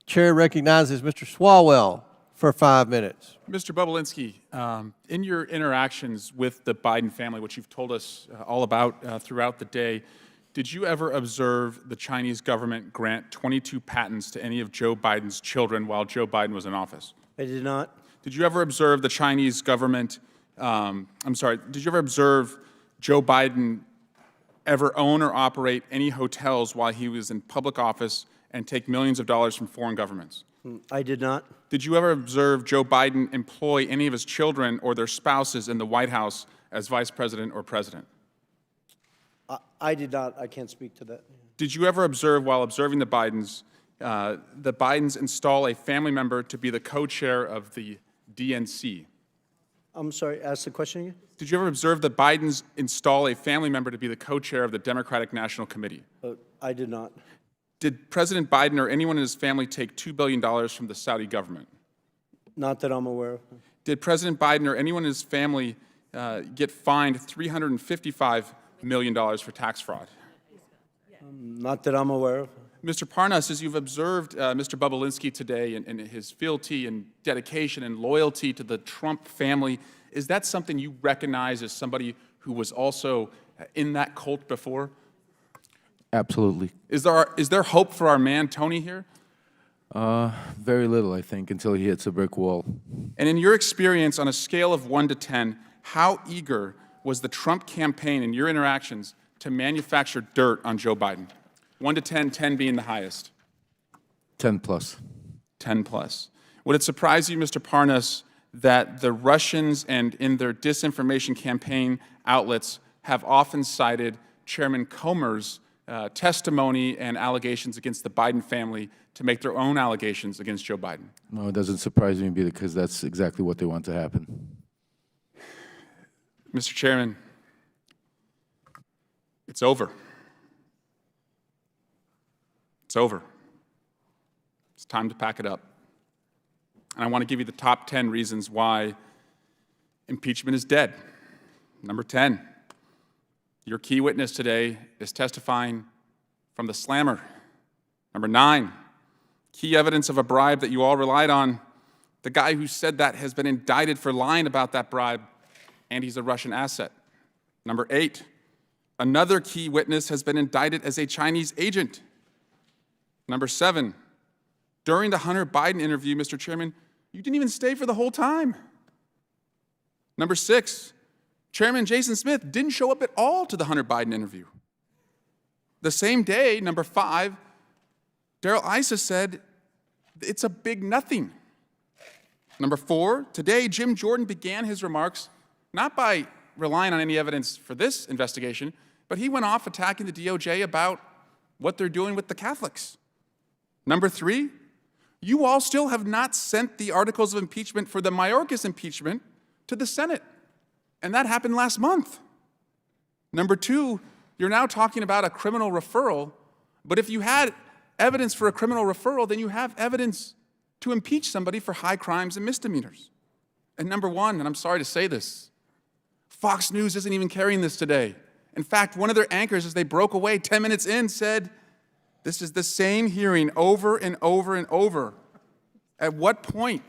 Chair recognizes Mr. Swalwell for 5 minutes. Mr. Bobulinski, in your interactions with the Biden family, which you've told us all about throughout the day, did you ever observe the Chinese government grant 22 patents to any of Joe Biden's children while Joe Biden was in office? I did not. Did you ever observe the Chinese government, did you ever observe Joe Biden ever own or operate any hotels while he was in public office and take millions of dollars from foreign governments? I did not. Did you ever observe Joe Biden employ any of his children or their spouses in the White House as vice president or president? I did not. I can't speak to that. Did you ever observe, while observing the Bidens install a family member to be the co-chair of the DNC? I'm sorry, ask the question again? Did you ever observe the Bidens install a family member to be the co-chair of the Democratic National Committee? I did not. Did President Biden or anyone in his family take $2 billion from the Saudi government? Not that I'm aware of. Did President Biden or anyone in his family get fined $355 million for tax fraud? Not that I'm aware of. Mr. Parnas, as you've observed Mr. Bobulinski today and his fealty and dedication and loyalty to the Trump family, is that something you recognize as somebody who was also in that cult before? Absolutely. Is there hope for our man Tony here? Very little, I think, until he hits a brick wall. And in your experience, on a scale of 1 to 10, how eager was the Trump campaign in your interactions to manufacture dirt on Joe Biden? 1 to 10, 10 being the highest. 10 plus. 10 plus. Would it surprise you, Mr. Parnas, that the Russians and in their disinformation campaign outlets have often cited Chairman Comer's testimony and allegations against the Biden family to make their own allegations against Joe Biden? No, it doesn't surprise me because that's exactly what they want to happen. Mr. Chairman, it's over. It's over. It's time to pack it up. And I want to give you the top 10 reasons why impeachment is dead. Number 10, your key witness today is testifying from the slammer. Number 9, key evidence of a bribe that you all relied on. The guy who said that has been indicted for lying about that bribe, and he's a Russian asset. Number 8, another key witness has been indicted as a Chinese agent. Number 7, during the Hunter Biden interview, Mr. Chairman, you didn't even stay for the whole time. Number 6, Chairman Jason Smith didn't show up at all to the Hunter Biden interview. The same day, number 5, Darrell Issa said it's a big nothing. Number 4, today Jim Jordan began his remarks not by relying on any evidence for this investigation, but he went off attacking the DOJ about what they're doing with the Catholics. Number 3, you all still have not sent the articles of impeachment for the Mayorkas impeachment to the Senate, and that happened last month. Number 2, you're now talking about a criminal referral, but if you had evidence for a criminal referral, then you have evidence to impeach somebody for high crimes and misdemeanors. And number 1, and I'm sorry to say this, Fox News isn't even carrying this today. In fact, one of their anchors, as they broke away 10 minutes in, said, this is the same hearing over and over and over. At what point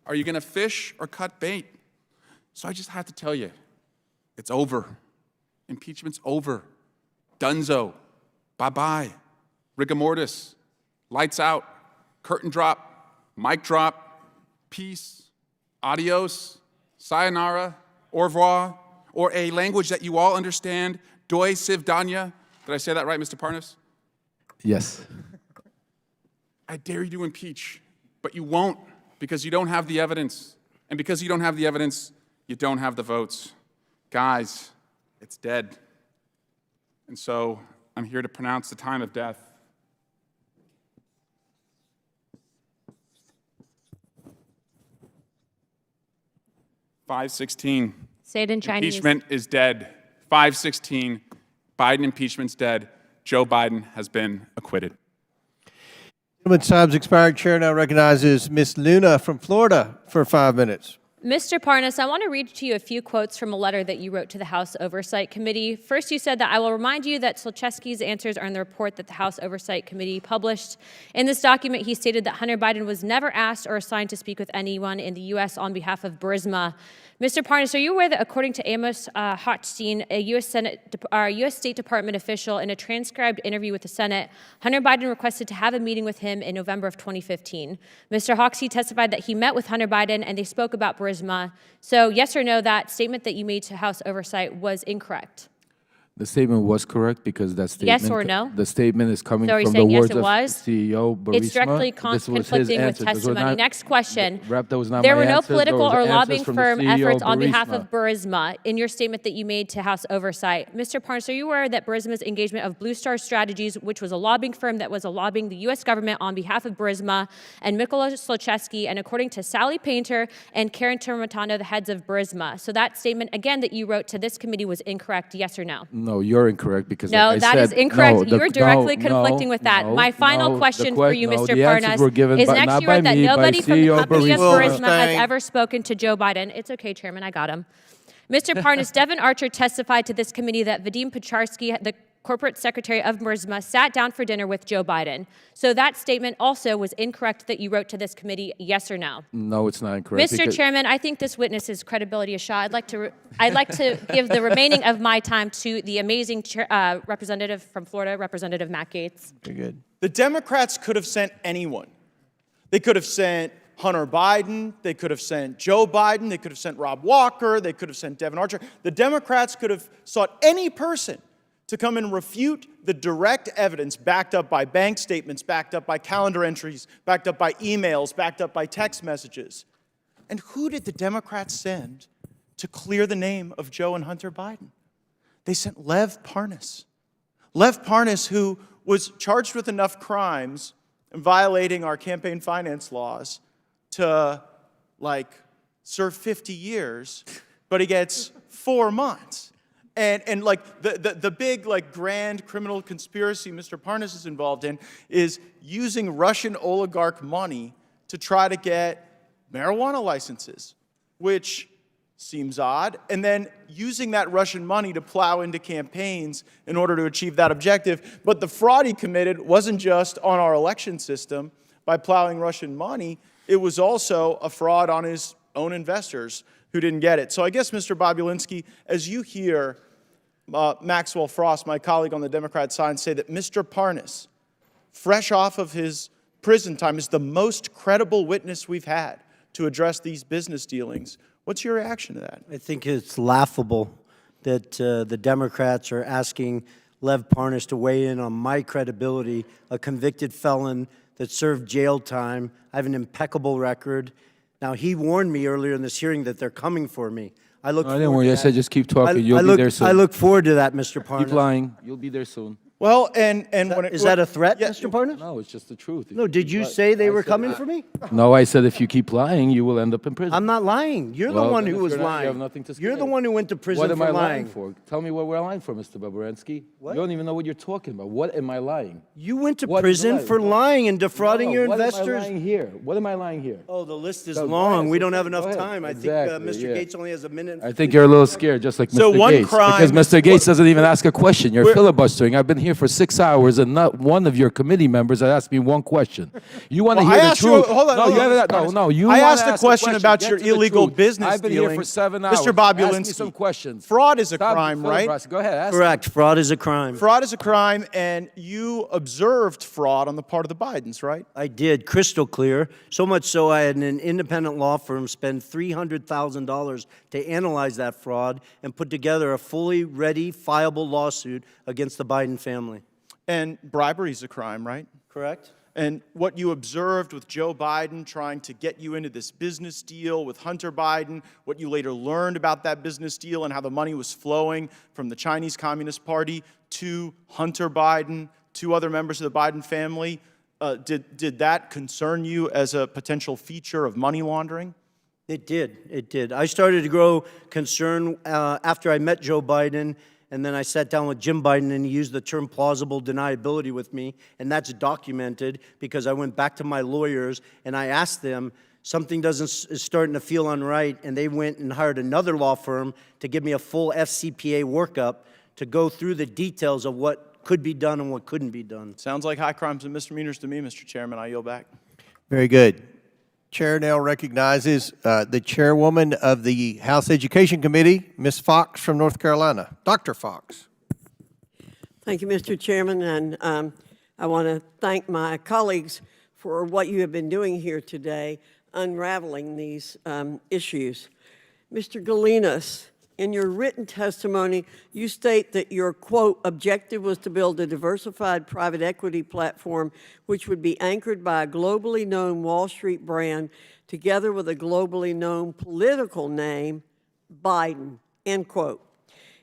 are you going to fish or cut bait? So I just have to tell you, it's over. Impeachment's over. Dunzo. Bye-bye. Rigor mortis. Lights out. Curtain drop. Mic drop. Peace. Adios. Sayonara. Au revoir. Or a language that you all understand. Doi sivdanya. Did I say that right, Mr. Parnas? Yes. I dare you to impeach, but you won't because you don't have the evidence. And because you don't have the evidence, you don't have the votes. Guys, it's dead. And so I'm here to pronounce the time of death. $5:16. Say it in Chinese. Impeachment is dead. 5:16. Biden impeachment's dead. Joe Biden has been acquitted. Gentleman's time's expired. Chair now recognizes Ms. Luna from Florida for 5 minutes. Mr. Parnas, I want to read to you a few quotes from a letter that you wrote to the House Oversight Committee. First, you said that I will remind you that Solchesky's answers are in the report that the House Oversight Committee published. In this document, he stated that Hunter Biden was never asked or assigned to speak with anyone in the U.S. on behalf of Burisma. Mr. Parnas, are you aware that according to Amos Hochstein, a U.S. State Department official, in a transcribed interview with the Senate, Hunter Biden requested to have a meeting with him in November of 2015. Mr. Hochstein testified that he met with Hunter Biden and they spoke about Burisma. So yes or no, that statement that you made to House Oversight was incorrect? The statement was correct because that statement. Yes or no? The statement is coming So are you from the saying yes, words it of was? CEO Burisma. It's directly This was his conflicting with answer. Those were testimony. not- Next question. That was not There my were no answers. political Those were or answers lobbying from the firm CEO efforts on behalf Burisma. of Burisma in your statement that you made to House Oversight. Mr. Parnas, are you aware that Burisma's engagement of Blue Star Strategies, which was a lobbying firm that was lobbying the U.S. government on behalf of Burisma, and Mykola Solchesky, and according to Sally Painter and Karen Termitano, the heads of Burisma. So that statement, again, that you wrote to this committee was incorrect, yes or no? No, you're incorrect because No, like I that said, is incorrect. no, You are directly conflicting with that. My final question for you, Mr. the answers were Parnas, given is by- next not you by wrote that me, by nobody from the CEO company of Burisma. Burisma has ever spoken to Joe Biden. It's okay, Chairman, I got him. Mr. Parnas, Devin Archer testified to this committee that Vadim Pecharsky, the corporate secretary of Burisma, sat down for dinner with Joe Biden. So that statement also was incorrect that you wrote to this committee, yes or no? No, it's not incorrect. Mr. because- Chairman, I think this witness's credibility is shot. I'd like to give the remaining of my time to the amazing representative from Florida, Representative Matt Gaetz. Very good. The Democrats could have sent anyone. They could have sent Hunter Biden. They could have sent Joe Biden. They could have sent Rob Walker. They could have sent Devin Archer. The Democrats could have sought any person to come and refute the direct evidence backed up by bank statements, backed up by calendar entries, backed up by emails, backed up by text messages. And who did the Democrats send to clear the name of Joe and Hunter Biden? They sent Lev Parnas. Lev Parnas, who was charged with enough crimes and violating our campaign finance laws to, serve 50 years, but he gets 4 months. And the big, grand criminal conspiracy Mr. Parnas is involved in is using Russian oligarch money to try to get marijuana licenses, which seems odd, and then using that Russian money to plow into campaigns in order to achieve that objective. But the fraud he committed wasn't just on our election system by plowing Russian money, it was also a fraud on his own investors who didn't get it. So I guess, Mr. Bobulinski, as you hear Maxwell Frost, my colleague on the Democrat side, say that Mr. Parnas, fresh off of his prison time, is the most credible witness we've had to address these business dealings, what's your reaction to that? I think it's laughable that the Democrats are asking Lev Parnas to weigh in on my credibility, a convicted felon that served jail time. I have an impeccable record. Now, he warned me earlier in this hearing that they're coming for me. I didn't warn you. I said just keep talking. You'll be there soon. I look forward to that, Mr. Parnas. Keep lying. You'll be there soon. Well, is that a threat, Mr. Parnas? No, it's just the truth. No, did you say they were coming for me? No, I said if you keep lying, you will end up in prison. I'm not lying. You're the one who was lying. You have nothing to You're the one who went to prison What am for I lying. lying for? Tell me what we're lying for, Mr. Bobulinski. You don't even know what you're talking about. What am I lying? You went to prison for lying and defrauding your investors. What am I lying here? What am I lying here? Oh, the list is Go long. ahead. We don't have Go enough ahead. time. I Exactly, think Mr. Gates only has a minute. I think you're a little scared, just like So Mr. one Gates. crime- Because Mr. Gates doesn't even ask a question. You're filibustering. I've been here for 6 hours, and not one of your committee members has asked me one question. You want to Well, hear I the asked you- truth? hold on, no, hold you on, have Mr. that. No, you I wanna asked a ask question about Get your to the illegal truth. business I've been here for dealings. 7 hours. Mr. Ask me Bobulinski, some questions. fraud is a Stop crime, right? filibustering. Go ahead. Ask Correct. Fraud is a crime. Fraud is a crime, and you observed fraud on the part of the Bidens, right? I did, crystal clear. So much so I had an independent law firm spend $300,000 to analyze that fraud and put together a fully ready, fileable lawsuit against the Biden family. And bribery is a crime, right? Correct. And what you observed with Joe Biden trying to get you into this business deal with Hunter Biden, what you later learned about that business deal and how the money was flowing from the Chinese Communist Party to Hunter Biden, to other members of the Biden family, did that concern you as a potential feature of money laundering? It did. It did. I started to grow concern after I met Joe Biden, and then I sat down with Jim Biden, and he used the term plausible deniability with me, and that's documented because I went back to my lawyers, and I asked them, something is starting to feel unright, and they went and hired another law firm to give me a full FCPA workup to go through the details of what could be done and what couldn't be done. Sounds like high crimes and misdemeanors to me, Mr. Chairman. I yield back. Very good. Chair now recognizes the chairwoman of the House Education Committee, Ms. Fox from North Carolina. Dr. Fox. Thank you, Mr. Chairman, and I want to thank my colleagues for what you have been doing here today, unraveling these issues. Mr. Galinas, in your written testimony, you state that your, quote, objective was to build a diversified private equity platform which would be anchored by a globally known Wall Street brand together with a globally known political name, Biden, end quote.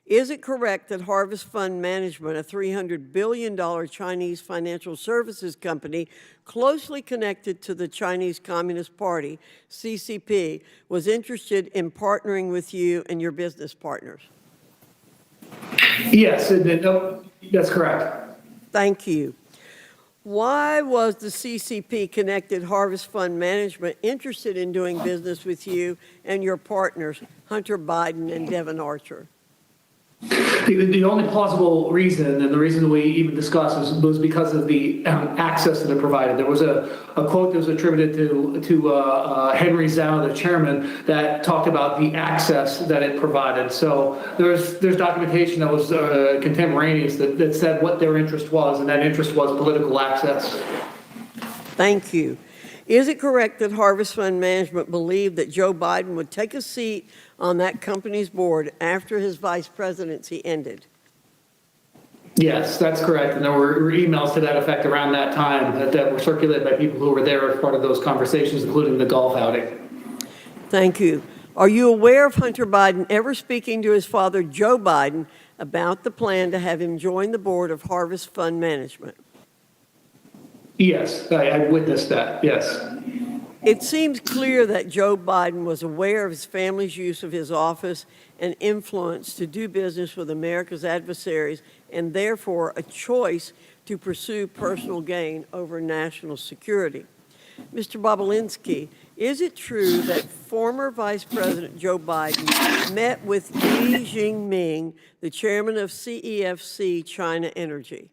Is it correct that Harvest Fund Management, a $300 billion Chinese financial services company closely connected to the Chinese Communist Party, CCP, was interested in partnering with you and your business partners? Yes, that's correct. Thank you. Why was the CCP-connected Harvest Fund Management interested in doing business with you and your partners, Hunter Biden and Devon Archer? The only plausible reason, and the reason we even discussed, was because of the access that it provided. There was a quote that was attributed to Henry Zhao, the chairman, that talked about the access that it provided. So there's documentation that was contemporaneous that said what their interest was, and that interest was political access. Thank you. Is it correct that Harvest Fund Management believed that Joe Biden would take a seat on that company's board after his vice presidency ended? Yes, that's correct. And there were emails to that effect around that time that were circulated by people who were there as part of those conversations, including the golf outing. Thank you. Are you aware of Hunter Biden ever speaking to his father, Joe Biden, about the plan to have him join the board of Harvest Fund Management? Yes, I witnessed that, yes. It seems clear that Joe Biden was aware of his family's use of his office and influence to do business with America's adversaries, and therefore a choice to pursue personal gain over national security. Mr. Bobulinski, is it true that former Vice President Joe Biden met with Xi Jinping, the chairman of CEFC China Energy?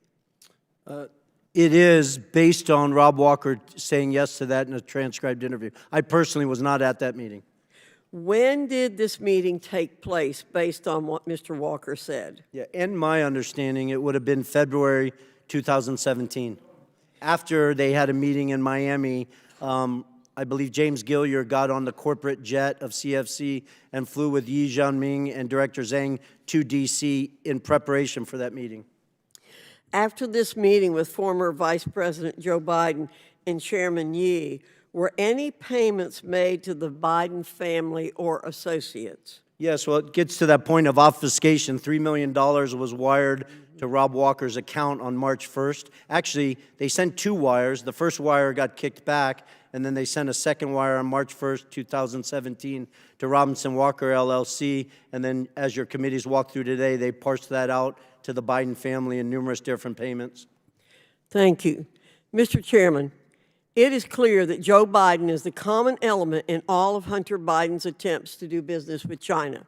It is based on Rob Walker saying yes to that in a transcribed interview. I personally was not at that meeting. When did this meeting take place based on what Mr. Walker said? Yeah, in my understanding, it would have been February 2017. After they had a meeting in Miami, I believe James Gillier got on the corporate jet of CFC and flew with Yi Jianming and Director Zhang to D.C. in preparation for that meeting. After this meeting with former Vice President Joe Biden and Chairman Yi, were any payments made to the Biden family or associates? Yes, well, it gets to that point of obfuscation. $3 million was wired to Rob Walker's account on March 1st. Actually, they sent two wires. The first wire got kicked back, and then they sent a second wire on March 1st, 2017 to Robinson Walker, LLC. And then, as your committees walked through today, they parsed that out to the Biden family in numerous different payments. Thank you. Mr. Chairman, it is clear that Joe Biden is the common element in all of Hunter Biden's attempts to do business with China.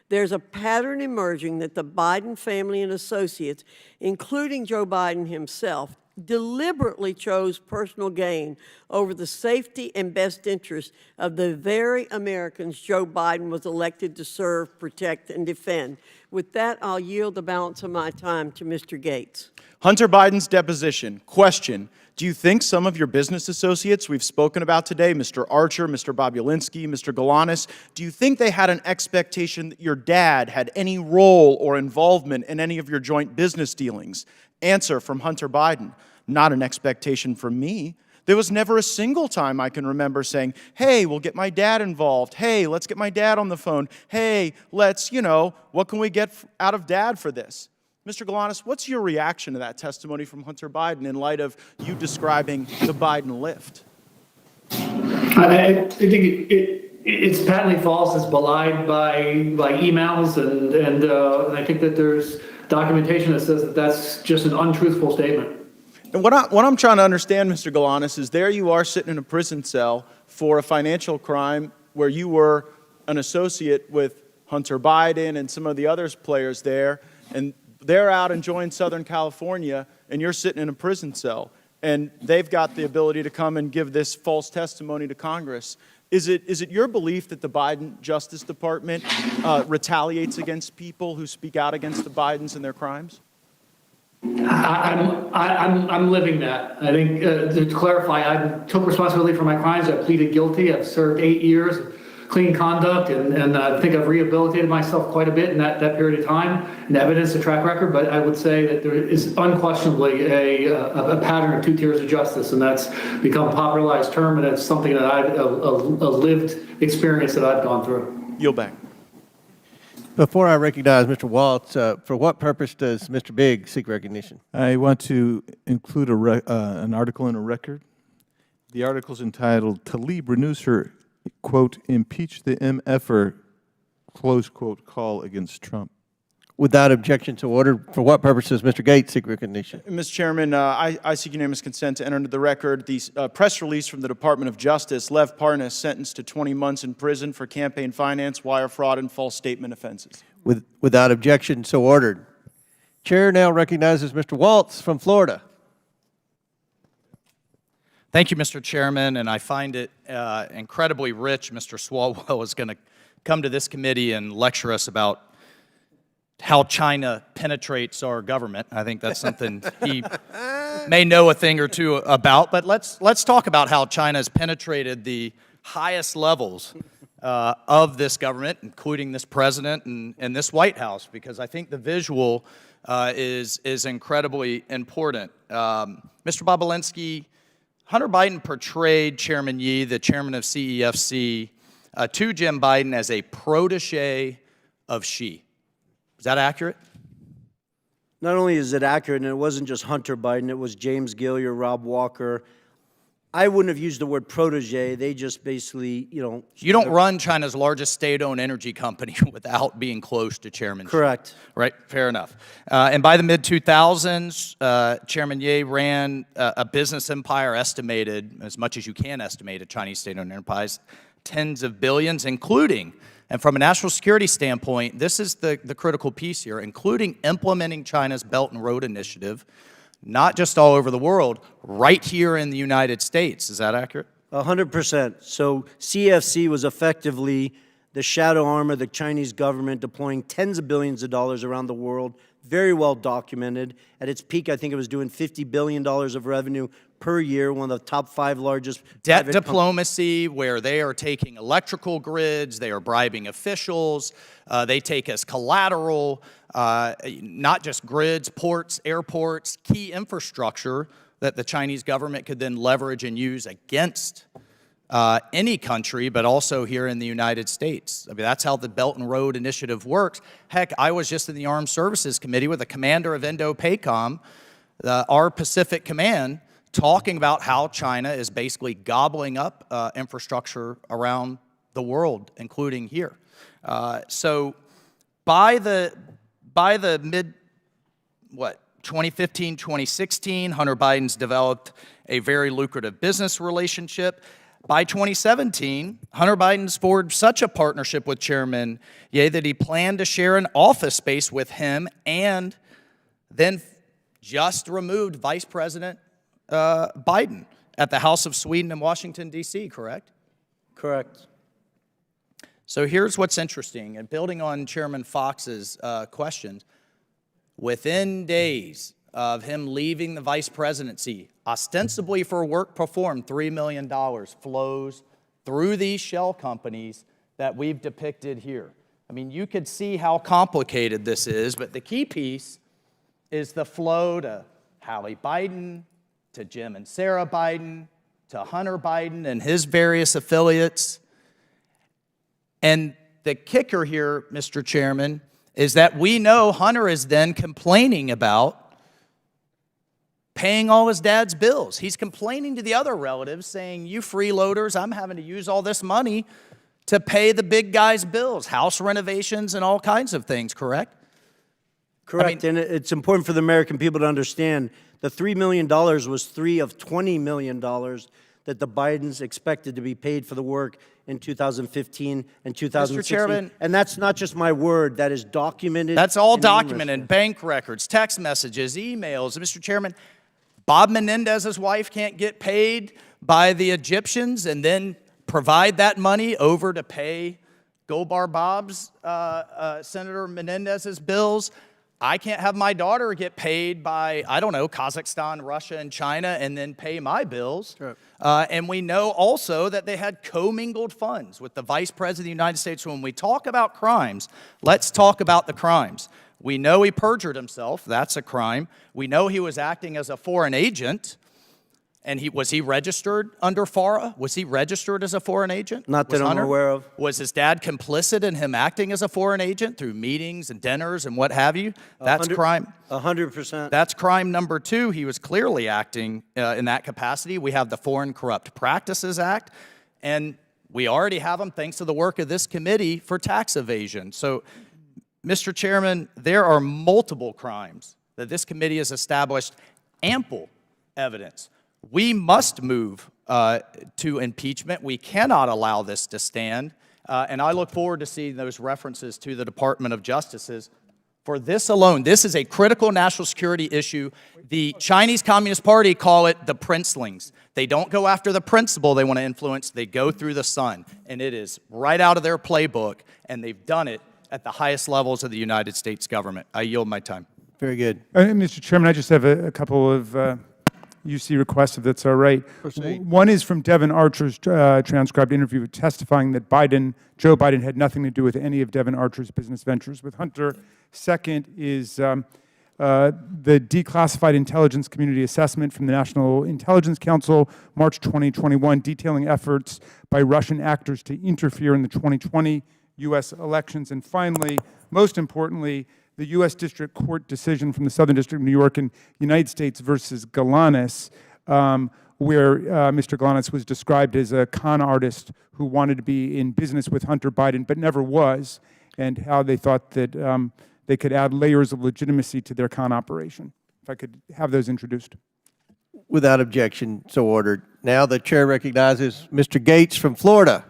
There's a pattern emerging that the Biden family and associates, including Joe Biden himself, deliberately chose personal gain over the safety and best interest of the very Americans Joe Biden was elected to serve, protect, and defend. With that, I'll yield the balance of my time to Mr. Gates. Hunter Biden's deposition. Question. Do you think some of your business associates we've spoken about today, Mr. Archer, Mr. Bobulinski, Mr. Galanis, do you think they had an expectation that your dad had any role or involvement in any of your joint business dealings? Answer from Hunter Biden. Not an expectation from me. There was never a single time I can remember saying, hey, we'll get my dad involved. Hey, let's get my dad on the phone. Hey, let's, what can we get out of dad for this? Mr. Galanis, what's your reaction to that testimony from Hunter Biden in light of you describing the Biden lift? I think it's patently false. It's belied by emails, and I think that there's documentation that says that that's just an untruthful statement. And what I'm trying to understand, Mr. Galanis, is there you are sitting in a prison cell for a financial crime where you were an associate with Hunter Biden and some of the other players there, and they're out enjoying Southern California, and you're sitting in a prison cell, and they've got the ability to come and give this false testimony to Congress. Is it your belief that the Biden Justice Department retaliates against people who speak out against the Bidens and their crimes? I'm living that. I think to clarify, I took responsibility for my crimes. I pleaded guilty. I've served 8 years of clean conduct, and I think I've rehabilitated myself quite a bit in that period of time, and evidence, a track record. But I would say that there is unquestionably a pattern of 2 tiers of justice, and that's become a popularized term, and it's something that I've a lived experience that I've gone through. Yield back. Before I recognize Mr. Waltz, for what purpose does Mr. Bigg seek recognition? I want to include an article in a record. The article is entitled, "Tlaib renews her, quote, impeach the MFer, close quote, call against Trump." Without objection to order, for what purpose does Mr. Gates seek recognition? Mr. Chairman, I seek unanimous consent to enter into the record the press release from the Department of Justice, Lev Parnas sentenced to 20 months in prison for campaign finance, wire fraud, and false statement offenses. Without objection, so ordered. Chair now recognizes Mr. Waltz from Florida. Thank you, Mr. Chairman, and I find it incredibly rich. Mr. Swalwell is going to come to this committee and lecture us about how China penetrates our government. I think that's something he may know a thing or two about, but let's talk about how China has penetrated the highest levels of this government, including this president and this White House, because I think the visual is incredibly important. Mr. Bobulinski, Hunter Biden portrayed Chairman Yi, the chairman of CEFC, to Jim Biden as a protege of Xi. Is that accurate? Not only is it accurate, and it wasn't just Hunter Biden, it was James Gilliar, Rob Walker. I wouldn't have used the word protege. They just basically, You don't run China's largest state-owned energy company without being close to Chairman Xi. Correct. Right, fair enough. And by the mid-2000s, Chairman Ye ran a business empire estimated, as much as you can estimate a Chinese state-owned enterprise, tens of billions, including, and from a national security standpoint, this is the critical piece here, including implementing China's Belt and Road Initiative, not just all over the world, right here in the United States. Is that accurate? 100%. So CFC was effectively the shadow arm of the Chinese government deploying tens of billions of dollars around the world, very well documented. At its peak, I think it was doing $50 billion of revenue per year, one of the top 5 largest. Debt diplomacy, where they are taking electrical grids, they are bribing officials, they take as collateral, not just grids, ports, airports, key infrastructure that the Chinese government could then leverage and use against any country, but also here in the United States. I mean, that's how the Belt and Road Initiative works. Heck, I was just in the Armed Services Committee with the commander of Indo-PACOM, our Pacific Command, talking about how China is basically gobbling up infrastructure around the world, including here. So by the mid, 2015, 2016, Hunter Biden's developed a very lucrative business relationship. By 2017, Hunter Biden's forged such a partnership with Chairman Ye that he planned to share an office space with him and then just removed Vice President Biden at the House of Sweden in Washington, D.C., correct? Correct. So here's what's interesting, and building on Chairman Fox's questions, within days of him leaving the vice presidency, ostensibly for work performed, $3 million flows through these shell companies that we've depicted here. I mean, you could see how complicated this is, but the key piece is the flow to Hallie Biden, to Jim and Sarah Biden, to Hunter Biden and his various affiliates. And the kicker here, Mr. Chairman, is that we know Hunter is then complaining about paying all his dad's bills. He's complaining to the other relatives saying, you freeloaders, I'm having to use all this money to pay the big guy's bills, house renovations and all kinds of things, correct? Correct, and it's important for the American people to understand the $3 million was 3 of $20 million that the Bidens expected to be paid for the work in 2015 and 2016. Mr. Chairman. And that's not just my word, that is documented. That's all in numerous documented, bank records, text messages, emails. Mr. Chairman, Bob Menendez's wife can't get paid by the Egyptians and then provide that money over to pay Goldbar Bob's, Senator Menendez's bills. I can't have my daughter get paid by, I don't know, Kazakhstan, Russia, and China and then pay my bills. Sure. And we know also that they had commingled funds with the Vice President of the United States. When we talk about crimes, let's talk about the crimes. We know he perjured himself. That's a crime. We know he was acting as a foreign agent. And was he registered under FARA? Was he registered as a foreign agent? Not that I'm aware of. Was his dad complicit in him acting as a foreign agent through meetings and dinners and what have you? That's crime. 100%. That's crime number 2. He was clearly acting in that capacity. We have the Foreign Corrupt Practices Act, and we already have them thanks to the work of this committee for tax evasion. So, Mr. Chairman, there are multiple crimes that this committee has established ample evidence. We must move to impeachment. We cannot allow this to stand. And I look forward to seeing those references to the Department of Justice's. For this alone, this is a critical national security issue. The Chinese Communist Party call it the princelings. They don't go after the principle they want to influence. They go through the sun. And it is right out of their playbook. And they've done it at the highest levels of the United States government. I yield my time. Very good. Mr. Chairman, I just have a couple of UC requests, if that's all right. Proceed. One is from Devin Archer's transcribed interview testifying that Joe Biden had nothing to do with any of Devin Archer's business ventures with Hunter. Second is the declassified intelligence community assessment from the National Intelligence Council, March 2021, detailing efforts by Russian actors to interfere in the 2020 U.S. elections. And finally, most importantly, the U.S. District Court decision from the Southern District of New York in United States versus Galanis, where Mr. Galanis was described as a con artist who wanted to be in business with Hunter Biden but never was, and how they thought that they could add layers of legitimacy to their con operation. If I could have those introduced. Without objection, so ordered. Now the chair recognizes Mr. Gates from Florida.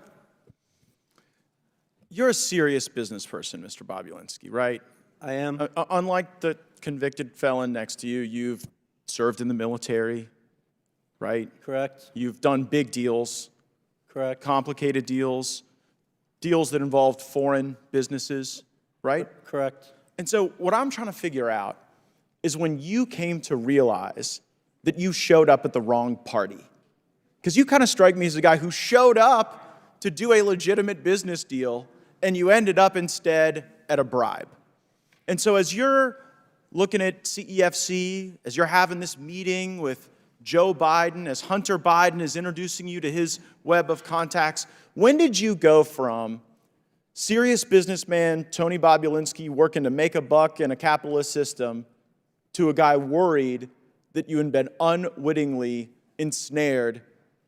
You're a serious business person, Mr. Bobulinski, right? I am. Unlike the convicted felon next to you, you've served in the military, right? Correct. You've done big deals. Correct. Complicated deals, deals that involved foreign businesses, right? Correct. And so what I'm trying to figure out is when you came to realize that you showed up at the wrong party. Because you kind of strike me as a guy who showed up to do a legitimate business deal, and you ended up instead at a bribe. And so as you're looking at CEFC, as you're having this meeting with Joe Biden, as Hunter Biden is introducing you to his web of contacts, when did you go from serious businessman Tony Bobulinski working to make a buck in a capitalist system to a guy worried that you had been unwittingly ensnared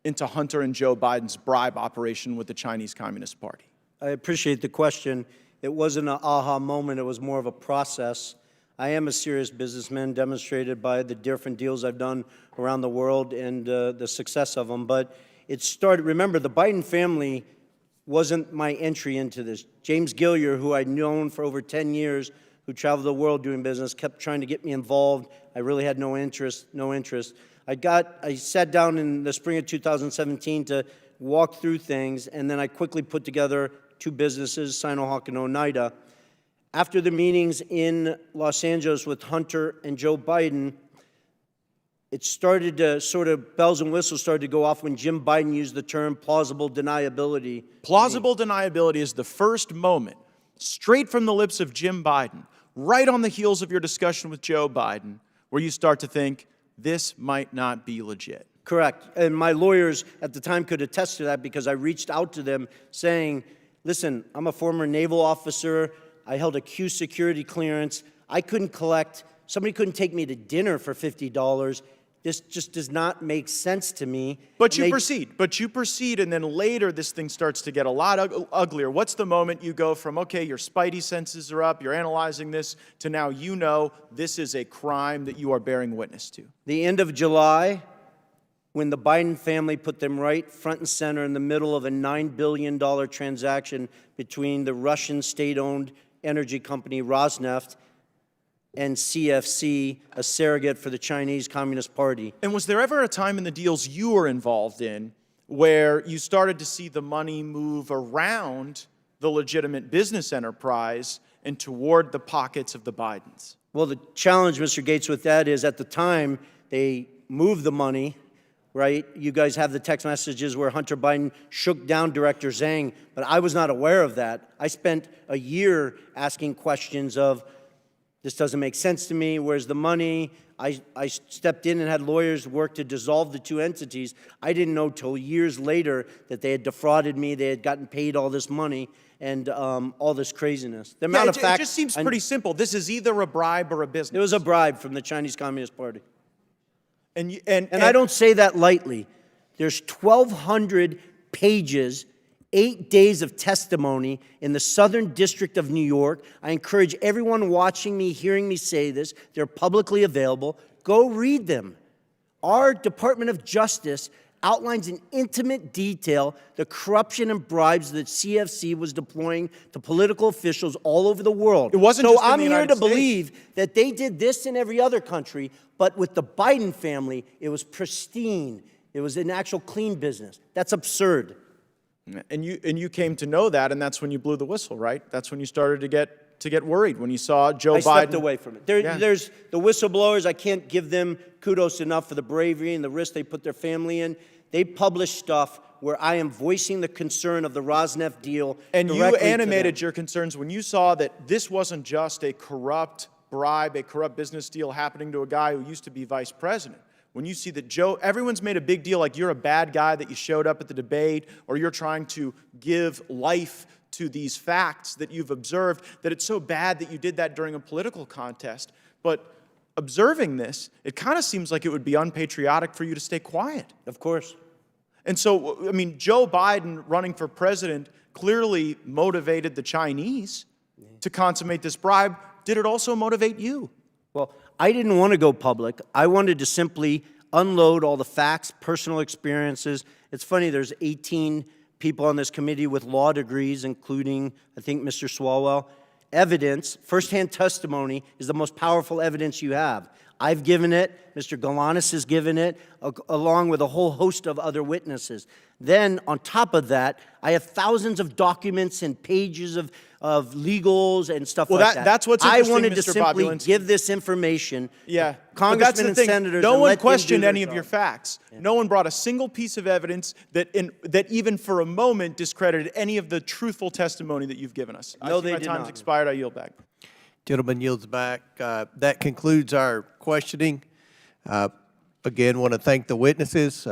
into Hunter and Joe Biden's bribe operation with the Chinese Communist Party? I appreciate the question. It wasn't an aha moment. It was more of a process. I am a serious businessman, demonstrated by the different deals I've done around the world and the success of them. But it started, remember, the Biden family wasn't my entry into this. James Gillier, who I'd known for over 10 years, who traveled the world doing business, kept trying to get me involved. I really had no interest. I sat down in the spring of 2017 to walk through things, and then I quickly put together 2 businesses, Sinohawk and Oneida. After the meetings in Los Angeles with Hunter and Joe Biden, it started to sort of, bells and whistles started to go off when Jim Biden used the term plausible deniability. Plausible deniability is the first moment, straight from the lips of Jim Biden, right on the heels of your discussion with Joe Biden, where you start to think, this might not be legit. Correct. And my lawyers at the time could attest to that because I reached out to them saying, listen, I'm a former naval officer. I held a Q security clearance. I couldn't collect. Somebody couldn't take me to dinner for $50. This just does not make sense to me. But you proceed, and then later this thing starts to get a lot uglier. What's the moment you go from, okay, your spidey senses are up, you're analyzing this, to now you know this is a crime that you are bearing witness to? The end of July, when the Biden family put them right front and center in the middle of a $9 billion transaction between the Russian state-owned energy company Rosneft and CFC, a surrogate for the Chinese Communist Party. And was there ever a time in the deals you were involved in where you started to see the money move around the legitimate business enterprise and toward the pockets of the Bidens? Well, the challenge, Mr. Gates, with that is at the time they moved the money, right? You guys have the text messages where Hunter Biden shook down Director Zhang, but I was not aware of that. I spent a year asking questions of, this doesn't make sense to me, where's the money? I stepped in and had lawyers work to dissolve the two entities. I didn't know till years later that they had defrauded me, they had gotten paid all this money, and all this craziness. The amount of facts, it just seems pretty simple. This is either a bribe or a business. It was a bribe from the Chinese Communist Party. And I don't say that lightly. There's 1,200 pages, 8 days of testimony in the Southern District of New York. I encourage everyone watching me, hearing me say this, they're publicly available. Go read them. Our Department of Justice outlines in intimate detail the corruption and bribes that CFC was deploying to political officials all over the world. It wasn't so just in I'm the here United to States. believe that they did this in every other country, but with the Biden family, it was pristine. It was an actual clean business. That's absurd. And you came to know that, and that's when you blew the whistle, right? That's when you started to get worried, when you saw Joe Biden. I stepped away from it. There's the whistleblowers. I can't give them kudos enough for the bravery and the risk they put their family in. They publish stuff where I am voicing the concern of the Rosneft deal. And you animated your concerns when you saw that this wasn't just a corrupt bribe, a corrupt business deal happening to a guy who used to be vice president. When you see that Joe, everyone's made a big deal like you're a bad guy that you showed up at the debate, or you're trying to give life to these facts that you've observed, that it's so bad that you did that during a political contest. But observing this, it kind of seems like it would be unpatriotic for you to stay quiet. Of course. And so, I mean, Joe Biden running for president clearly motivated the Chinese to consummate this bribe. Did it also motivate you? Well, I didn't want to go public. I wanted to simply unload all the facts, personal experiences. It's funny, there's 18 people on this committee with law degrees, including, I think, Mr. Swalwell. Evidence, firsthand testimony, is the most powerful evidence you have. I've given it, Mr. Galanis has given it, along with a whole host of other witnesses. Then, on top of that, I have thousands of documents and pages of legals and stuff like that. That's what's interesting, I wanted to Mr. simply Bobulinski. give this information. Yeah, Congressmen and senators. No and one let them questioned do their any of job. your facts. Yeah. No one brought a single piece of evidence that even for a moment discredited any of the truthful testimony that you've given us. No, I see they my did time's not. expired. I yield back. Gentleman yields back. That concludes our questioning. Again, want to thank the witnesses.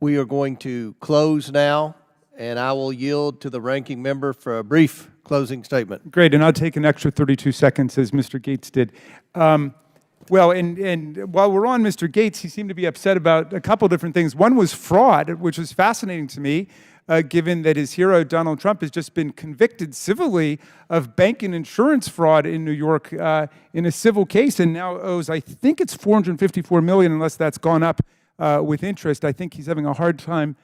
We are going to close now, and I will yield to the ranking member for a brief closing statement. Great, and I'll take an extra 32 seconds as Mr. Gates did. Well, and while we're on Mr. Gates, he seemed to be upset about a couple different things. One was fraud, which was fascinating to me, given that his hero, Donald Trump, has just been convicted civilly of bank and insurance fraud in New York in a civil case, and now owes, I think it's $454 million, unless that's gone up with interest. I think he's having a hard time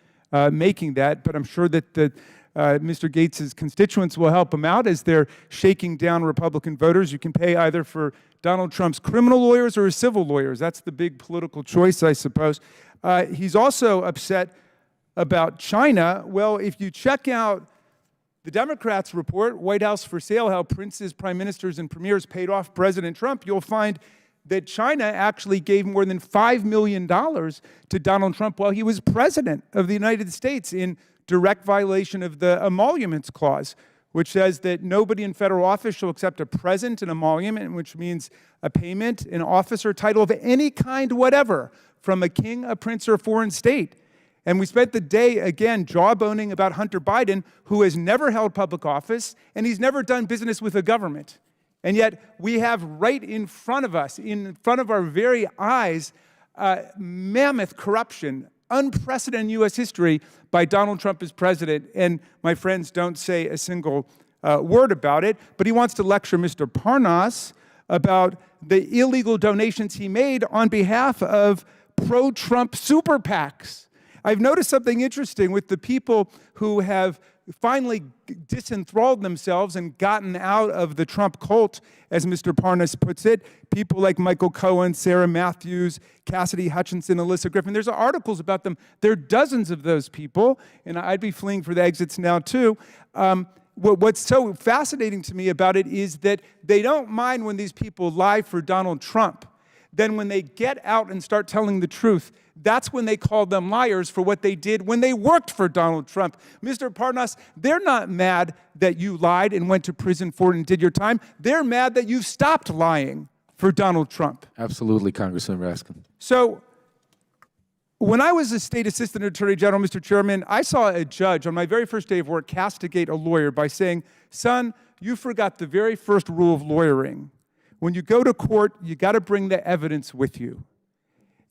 making that, but I'm sure that Mr. Gates' constituents will help him out as they're shaking down Republican voters. You can pay either for Donald Trump's criminal lawyers or his civil lawyers. That's the big political choice, I suppose. He's also upset about China. Well, if you check out the Democrats' report, White House for Sale, how princes, prime ministers, and premiers paid off President Trump, you'll find that China actually gave more than $5 million to Donald Trump while he was president of the United States in direct violation of the Emoluments Clause, which says that nobody in federal office shall accept a present, an emolument, which means a payment, an office, or title of any kind whatever from a king, a prince, or a foreign state. And we spent the day, again, jawboning about Hunter Biden, who has never held public office, and he's never done business with the government. And yet we have right in front of us, in front of our very eyes, mammoth corruption, unprecedented in U.S. history by Donald Trump as president. And my friends don't say a single word about it, but he wants to lecture Mr. Parnas about the illegal donations he made on behalf of pro-Trump super PACs. I've noticed something interesting with the people who have finally disenthralled themselves and gotten out of the Trump cult, as Mr. Parnas puts it. People like Michael Cohen, Sarah Matthews, Cassidy Hutchinson, Alyssa Griffin. There's articles about them. There are dozens of those people, and I'd be fleeing for the exits now too. What's so fascinating to me about it is that they don't mind when these people lie for Donald Trump. Then when they get out and start telling the truth, that's when they call them liars for what they did when they worked for Donald Trump. Mr. Parnas, they're not mad that you lied and went to prison for it and did your time. They're mad that you stopped lying for Donald Trump. Absolutely, Congressman Raskin. So when I was a state assistant attorney general, Mr. Chairman, I saw a judge on my very first day of work castigate a lawyer by saying, son, you forgot the very first rule of lawyering. When you go to court, you got to bring the evidence with you.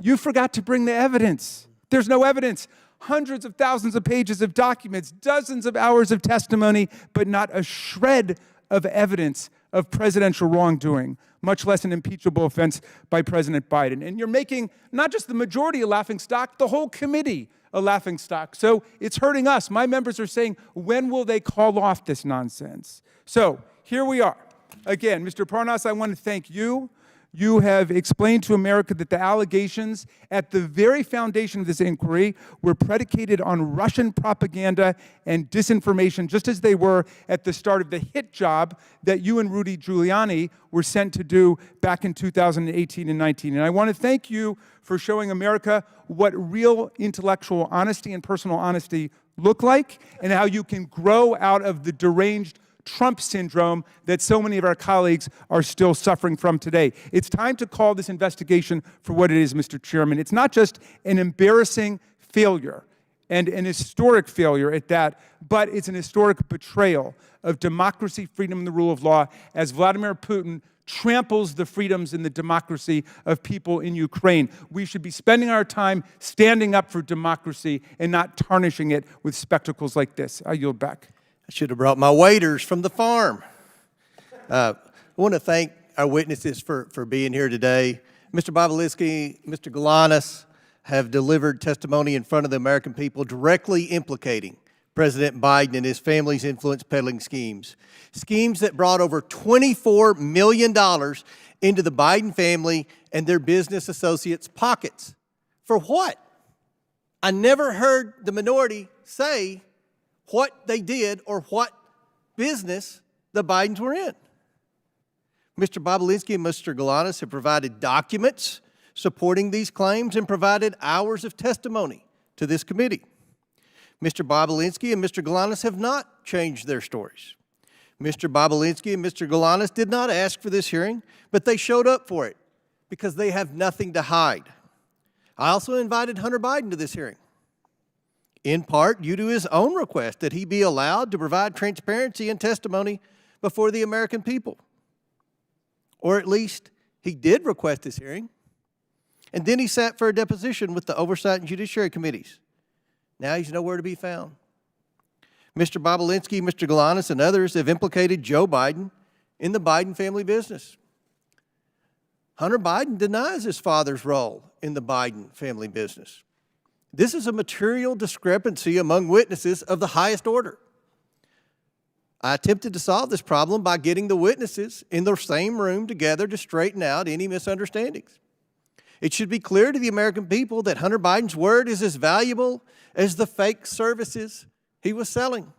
You forgot to bring the evidence. There's no evidence. Hundreds of thousands of pages of documents, dozens of hours of testimony, but not a shred of evidence of presidential wrongdoing, much less an impeachable offense by President Biden. And you're making not just the majority a laughingstock, the whole committee a laughingstock. So it's hurting us. My members are saying, when will they call off this nonsense? So here we are. Again, Mr. Parnas, I want to thank you. You have explained to America that the allegations at the very foundation of this inquiry were predicated on Russian propaganda and disinformation, just as they were at the start of the hit job that you and Rudy Giuliani were sent to do back in 2018 and 19. And I want to thank you for showing America what real intellectual honesty and personal honesty look like, and how you can grow out of the deranged Trump syndrome that so many of our colleagues are still suffering from today. It's time to call this investigation for what it is, Mr. Chairman. It's not just an embarrassing failure and an historic failure at that, but it's an historic betrayal of democracy, freedom, and the rule of law as Vladimir Putin tramples the freedoms and the democracy of people in Ukraine. We should be spending our time standing up for democracy and not tarnishing it with spectacles like this. I yield back. I should have brought my waiters from the farm. I want to thank our witnesses for being here today. Mr. Bobulinski, Mr. Galanis have delivered testimony in front of the American people directly implicating President Biden and his family's influence peddling schemes. Schemes that brought over $24 million into the Biden family and their business associates' pockets. For what? I never heard the minority say what they did or what business the Bidens were in. Mr. Bobulinski and Mr. Galanis have provided documents supporting these claims and provided hours of testimony to this committee. Mr. Bobulinski and Mr. Galanis have not changed their stories. Mr. Bobulinski and Mr. Galanis did not ask for this hearing, but they showed up for it because they have nothing to hide. I also invited Hunter Biden to this hearing, in part due to his own request that he be allowed to provide transparency and testimony before the American people. Or at least he did request this hearing, and then he sat for a deposition with the Oversight and Judiciary Committees. Now he's nowhere to be found. Mr. Bobulinski, Mr. Galanis, and others have implicated Joe Biden in the Biden family business. Hunter Biden denies his father's role in the Biden family business. This is a material discrepancy among witnesses of the highest order. I attempted to solve this problem by getting the witnesses in the same room together to straighten out any misunderstandings. It should be clear to the American people that Hunter Biden's word is as valuable as the fake services he was selling.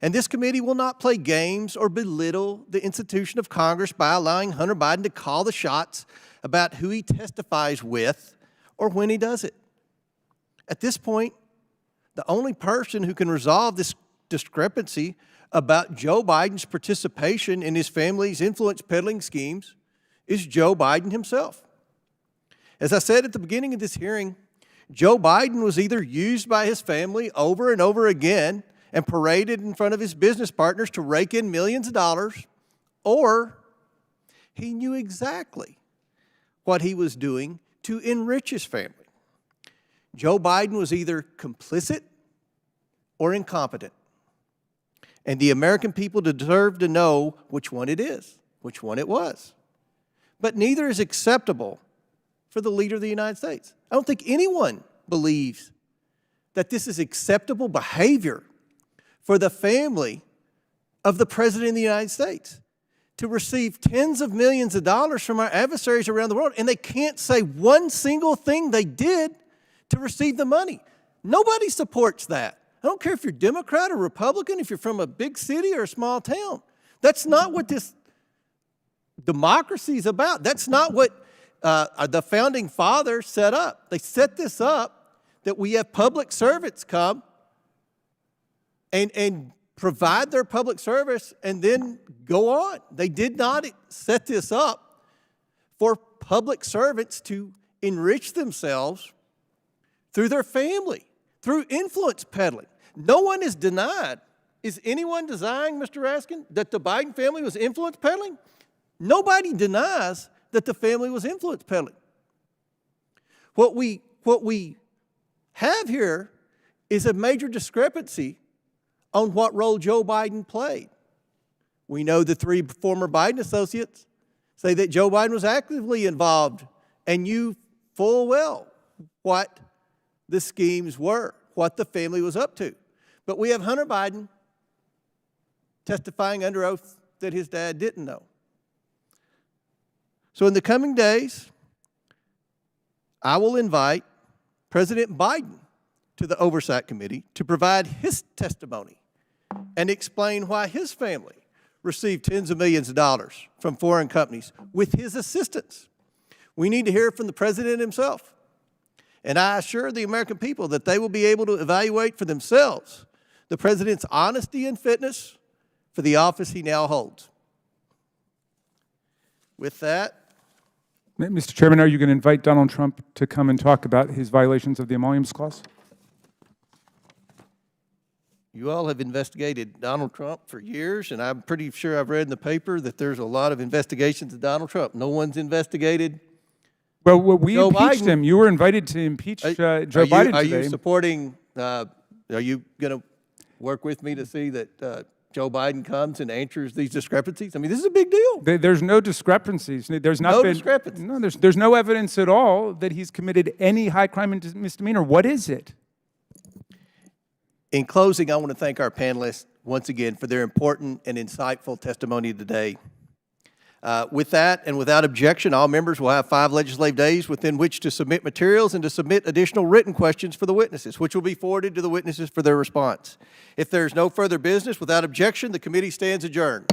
And this committee will not play games or belittle the institution of Congress by allowing Hunter Biden to call the shots about who he testifies with or when he does it. At this point, the only person who can resolve this discrepancy about Joe Biden's participation in his family's influence peddling schemes is Joe Biden himself. As I said at the beginning of this hearing, Joe Biden was either used by his family over and over again and paraded in front of his business partners to rake in millions of dollars, or he knew exactly what he was doing to enrich his family. Joe Biden was either complicit or incompetent. And the American people deserve to know which one it is, which one it was. But neither is acceptable for the leader of the United States. I don't think anyone believes that this is acceptable behavior for the family of the President of the United States to receive tens of millions of dollars from our adversaries around the world, and they can't say one single thing they did to receive the money. Nobody supports that. I don't care if you're Democrat or Republican, if you're from a big city or a small town. That's not what this democracy is about. That's not what the founding fathers set up. They set this up that we have public servants come and provide their public service and then go on. They did not set this up for public servants to enrich themselves through their family, through influence peddling. No one is denied. Is anyone denying, Mr. Raskin, that the Biden family was influence peddling? Nobody denies that the family was influence peddling. What we have here is a major discrepancy on what role Joe Biden played. We know the three former Biden associates say that Joe Biden was actively involved and knew full well what the schemes were, what the family was up to. But we have Hunter Biden testifying under oath that his dad didn't know. So in the coming days, I will invite President Biden to the Oversight Committee to provide his testimony and explain why his family received tens of millions of dollars from foreign companies with his assistance. We need to hear from the President himself. And I assure the American people that they will be able to evaluate for themselves the President's honesty and fitness for the office he now holds. With that, Mr. Chairman, are you going to invite Donald Trump to come and talk about his violations of the Emoluments Clause? you all have investigated Donald Trump for years, and I'm pretty sure I've read in the paper that there's a lot of investigations of Donald Trump. No one's investigated Well, we Joe impeached Biden. him. You were invited to impeach Joe Biden Are today. you supporting, are you going to work with me to see that Joe Biden comes and answers these discrepancies? I mean, this is a big deal. There's no discrepancies. There's not No been, discrepancies. No, there's no evidence at all that he's committed any high crime and misdemeanor. What is it? In closing, I want to thank our panelists once again for their important and insightful testimony today. With that and without objection, all members will have 5 legislative days within which to submit materials and to submit additional written questions for the witnesses, which will be forwarded to the witnesses for their response. If there is no further business, without objection, the committee stands adjourned.